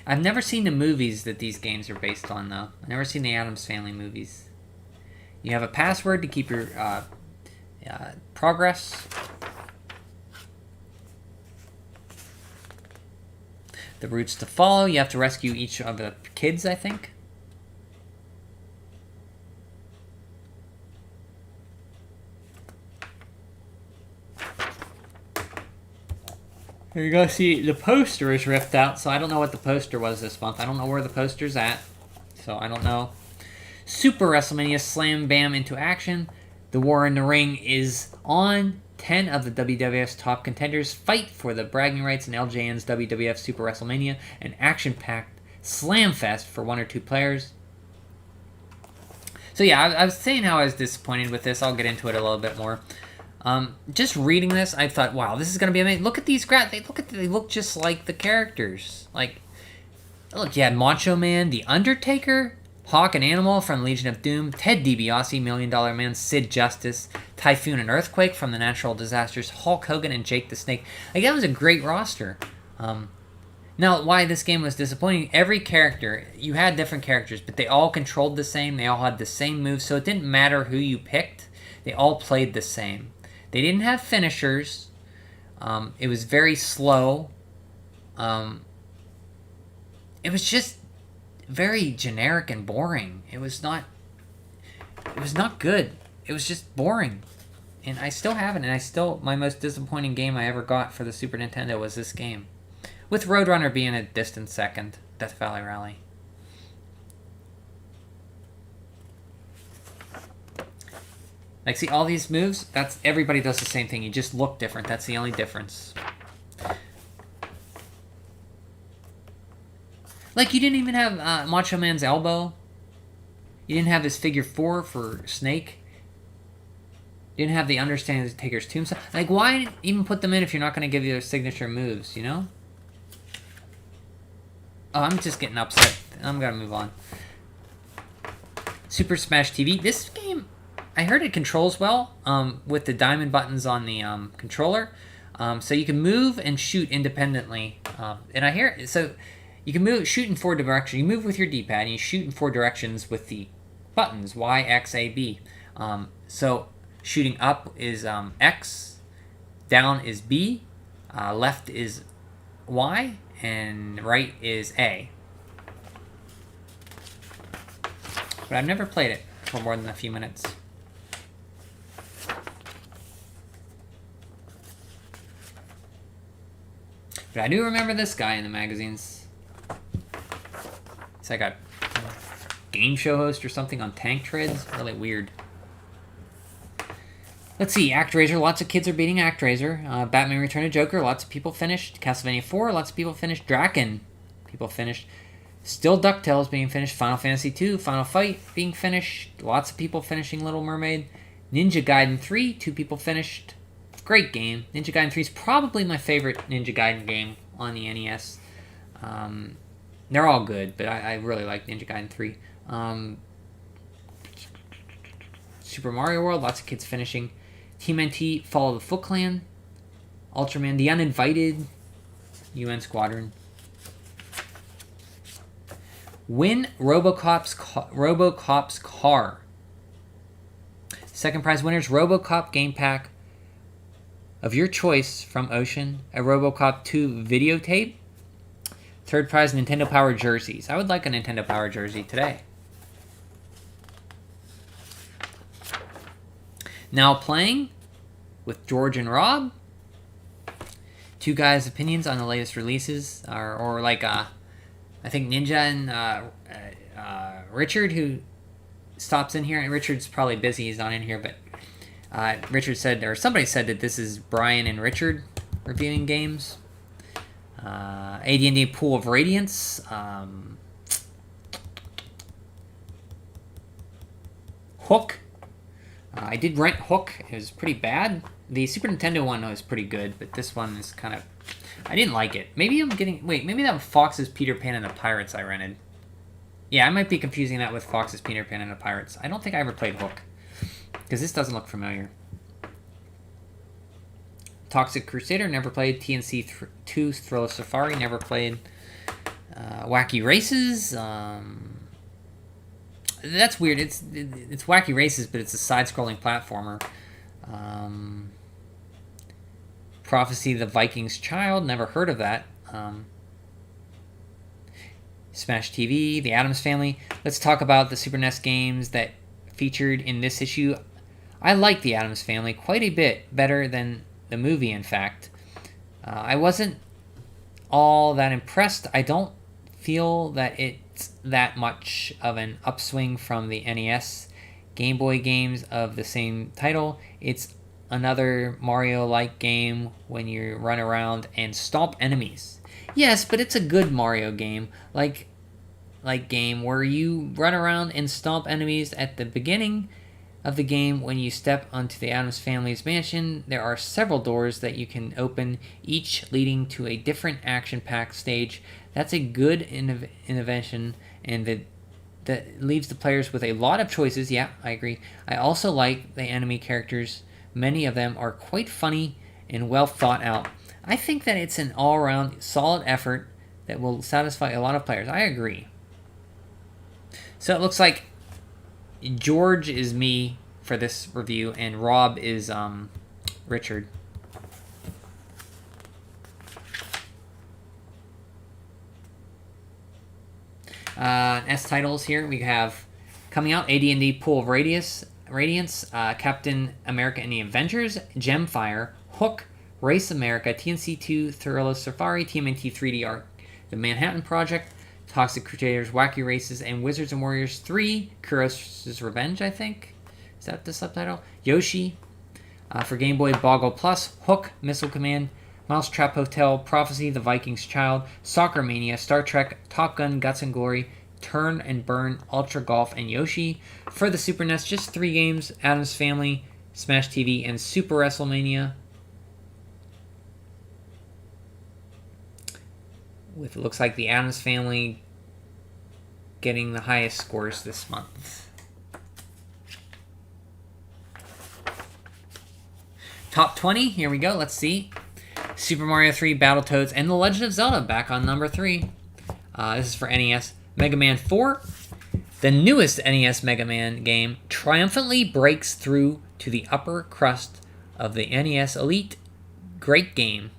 I've never seen the movies that these games are based on, though. I've never seen the Addams Family movies. You have a password to keep your progress. The routes to follow. You have to rescue each of the kids, I think. Here you go. See, the poster is ripped out, so I don't know what the poster was this month. I don't know where the poster's at, so I don't know. Super WrestleMania Slam Bam into action. The War in the Ring is on. 10 of the WWF's top contenders fight for the bragging rights in LJN's WWF Super WrestleMania, an action-packed slam fest for 1 or 2 players. So yeah, I was saying how I was disappointed with this. I'll get into it a little bit more. Just reading this, I thought, wow, this is going to be amazing. Look at these they look just like the characters. Like, look, you had Macho Man, The Undertaker, Hawk and Animal from Legion of Doom, Ted DiBiase, $1 Million Man, Sid Justice, Typhoon and Earthquake from the Natural Disasters, Hulk Hogan, and Jake the Snake. Like, that was a great roster. Now, why this game was disappointing, every character, you had different characters, but they all controlled the same, they all had the same moves, so it didn't matter who you picked, they all played the same. They didn't have finishers, it was very slow, it was just very generic and boring. It was not good. It was just boring. And I still haven't, and my most disappointing game I ever got for the Super Nintendo was this game. With Roadrunner being a distant second, Death Valley Rally. Like, see, all these moves, everybody does the same thing. You just look different. That's the only difference. Like, you didn't even have Macho Man's elbow. You didn't have his figure 4 for Snake. You didn't have the Undertaker's tombstone. Like, why even put them in if you're not going to give you their signature moves, you know? Oh, I'm just getting upset. I'm going to move on. Super Smash TV. This game, I heard it controls well with the diamond buttons on the controller. So you can move and shoot independently. And I hear... So... You can shoot in 4 directions. You move with your D-pad, and you shoot in 4 directions with the buttons, Y, X, A, B. So shooting up is X, down is B, left is Y, and right is A. But I've never played it for more than a few minutes. But I do remember this guy in the magazines. It's like a game show host or something on tank treads. Really weird. Let's see. ActRaiser. Lots of kids are beating ActRaiser. Batman Return of Joker. Lots of people finished. Castlevania 4. Lots of people finished. Draken. People finished. Still DuckTales being finished. Final Fantasy 2. Final Fight being finished. Lots of people finishing Little Mermaid. Ninja Gaiden 3. 2 people finished. Great game. Ninja Gaiden 3 is probably my favorite Ninja Gaiden game on the NES. They're all good, but I really like Ninja Gaiden 3. Super Mario World, lots of kids finishing. Team NT, Fall of the Foot Clan. Ultraman, The Uninvited. UN Squadron. Win RoboCop's car. Second prize winners, RoboCop game pack of your choice from Ocean. A RoboCop 2 videotape. Third prize, Nintendo Power jerseys. I would like a Nintendo Power jersey today. Now playing with George and Rob. 2 guys' opinions on the latest releases. Or like, I think Ninja and Richard, who stops in here. And Richard's probably busy. He's not in here. But Richard said, or somebody said that this is Brian and Richard reviewing games. AD&D Pool of Radiance. Hook. I did rent Hook. It was pretty bad. The Super Nintendo one was pretty good, but this one is kind of... I didn't like it. Maybe I'm getting... Wait, maybe that was Fox's Peter Pan and the Pirates I rented. Yeah, I might be confusing that with Fox's Peter Pan and the Pirates. I don't think I ever played Hook, because this doesn't look familiar. Toxic Crusader, never played. TNC 2 Thriller Safari, never played. Wacky Races, that's weird. It's Wacky Races, but it's a side-scrolling platformer. Prophecy the Viking's Child, never heard of that. Smash TV, The Addams Family. Let's talk about the Super NES games that featured in this issue. I like The Addams Family quite a bit, better than the movie, in fact. I wasn't all that impressed. I don't feel that it isn't that much of an upswing from the NES Game Boy games of the same title. It's another Mario-like game when you run around and stomp enemies. Yes, but it's a good Mario game, like game where you run around and stomp enemies at the beginning of the game. When you step onto the Addams Family's mansion, there are several doors that you can open, each leading to a different action-packed stage. That's a good innovation, and that leaves the players with a lot of choices. Yeah, I agree. I also like the enemy characters. Many of them are quite funny and well thought out. I think that it's an all-around solid effort that will satisfy a lot of players. I agree. So it looks like George is me for this review, and Rob is Richard. S titles here we have coming out: AD&D Pool of Radiance, Captain America and the Avengers, Gemfire, Hook, Race America, TNC2, Thriller Safari, TMNT 3D Arc, The Manhattan Project, Toxic Crusaders, Wacky Races, and Wizards and Warriors 3, Kuros' Revenge, I think. Is that the subtitle? Yoshi. For Game Boy, Boggle Plus, Hook, Missile Command, Mousetrap Hotel, Prophecy, The Viking's Child, Soccer Mania, Star Trek, Top Gun, Guts and Glory, Turn and Burn, Ultra Golf, and Yoshi. For the Super NES, just 3 games: Addams Family, Smash TV, and Super WrestleMania. With, it looks like, the Addams Family getting the highest scores this month. Top 20, here we go, let's see. Super Mario 3, Battletoads, and The Legend of Zelda back on number 3. This is for NES. Mega Man 4, the newest NES Mega Man game, triumphantly breaks through to the upper crust of the NES Elite. Great game.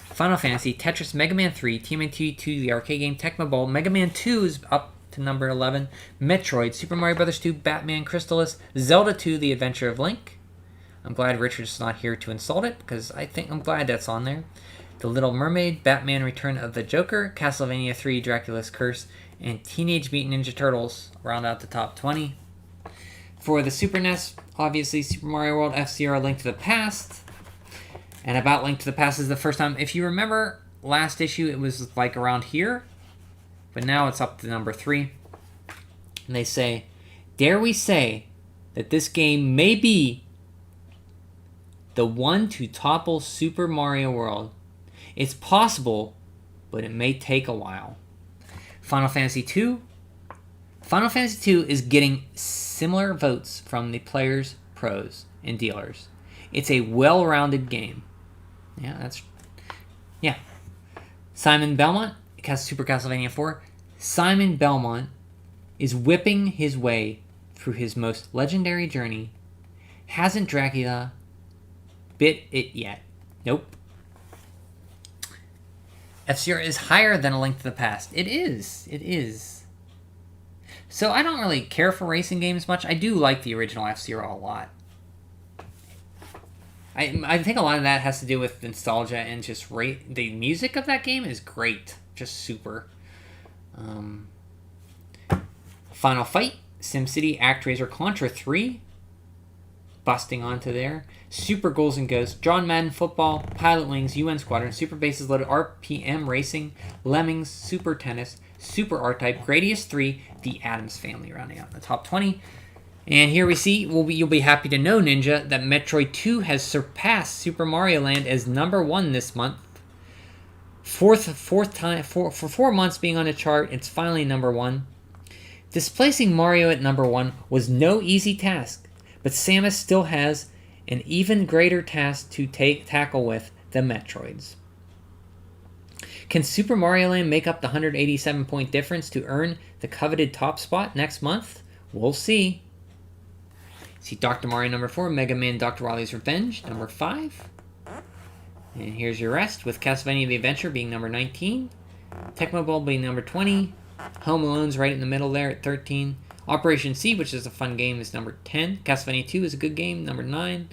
Final Fantasy, Tetris, Mega Man 3, TMNT 2, the arcade game, Tecmo Bowl, Mega Man 2 is up to number 11, Metroid, Super Mario Bros. 2, Batman Crystallis, Zelda 2, The Adventure of Link. I'm glad Richard's not here to insult it, because I'm glad that's on there. The Little Mermaid, Batman Return of the Joker, Castlevania 3, Dracula's Curse, and Teenage Mutant Ninja Turtles round out the top 20. For the Super NES, obviously Super Mario World, F-Zero, Link to the Past. And About Link to the Past is the first time. If you remember last issue, it was like around here, but now it's up to number 3. And they say, dare we say that this game may be the one to topple Super Mario World. It's possible, but it may take a while. Final Fantasy II. Final Fantasy II is getting similar votes from the players, pros, and dealers. It's a well-rounded game. Yeah. Simon Belmont, Super Castlevania 4. Simon Belmont is whipping his way through his most legendary journey. Hasn't Dracula bit it yet? Nope. F-Zero is higher than A Link to the Past. It is. So I don't really care for racing games much. I do like the original F-Zero a lot. I think a lot of that has to do with nostalgia and just the music of that game is great. Just super. Final Fight, SimCity, ActRaiser, Contra 3. Busting onto there. Super Ghouls and Ghosts, John Madden Football, Pilot Wings, UN Squadron, Super Bases Loaded, RPM Racing, Lemmings, Super Tennis, Super R-Type, Gradius 3, The Addams Family rounding out the top 20. And here we see, you'll be happy to know, Ninja, that Metroid 2 has surpassed Super Mario Land as number 1 this month. Fourth time, for 4 months being on the chart, it's finally number 1. Displacing Mario at number 1 was no easy task, but Samus still has an even greater task to tackle with the Metroids. Can Super Mario Land make up the 187-point difference to earn the coveted top spot next month? We'll see. See Dr. Mario number 4, Mega Man Dr. Wily's Revenge, number 5. And here's your rest, with Castlevania The Adventure being number 19. Tecmo Bowl being number 20. Home Alone's right in the middle there at 13. Operation C, which is a fun game, is number 10. Castlevania 2 is a good game, number 9.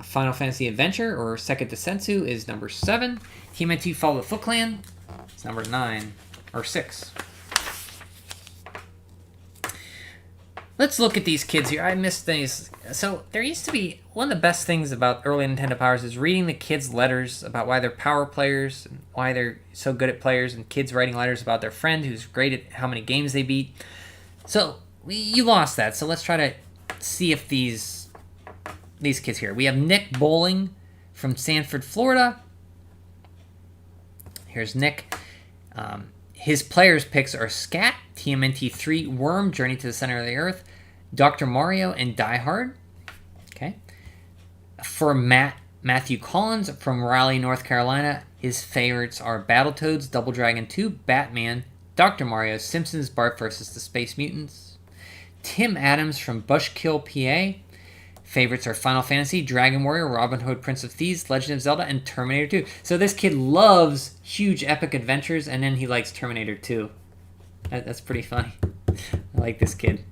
Final Fantasy Adventure, or Second Descensu, is number 7. TMNT Fall of the Foot Clan is number 9, or 6. Let's look at these kids here. I missed these. So there used to be one of the best things about early Nintendo Powers is reading the kids' letters about why they're power players and why they're so good at players, and kids writing letters about their friend who's great at how many games they beat. So you lost that. So let's try to see if these kids here. We have Nick Bowling from Sanford, Florida. Here's Nick. His players' picks are Scat, TMNT3, Worm, Journey to the Center of the Earth, Dr. Mario, and Die Hard. Okay. For Matthew Collins from Raleigh, North Carolina, his favorites are Battletoads, Double Dragon 2, Batman, Dr. Mario, Simpsons, Bart vs. the Space Mutants. Tim Adams from Bushkill, PA. Favorites are Final Fantasy, Dragon Warrior, Robin Hood, Prince of Thieves, Legend of Zelda, and Terminator 2. So this kid loves huge epic adventures, and then he likes Terminator 2. That's pretty funny. I like this kid.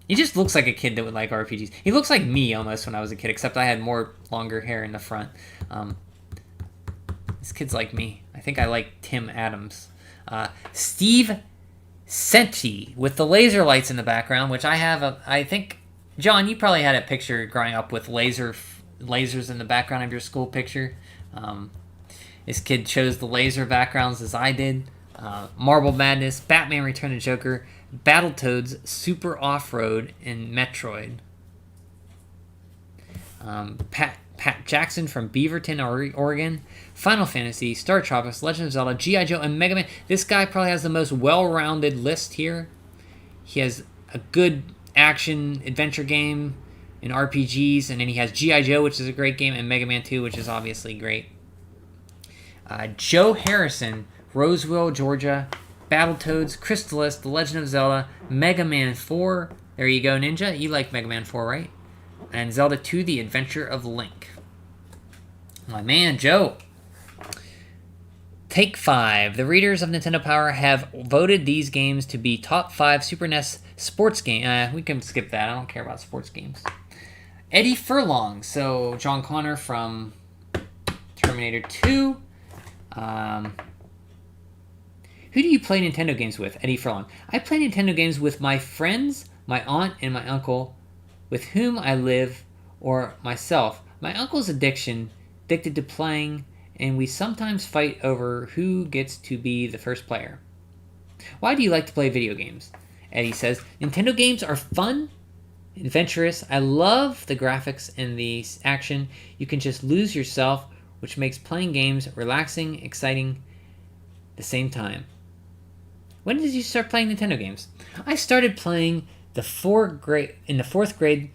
He just looks like a kid that would like RPGs. He looks like me almost when I was a kid, except I had more longer hair in the front. This kid's like me. I think I like Tim Adams. Steve Senti with the laser lights in the background, which I have I think... John, you probably had a picture growing up with lasers in the background of your school picture. This kid chose the laser backgrounds as I did. Marble Madness, Batman Return of Joker, Battletoads, Super Off-Road, and Metroid. Pat Jackson from Beaverton, Oregon, Final Fantasy, Star Tropics, Legend of Zelda, G.I. Joe, and Mega Man. This guy probably has the most well-rounded list here. He has a good action adventure game and RPGs, and then he has G.I. Joe, which is a great game, and Mega Man 2, which is obviously great. Joe Harrison, Roseville, Georgia, Battletoads, Crystalis, The Legend of Zelda, Mega Man 4. There you go, Ninja. You like Mega Man 4, right? And Zelda 2, The Adventure of Link. My man, Joe. Take 5. The readers of Nintendo Power have voted these games to be top 5 Super NES sports games. We can skip that. I don't care about sports games. Eddie Furlong. So, John Connor from Terminator 2. Who do you play Nintendo games with? Eddie Furlong. I play Nintendo games with my friends, my aunt, and my uncle, with whom I live, or myself. My uncle's addicted to playing, and we sometimes fight over who gets to be the first player. Why do you like to play video games? Eddie says, Nintendo games are fun, adventurous. I love the graphics and the action. You can just lose yourself, which makes playing games relaxing, exciting at the same time. When did you start playing Nintendo games? I started playing in the fourth grade.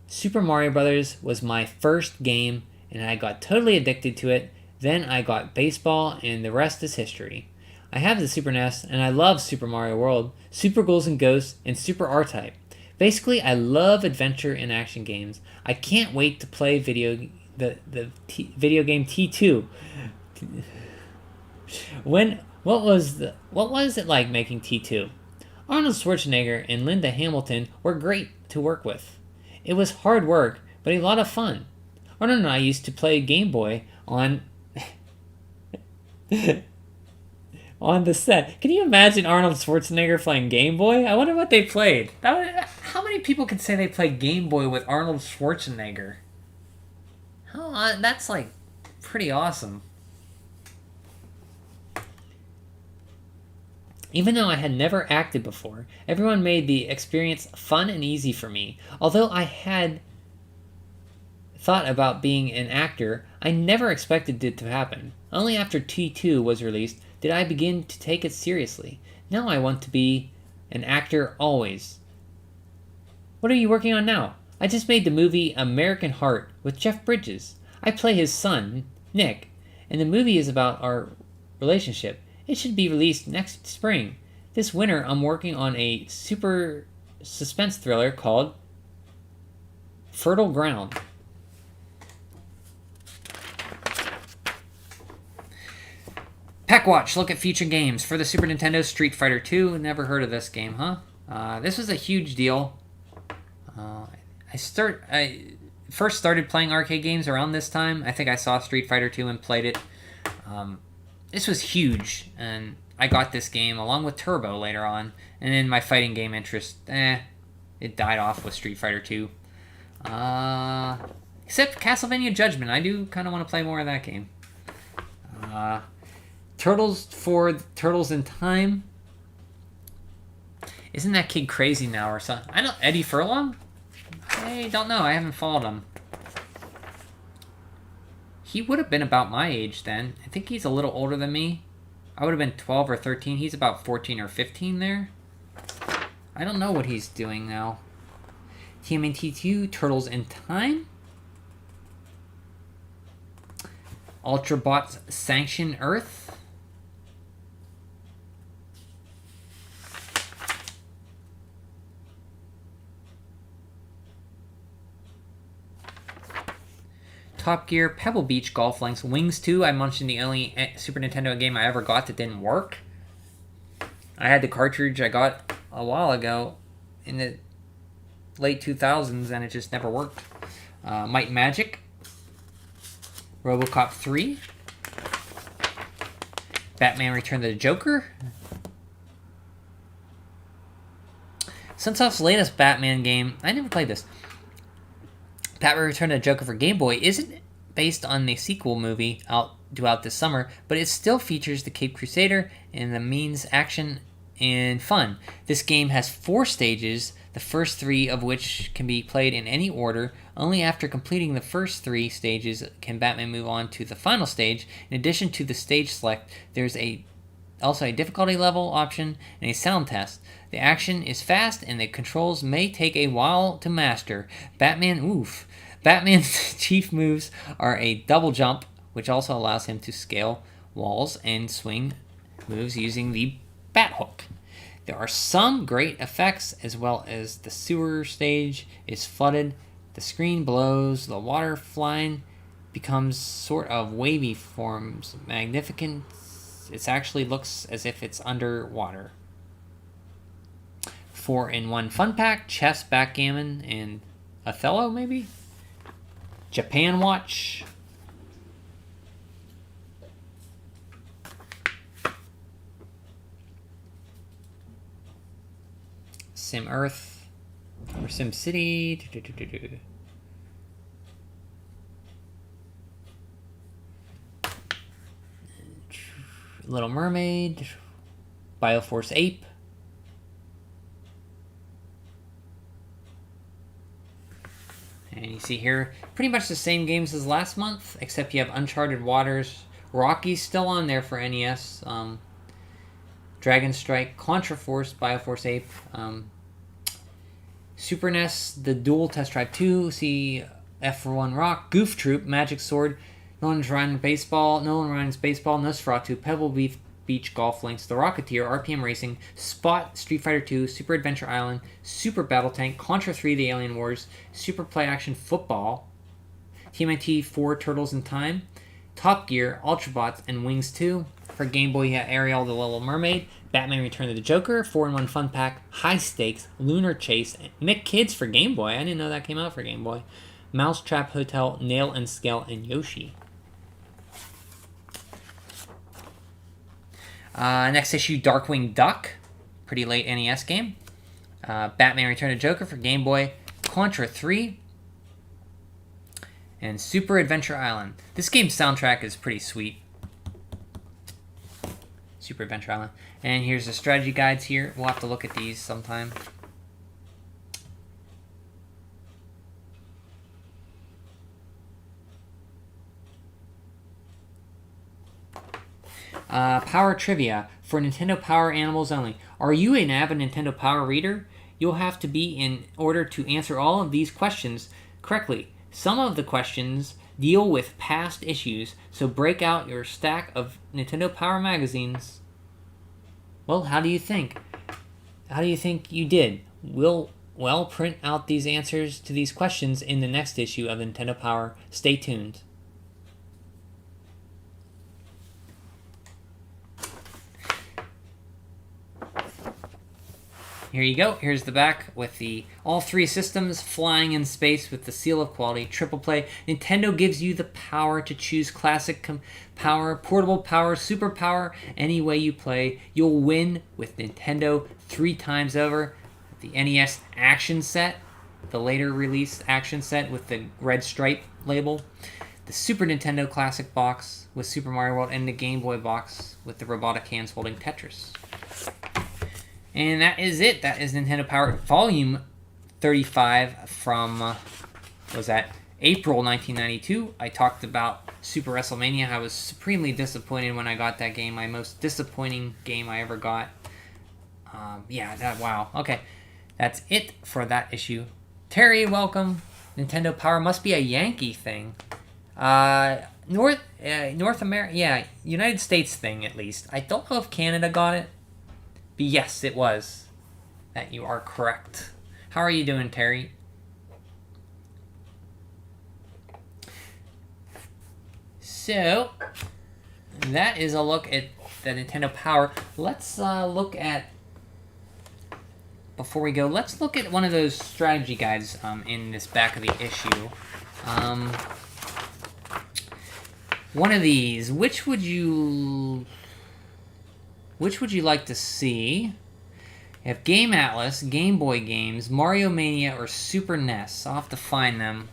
Super Mario Brothers was my first game, and I got totally addicted to it. Then I got baseball, and the rest is history. I have the Super NES, and I love Super Mario World, Super Ghouls and Ghosts, and Super R-Type. Basically, I love adventure and action games. I can't wait to play video game T2. What was it like making T2? Arnold Schwarzenegger and Linda Hamilton were great to work with. It was hard work, but a lot of fun. Arnold and I used to play Game Boy on on the set. Can you imagine Arnold Schwarzenegger playing Game Boy? I wonder what they played. How many people could say they played Game Boy with Arnold Schwarzenegger? That's like pretty awesome. Even though I had never acted before, everyone made the experience fun and easy for me. Although I had thought about being an actor, I never expected it to happen. Only after T2 was released did I begin to take it seriously. Now I want to be an actor always. What are you working on now? I just made the movie American Heart with Jeff Bridges. I play his son, Nick, and the movie is about our relationship. It should be released next spring. This winter, I'm working on a super suspense thriller called Fertile Ground. Packwatch, look at future games. For the Super Nintendo, Street Fighter 2. Never heard of this game, huh? This was a huge deal. I first started playing arcade games around this time. I think I saw Street Fighter 2 and played it. This was huge, and I got this game along with Turbo later on. And then my fighting game interest, It died off with Street Fighter 2. Except Castlevania Judgment. I do kind of want to play more of that game. Turtles for Turtles in Time. Isn't that kid crazy now or something? I know Eddie Furlong? I don't know. I haven't followed him. He would have been about my age then. I think he's a little older than me. I would have been 12 or 13. He's about 14 or 15 there. I don't know what he's doing now. TMNT2, Turtles in Time. Ultrabots Sanction Earth. Top Gear, Pebble Beach, Golf Links, Wings 2. I mentioned the only Super Nintendo game I ever got that didn't work. I had the cartridge I got a while ago in the late 2000s and it just never worked. Might and Magic, RoboCop 3, Batman Return to the Joker. Sunsoft's latest Batman game, I never played this. Batman Return to the Joker for Game Boy isn't based on the sequel movie due out this summer, but it still features the Cape Crusader and the means action and fun. This game has 4 stages, the first 3 of which can be played in any order. Only after completing the first 3 stages can Batman move on to the final stage. In addition to the stage select, there's also a difficulty level option and a sound test. The action is fast and the controls may take a while to master. Batman's chief moves are a double jump, which also allows him to scale walls, and swing moves using the bat hook. There are some great effects, as well as the sewer stage is flooded, the screen blows, the water flying becomes sort of wavy forms, magnificent. It actually looks as if it's underwater. 4-in-1 fun pack, chess, backgammon, and Othello maybe? Japan Watch. Sim Earth. Or Sim City. Little Mermaid. Bioforce Ape. And you see here, pretty much the same games as last month, except you have Uncharted Waters. Rocky's still on there for NES. Dragon Strike, Contra Force, Bioforce Ape. Super NES, The Duel, Test Drive 2. See F1 Rock, Goof Troop, Magic Sword, Nolan's Ryan Baseball, Nolan Ryan's Baseball, Nosferatu, Pebble Beach Golf Links, The Rocketeer, RPM Racing, Spot, Street Fighter 2, Super Adventure Island, Super Battle Tank, Contra 3, The Alien Wars, Super Play Action Football, TMNT 4, Turtles in Time, Top Gear, Ultrabots, and Wings 2. For Game Boy, you have Ariel, the Little Mermaid, Batman Return to the Joker, 4-in-1 Fun Pack, High Stakes, Lunar Chase, Mick Kids for Game Boy. I didn't know that came out for Game Boy. Mousetrap Hotel, Nail and Scale, and Yoshi. Next issue, Darkwing Duck. Pretty late NES game. Batman Return to Joker for Game Boy. Contra 3. And Super Adventure Island. This game's soundtrack is pretty sweet. Super Adventure Island. And here's the strategy guides here. We'll have to look at these sometime. Power Trivia for Nintendo Power Animals only. Are you an avid Nintendo Power reader? You'll have to be in order to answer all of these questions correctly. Some of the questions deal with past issues, so break out your stack of Nintendo Power magazines. Well, how do you think? How do you think you did? We'll print out these answers to these questions in the next issue of Nintendo Power. Stay tuned. Here you go. Here's the back with all 3 systems flying in space with the seal of quality. Triple play. Nintendo gives you the power to choose classic power, portable power, super power. Any way you play, you'll win with Nintendo 3 times over. The NES Action Set, the later released Action Set with the red stripe label. The Super Nintendo Classic Box with Super Mario World, and the Game Boy box with the robotic hands holding Tetris. And that is it. That is Nintendo Power Volume 35 from, was that April 1992. I talked about Super WrestleMania. I was supremely disappointed when I got that game. My most disappointing game I ever got. Wow. Okay. That's it for that issue. Terry, welcome. Nintendo Power must be a Yankee thing. North America, United States thing at least. I don't know if Canada got it, but yes, it was. That you are correct. How are you doing, Terry? So, that is a look at the Nintendo Power. Let's look at, before we go, let's look at one of those strategy guides in this back of the issue. One of these, which would you like to see? You have Game Atlas, Game Boy games, Mario Mania, or Super NES. I'll have to find them.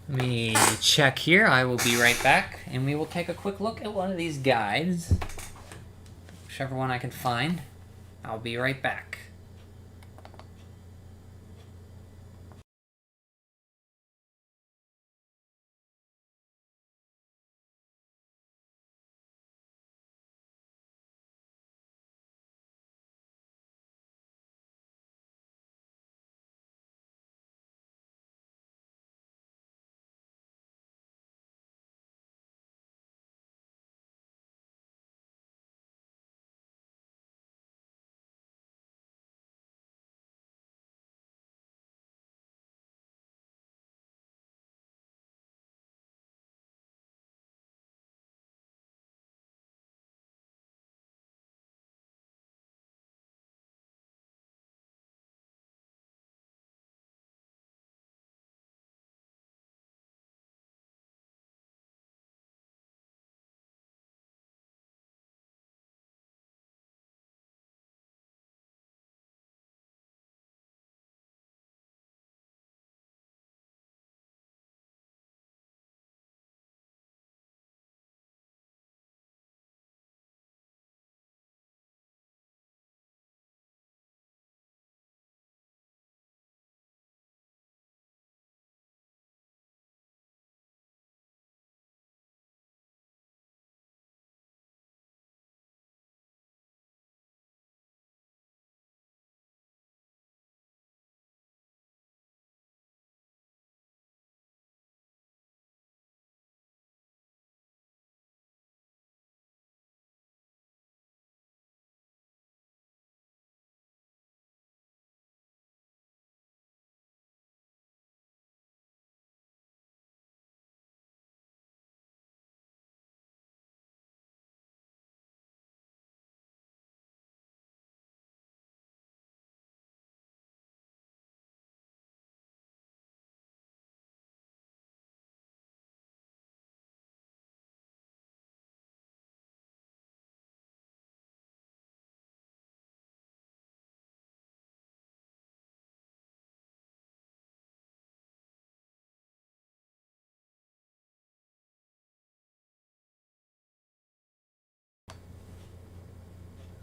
Let me check here. I will be right back, and we will take a quick look at one of these guides. Whichever one I can find. I'll be right back.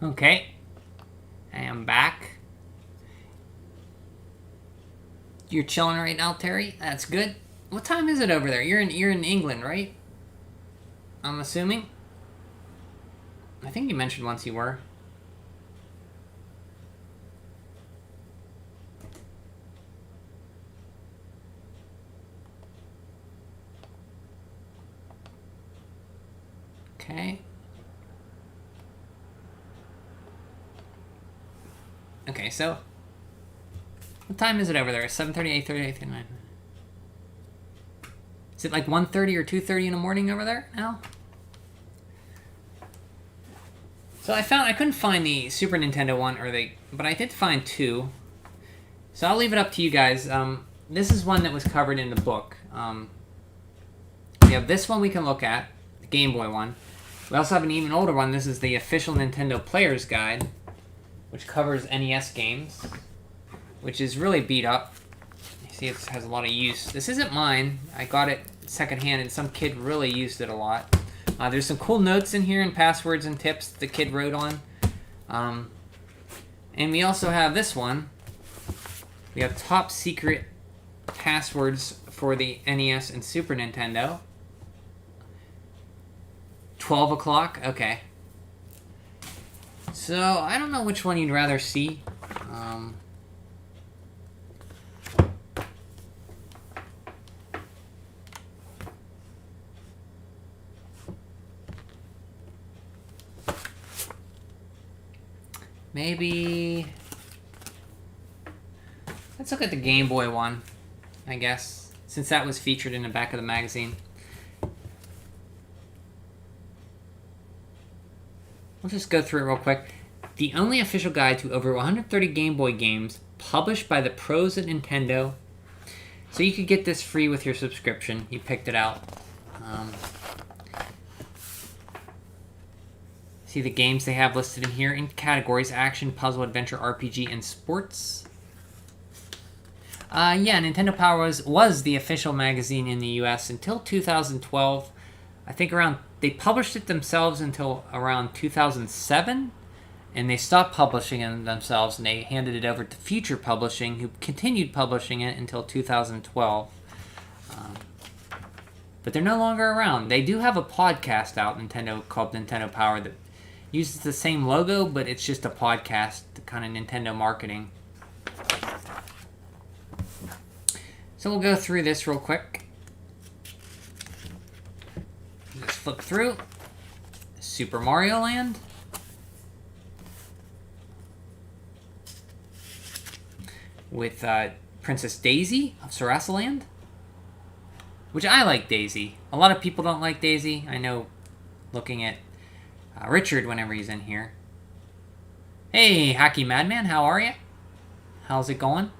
Okay, I am back. You're chilling right now, Terry? That's good. What time is it over there? You're in England, right? I'm assuming. I think you mentioned once you were. Okay. Okay, so what time is it over there? 7:30, 8:30, 8:39. Is it like 1:30 or 2:30 in the morning over there now? So I couldn't find the Super Nintendo one, but I did find two. So I'll leave it up to you guys. This is one that was covered in the book. We have this one we can look at, the Game Boy one. We also have an even older one. This is the official Nintendo Player's Guide, which covers NES games, which is really beat up. You see it has a lot of use. This isn't mine. I got it secondhand, and some kid really used it a lot. There's some cool notes in here and passwords and tips the kid wrote on. And we also have this one. We have top secret passwords for the NES and Super Nintendo. 12 o'clock? Okay. So, I don't know which one you'd rather see. Maybe... let's look at the Game Boy one, I guess, since that was featured in the back of the magazine. We'll just go through it real quick. The only official guide to over 130 Game Boy games published by the pros at Nintendo. So you could get this free with your subscription. You picked it out. See the games they have listed in here in categories: action, puzzle, adventure, RPG, and sports. Yeah, Nintendo Power was the official magazine in the US until 2012. I think they published it themselves until around 2007, and they stopped publishing it themselves, and they handed it over to Future Publishing, who continued publishing it until 2012. But they're no longer around. They do have a podcast out, called Nintendo Power, that uses the same logo, but it's just a podcast, kind of Nintendo marketing. So we'll go through this real quick. Just flip through. Super Mario Land. With Princess Daisy of Sarasaland. Which I like Daisy. A lot of people don't like Daisy. I know, looking at Richard whenever he's in here. Hey, Hacky Madman, how are you? How's it going?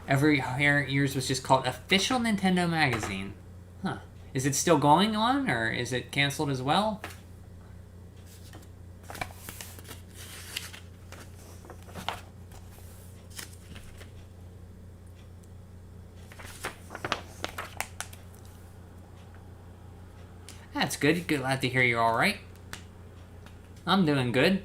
Every years was just called Official Nintendo Magazine. Huh. Is it still going on, or is it canceled as well? That's good. Glad to hear you're all right. I'm doing good.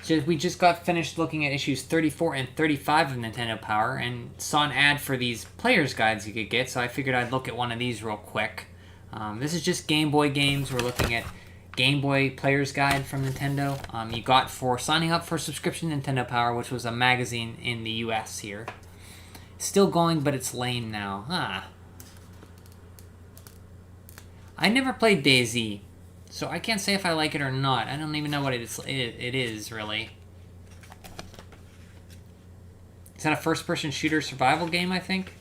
So we just got finished looking at issues 34 and 35 of Nintendo Power and saw an ad for these player's guides you could get, so I figured I'd look at one of these real quick. This is just Game Boy games. We're looking at Game Boy Player's Guide from Nintendo. You got for signing up for subscription Nintendo Power, which was a magazine in the US here. Still going, but it's lame now. I never played Daisy, so I can't say if I like it or not. I don't even know what it is really. Is that a first-person shooter survival game, I think?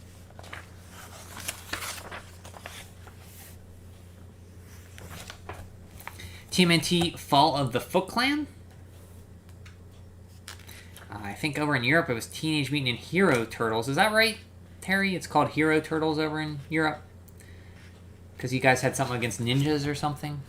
TMNT Fall of the Foot Clan? I think over in Europe it was Teenage Mutant Ninja Hero Turtles. Is that right, Terry? It's called Hero Turtles over in Europe? Because you guys had something against ninjas or something?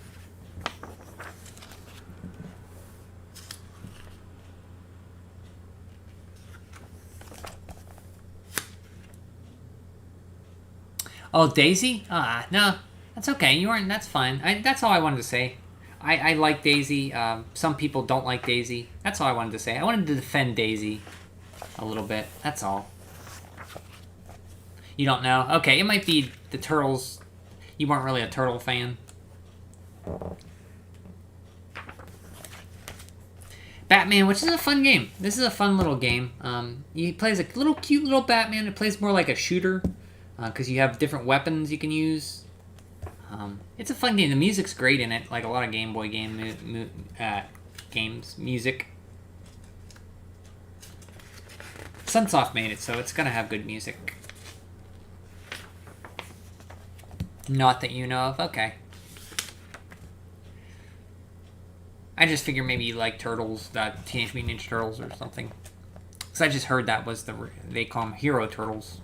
Oh, Daisy? No. That's okay. You weren't. That's fine. That's all I wanted to say. I like Daisy. Some people don't like Daisy. That's all I wanted to say. I wanted to defend Daisy a little bit. That's all. You don't know? Okay, it might be the Turtles. You weren't really a Turtle fan. Batman, which is a fun game. This is a fun little game. He plays a little cute little Batman. It plays more like a shooter because you have different weapons you can use. It's a fun game. The music's great in it, like a lot of Game Boy games. Music. Sunsoft made it, so it's gonna have good music. Not that you know of? Okay. I just figured maybe you like Turtles, Teenage Mutant Ninja Turtles or something. Because I just heard that was they call them Hero Turtles.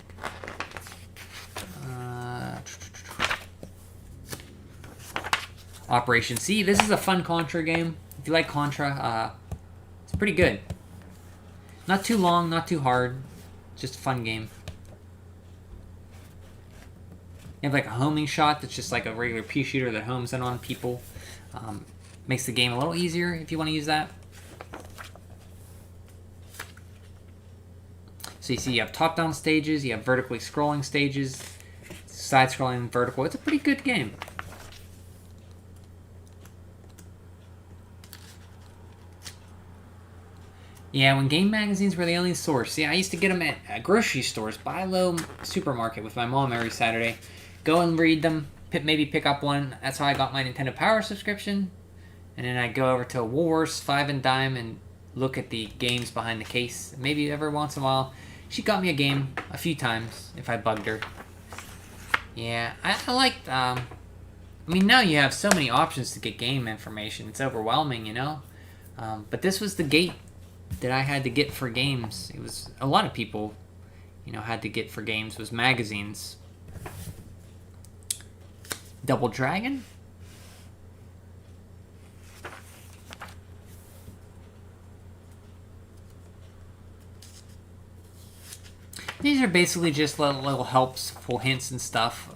Operation C. This is a fun Contra game. If you like Contra, It's pretty good. Not too long, not too hard. Just a fun game. You have like a homing shot that's just like a regular pea shooter that homes in on people. Makes the game a little easier if you want to use that. So you see you have top-down stages, you have vertically scrolling stages, side-scrolling vertical. It's a pretty good game. Yeah, when game magazines were the only source. See, I used to get them at grocery stores, buy low supermarket with my mom every Saturday. Go and read them, maybe pick up one. That's how I got my Nintendo Power subscription. And then I'd go over to Woolworths, 5 and Dime, and look at the games behind the case. Maybe every once in a while, she got me a game a few times if I bugged her. Yeah, I liked, I mean, now you have so many options to get game information. It's overwhelming, you know? But this was the gate that I had to get for games. It was, a lot of people, you know, had to get for games was magazines. Double Dragon? These are basically just little helpful hints and stuff.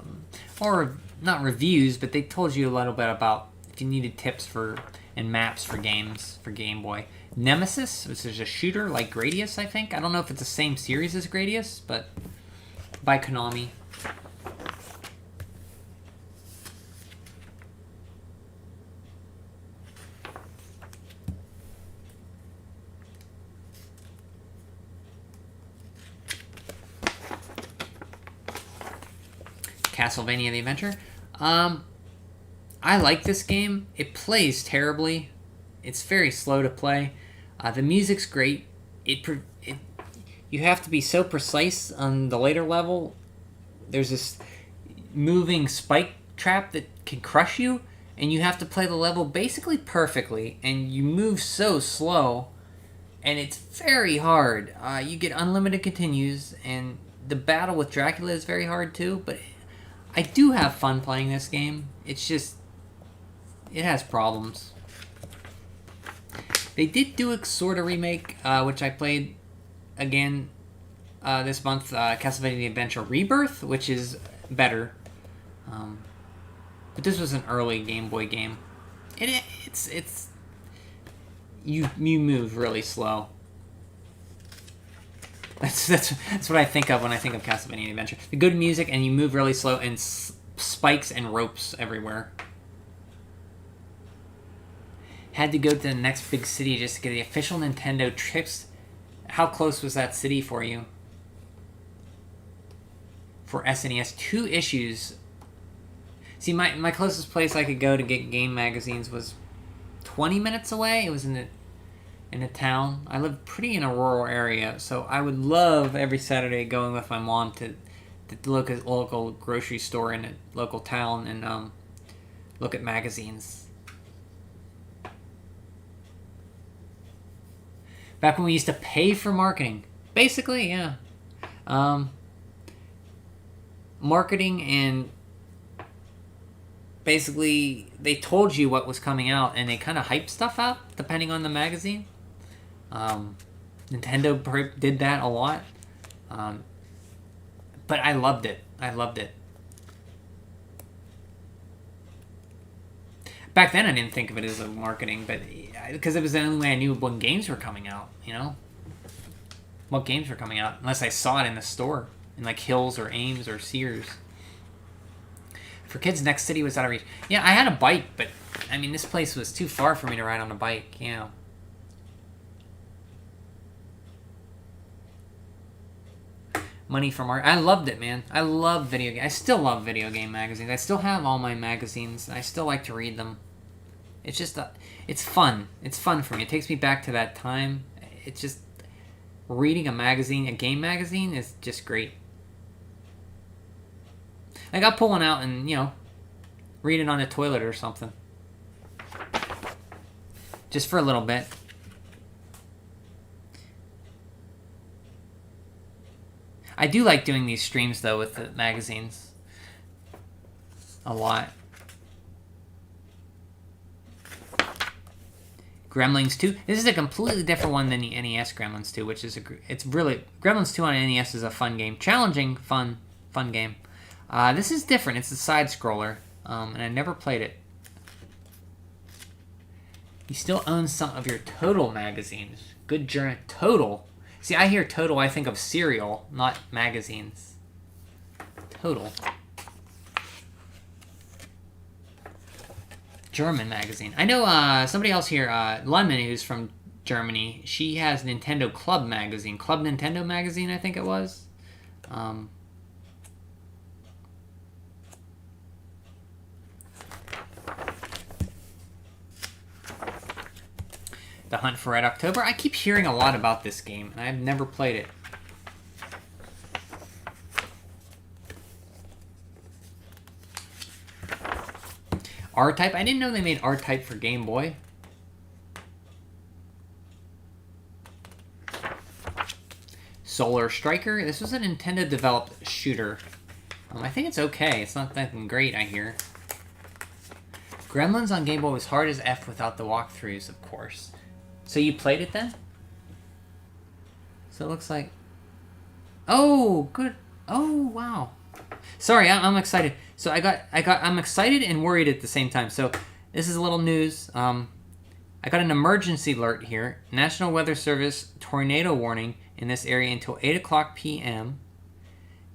Or, not reviews, but they told you a little bit about if you needed tips for and maps for games for Game Boy. Nemesis, which is a shooter like Gradius, I think. I don't know if it's the same series as Gradius, but by Konami. Castlevania the Adventure. I like this game. It plays terribly. It's very slow to play. The music's great. You have to be so precise on the later level. There's this moving spike trap that can crush you, and you have to play the level basically perfectly, and you move so slow, and it's very hard. You get unlimited continues, and the battle with Dracula is very hard too, but I do have fun playing this game. It's just, it has problems. They did do a sort of remake, which I played again this month, Castlevania The Adventure Rebirth, which is better. But this was an early Game Boy game. You move really slow. That's what I think of when I think of Castlevania The Adventure. The good music, and you move really slow, and spikes and ropes everywhere. Had to go to the next big city just to get the official Nintendo trips. How close was that city for you? For SNES, 2 issues. See, my closest place I could go to get game magazines was 20 minutes away. It was in a town. I lived pretty in a rural area, so I would love every Saturday going with my mom to look at local grocery store in a local town and look at magazines. Back when we used to pay for marketing. Basically, yeah. Marketing, and basically they told you what was coming out, and they kind of hyped stuff out depending on the magazine. Nintendo did that a lot. But I loved it. Back then I didn't think of it as a marketing, but because it was the only way I knew when games were coming out, you know? What games were coming out, unless I saw it in the store, in like Hills or Ames or Sears. For kids, next city was out of reach. Yeah, I had a bike, but I mean, this place was too far for me to ride on a bike, you know. Money from art. I loved it, man. I love video games. I still love video game magazines. I still have all my magazines. I still like to read them. It's just, it's fun. It's fun for me. It takes me back to that time. It's just, reading a magazine, a game magazine, is just great. Like, I'll pull one out and, you know, read it on the toilet or something. Just for a little bit. I do like doing these streams, though, with the magazines. A lot. Gremlins 2. This is a completely different one than the NES Gremlins 2, which is it's really Gremlins 2 on NES is a fun game, challenging, fun game. This is different. It's a side scroller, and I never played it. You still own some of your Total magazines. Good journey. Total. See, I hear Total, I think of cereal, not magazines. Total. German magazine. I know somebody else here, Lundman, who's from Germany. She has Nintendo Club magazine. Club Nintendo magazine, I think it was. The Hunt for Red October. I keep hearing a lot about this game, and I've never played it. R-Type? I didn't know they made R-Type for Game Boy. Solar Striker. This was a Nintendo-developed shooter. I think it's okay. It's not that great, I hear. Gremlins on Game Boy was hard as F without the walkthroughs, of course. So you played it then? So it looks like... Oh, good. Oh, wow. Sorry, I'm excited. So I'm excited and worried at the same time. So this is a little news. I got an emergency alert here. National Weather Service tornado warning in this area until 8 o'clock p.m.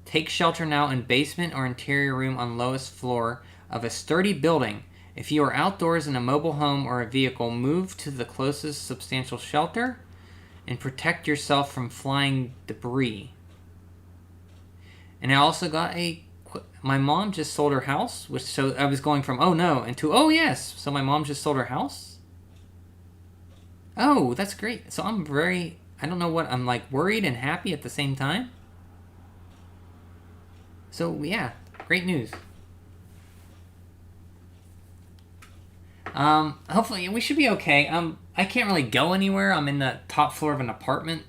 Take shelter now in basement or interior room on lowest floor of a sturdy building. If you are outdoors in a mobile home or a vehicle, move to the closest substantial shelter and protect yourself from flying debris. And I also got my mom just sold her house, so I was going from oh no and to oh yes. So my mom just sold her house. Oh, that's great. So I don't know what, I'm like worried and happy at the same time. So yeah, great news. Hopefully we should be okay. I can't really go anywhere. I'm in the top floor of an apartment.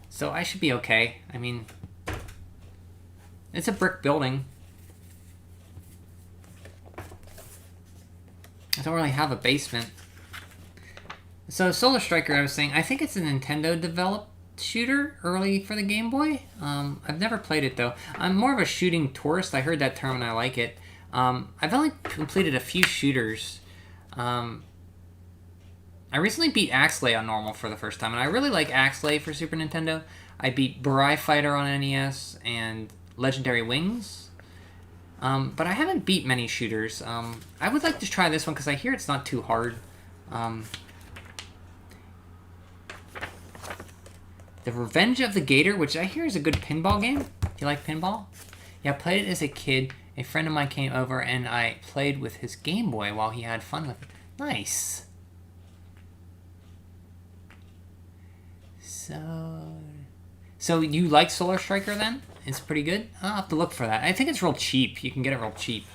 So I should be okay. I mean, it's a brick building. I don't really have a basement. So Solar Striker, I was saying, I think it's a Nintendo developed shooter early for the Game Boy. I've never played it though. I'm more of a shooting tourist. I heard that term and I like it. I've only completed a few shooters. I recently beat Axlay on normal for the first time, and I really like Axlay for Super Nintendo. I beat Burai Fighter on NES and Legendary Wings. But I haven't beat many shooters. I would like to try this one because I hear it's not too hard. The Revenge of the Gator, which I hear is a good pinball game. Do you like pinball? Yeah, I played it as a kid. A friend of mine came over and I played with his Game Boy while he had fun with it. Nice. So you like Solar Striker then? It's pretty good? I'll have to look for that. I think it's real cheap. You can get it real cheap.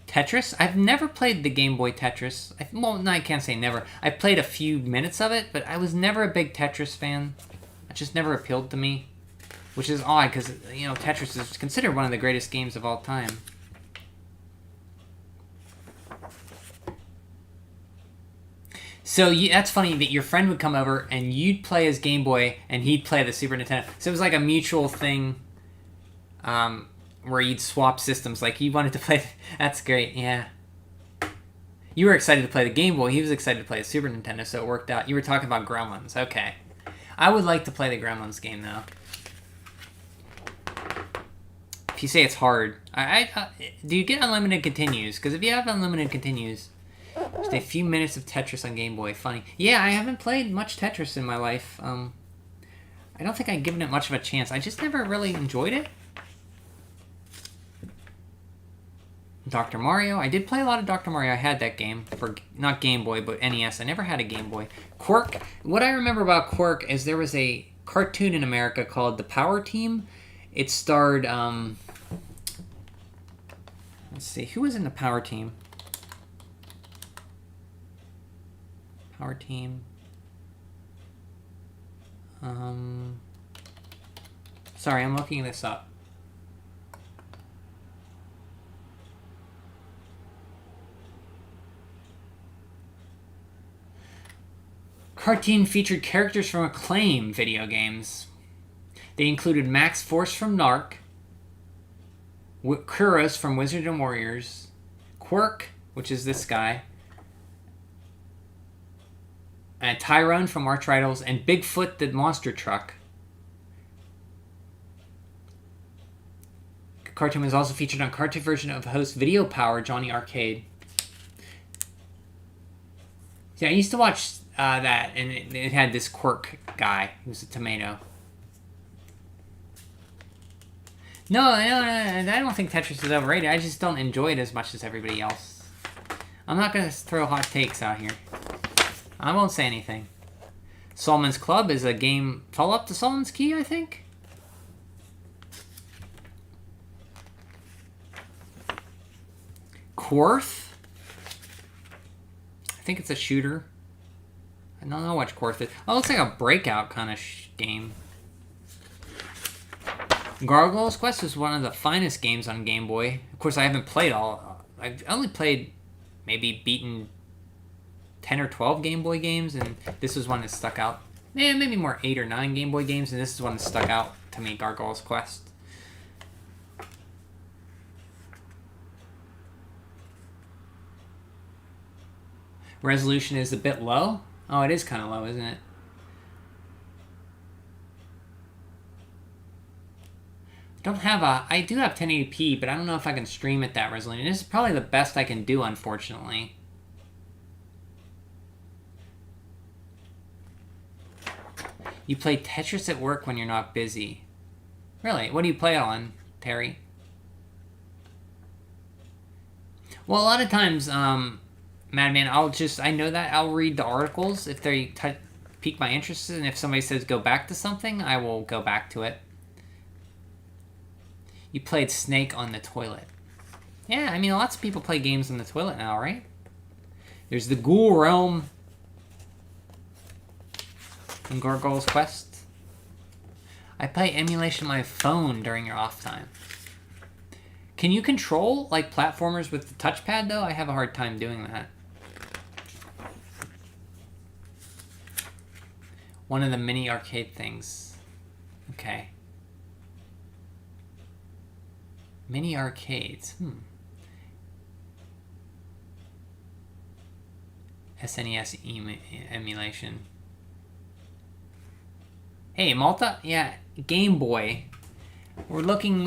Tetris? I've never played the Game Boy Tetris. Well, no, I can't say never. I played a few minutes of it, but I was never a big Tetris fan. It just never appealed to me, which is odd because, you know, Tetris is considered one of the greatest games of all time. So that's funny that your friend would come over and you'd play his Game Boy and he'd play the Super Nintendo. So it was like a mutual thing where you'd swap systems. Like he wanted to play... That's great, yeah. You were excited to play the Game Boy. He was excited to play the Super Nintendo, so it worked out. You were talking about Gremlins. Okay. I would like to play the Gremlins game, though. If you say it's hard. Do you get unlimited continues? Because if you have unlimited continues, just a few minutes of Tetris on Game Boy. Funny. Yeah, I haven't played much Tetris in my life. I don't think I've given it much of a chance. I just never really enjoyed it. Dr. Mario. I did play a lot of Dr. Mario. I had that game for not Game Boy, but NES. I never had a Game Boy. Quirk. What I remember about Quirk is there was a cartoon in America called The Power Team. It starred, let's see, who was in the Power Team? Power Team. Sorry, I'm looking this up. Cartoon featured characters from Acclaim video games. They included Max Force from Narc, Kuros from Wizard and Warriors, Quirk, which is this guy, and Tyrone from Arch Rivals, and Bigfoot the Monster Truck. The cartoon was also featured on cartoon version of host Video Power Johnny Arcade. Yeah, I used to watch that, and it had this Quirk guy who was a tomato. No, I don't think Tetris is overrated. I just don't enjoy it as much as everybody else. I'm not going to throw hot takes out here. I won't say anything. Solomon's Club is a game follow-up to Solomon's Key, I think. Quarth. I think it's a shooter. I don't know what Quarth is. Oh, it looks like a Breakout kind of game. Gargoyle's Quest is one of the finest games on Game Boy. Of course, I haven't played all. I've only played, maybe beaten 10 or 12 Game Boy games, and this was one that stuck out. Maybe more 8 or 9 Game Boy games, and this is one that stuck out to me, Gargoyle's Quest. Resolution is a bit low. Oh, it is kind of low, isn't it? I do have 1080p, but I don't know if I can stream at that resolution. This is probably the best I can do, unfortunately. You play Tetris at work when you're not busy. Really? What do you play on, Terry? Well, a lot of times, Madman, I know that I'll read the articles if they pique my interest, and if somebody says go back to something, I will go back to it. You played Snake on the toilet. Yeah, I mean, lots of people play games on the toilet now, right? There's the Ghoul Realm in Gargoyle's Quest. I play emulation on my phone during your off time. Can you control, like, platformers with the touchpad, though? I have a hard time doing that. One of the mini arcade things. Okay. Mini arcades. SNES emulation. Hey, Malta? Yeah, Game Boy. We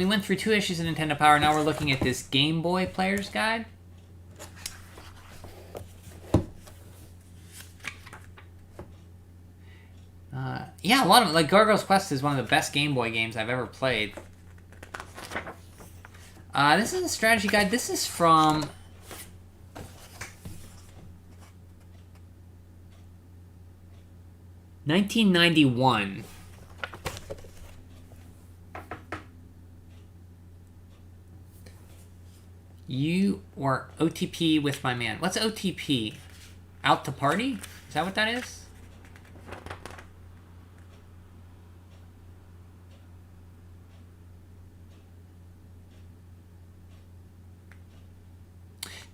went through 2 issues of Nintendo Power, now we're looking at this Game Boy Player's Guide. Yeah, a lot of like Gargoyle's Quest is one of the best Game Boy games I've ever played. This is a strategy guide. This is from $1991. You were OTP with my man. What's OTP? Out to party? Is that what that is?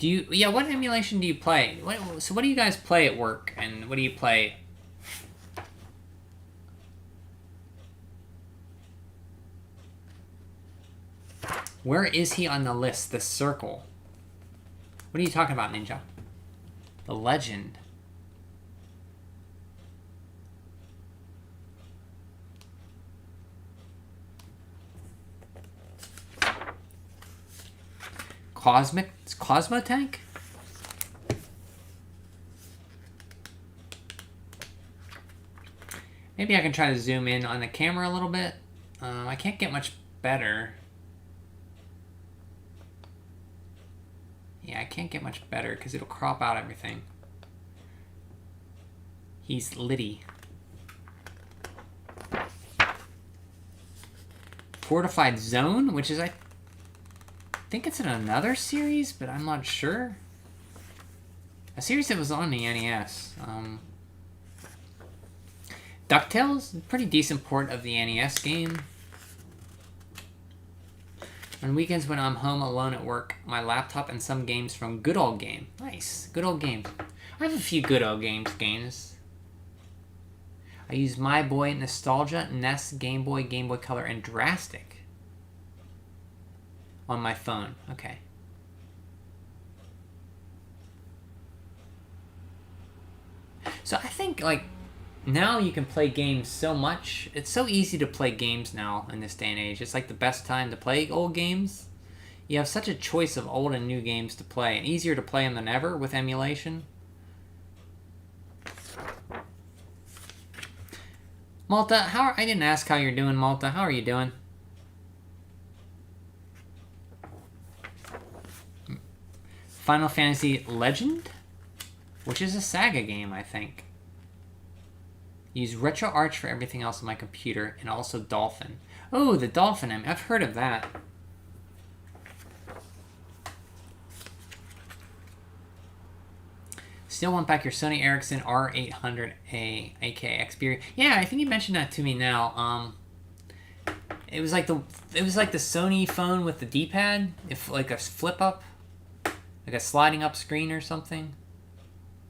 What emulation do you play? What do you guys play at work, and what do you play? Where is he on the list? The circle. What are you talking about, Ninja? The legend. Cosmo Tank? Maybe I can try to zoom in on the camera a little bit. I can't get much better. Yeah, I can't get much better because it'll crop out everything. He's Liddy. Fortified Zone, which is, I think it's in another series, but I'm not sure. A series that was on the NES. DuckTales, pretty decent port of the NES game. On weekends when I'm home alone at work, my laptop and some games from Good Old Game. Nice, Good Old Games. I have a few Good Old Games. I use My Boy, Nostalgia, NES, Game Boy Color, and Drastic on my phone. Okay. So I think, like, now you can play games so much. It's so easy to play games now in this day and age. It's like the best time to play old games. You have such a choice of old and new games to play, and easier to play them than ever with emulation. Malta, I didn't ask how you're doing, Malta. How are you doing? Final Fantasy Legend, which is a Saga game, I think. Use RetroArch for everything else on my computer, and also Dolphin. Oh, the Dolphin. I've heard of that. Still want back your Sony Ericsson R800A, aka Xperia. Yeah, I think you mentioned that to me now. It was like the Sony phone with the D-pad, if like a flip up, like a sliding up screen or something.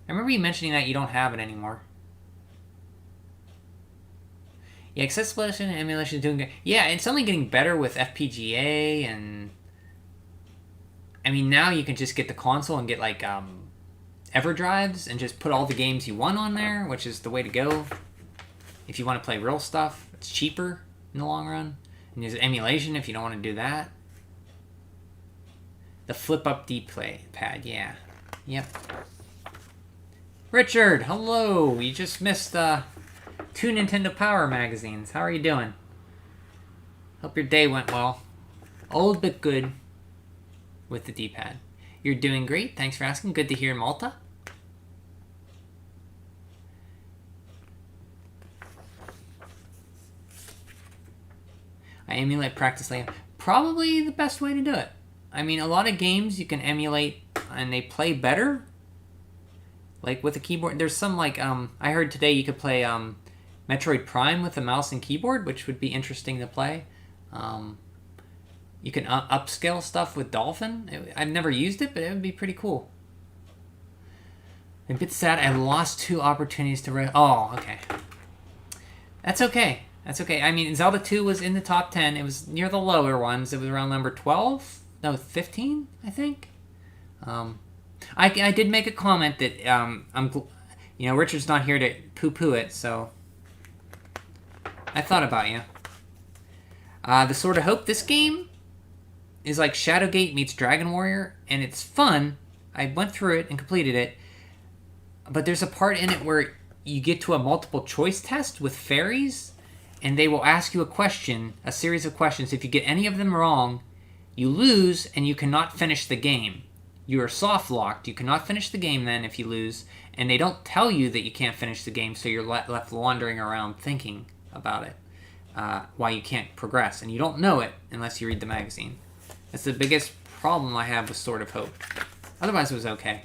I remember you mentioning that you don't have it anymore. Yeah, accessibility and emulation is doing good. Yeah, it's only getting better with FPGA, and I mean now you can just get the console and get like EverDrives and just put all the games you want on there, which is the way to go. If you want to play real stuff, it's cheaper in the long run. And there's emulation if you don't want to do that. The flip-up D-play pad, yeah. Yep. Richard, hello! You just missed 2 Nintendo Power magazines. How are you doing? Hope your day went well. Old but good with the D-pad. You're doing great. Thanks for asking. Good to hear, Malta. I emulate practice layout. Probably the best way to do it. I mean, a lot of games you can emulate and they play better. Like with a keyboard. There's some like, I heard today you could play Metroid Prime with a mouse and keyboard, which would be interesting to play. You can upscale stuff with Dolphin. I've never used it, but it would be pretty cool. I'm a bit sad I lost 2 opportunities to... Oh, okay. That's okay. That's okay. I mean, Zelda 2 was in the top 10. It was near the lower ones. It was around number 12? No, 15, I think. I did make a comment that, Richard's not here to poo-poo it, so... I thought about you. The Sword of Hope, this game is like Shadowgate meets Dragon Warrior, and it's fun. I went through it and completed it, but there's a part in it where you get to a multiple choice test with fairies, and they will ask you a series of questions. If you get any of them wrong, you lose, and you cannot finish the game. You are soft locked. You cannot finish the game then if you lose, and they don't tell you that you can't finish the game, so you're left wandering around thinking about it, why you can't progress, and you don't know it unless you read the magazine. That's the biggest problem I have with Sword of Hope. Otherwise, it was okay.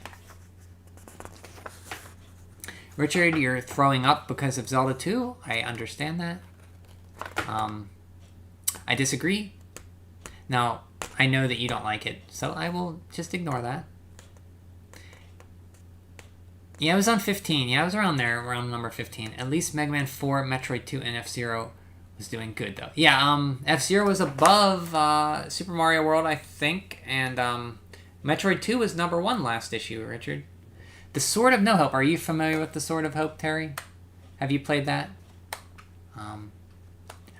Richard, you're throwing up because of Zelda 2. I understand that. I disagree. Now, I know that you don't like it, so I will just ignore that. Yeah, it was on 15. Yeah, I was around there, around number 15. At least Mega Man 4, Metroid 2, and F-Zero was doing good, though. Yeah, F-Zero was above Super Mario World, I think, and Metroid 2 was number 1 last issue, Richard. The Sword of No Hope. Are you familiar with the Sword of Hope, Terry? Have you played that?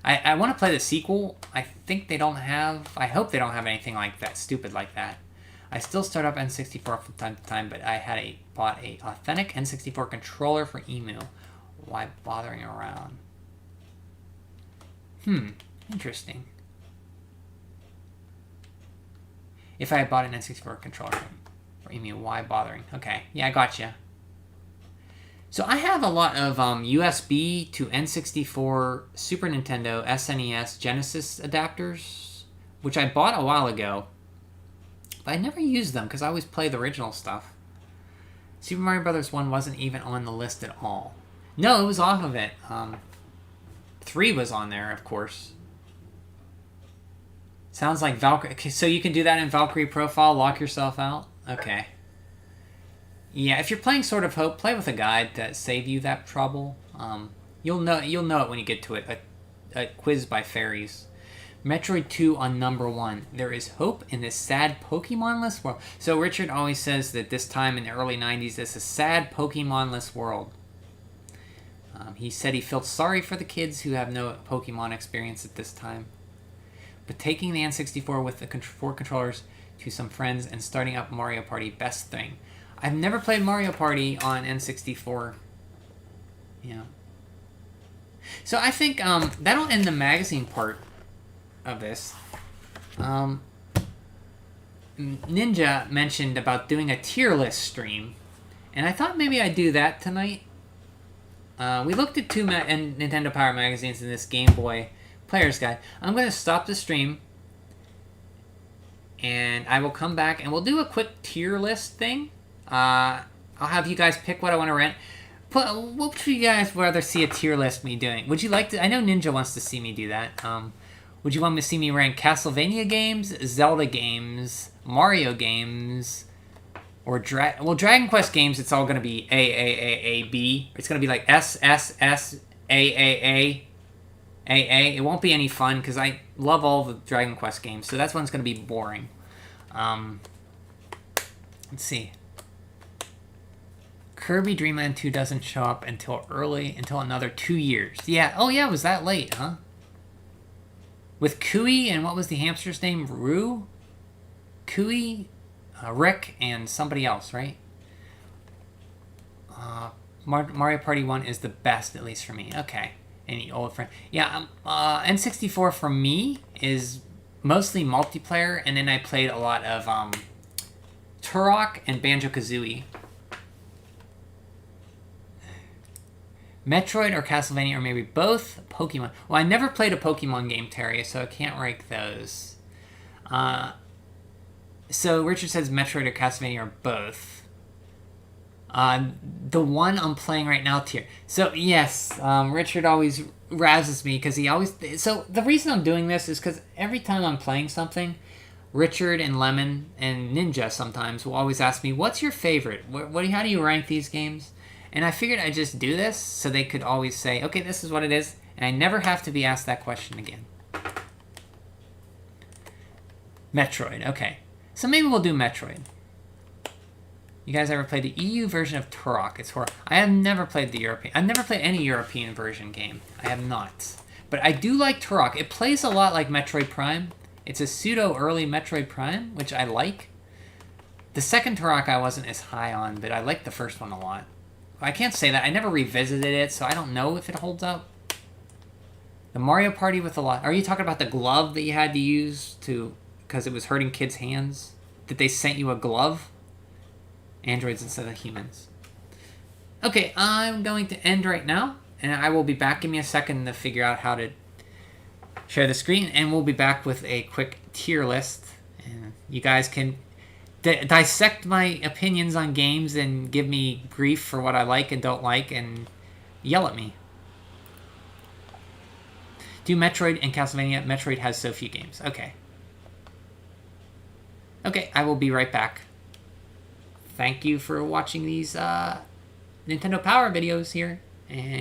I want to play the sequel. I think they don't have... I hope they don't have anything like that, stupid like that. I still start up N64 from time to time, but I bought a authentic N64 controller for email. Why bothering around? Interesting. If I had bought an N64 controller for email, why bothering? Okay, yeah, I gotcha. So I have a lot of USB to N64, Super Nintendo, SNES, Genesis adapters, which I bought a while ago. But I never used them because I always play the original stuff. Super Mario Bros. 1 wasn't even on the list at all. No, it was off of it. 3 was on there, of course. Sounds like Valkyrie. Okay, so you can do that in Valkyrie Profile, lock yourself out? Okay. Yeah, if you're playing Sword of Hope, play with a guide to save you that trouble. You'll know it when you get to it. A quiz by fairies. Metroid 2 on number 1. There is hope in this sad Pokemon-less world. So Richard always says that this time in the early 90s, it's a sad Pokemon-less world. He said he felt sorry for the kids who have no Pokemon experience at this time. But taking the N64 with the 4 controllers to some friends and starting up Mario Party, best thing. I've never played Mario Party on N64. Yeah. So I think that'll end the magazine part of this. Ninja mentioned about doing a tier list stream, and I thought maybe I'd do that tonight. We looked at 2 Nintendo Power magazines in this Game Boy Player's Guide. I'm going to stop the stream, and I will come back, and we'll do a quick tier list thing. I'll have you guys pick what I want to rent. What would you guys rather see a tier list me doing? Would you like to... I know Ninja wants to see me do that. Would you want me to see me rank Castlevania games, Zelda games, Mario games, or Dragon Quest games? It's all going to be A, B. It's going to be like S, A. It won't be any fun because I love all the Dragon Quest games, so that's one's going to be boring. Let's see. Kirby Dream Land 2 doesn't show up until another 2 years. Yeah. Oh yeah, it was that late, huh? With Kui and what was the hamster's name? Rue? Kui, Rick, and somebody else, right? Mario Party 1 is the best, at least for me. Okay. Any old friend? Yeah, N64 for me is mostly multiplayer, and then I played a lot of Turok and Banjo-Kazooie. Metroid or Castlevania, or maybe both. Pokemon. Well, I never played a Pokemon game, Terry, so I can't rank those. So Richard says Metroid or Castlevania or both. The one I'm playing right now, tier. So, yes, Richard always razzes me because he always... So, the reason I'm doing this is because every time I'm playing something, Richard and Lemon and Ninja sometimes will always ask me, what's your favorite? How do you rank these games? And I figured I'd just do this so they could always say, okay, this is what it is, and I never have to be asked that question again. Metroid, okay. So maybe we'll do Metroid. You guys ever played the EU version of Turok? It's horrible. I have never played the European. I've never played any European version game. I have not. But I do like Turok. It plays a lot like Metroid Prime. It's a pseudo-early Metroid Prime, which I like. The second Turok I wasn't as high on, but I like the first one a lot. I can't say that. I never revisited it, so I don't know if it holds up. The Mario Party with a lot... Are you talking about the glove that you had to use because it was hurting kids' hands? Did they sent you a glove? Androids instead of humans. Okay, I'm going to end right now, and I will be back. Give me a second to figure out how to share the screen, and we'll be back with a quick tier list. And you guys can dissect my opinions on games and give me grief for what I like and don't like and yell at me. Do Metroid and Castlevania. Metroid has so few games. Okay. Okay, I will be right back. Thank you for watching these Nintendo Power videos here. And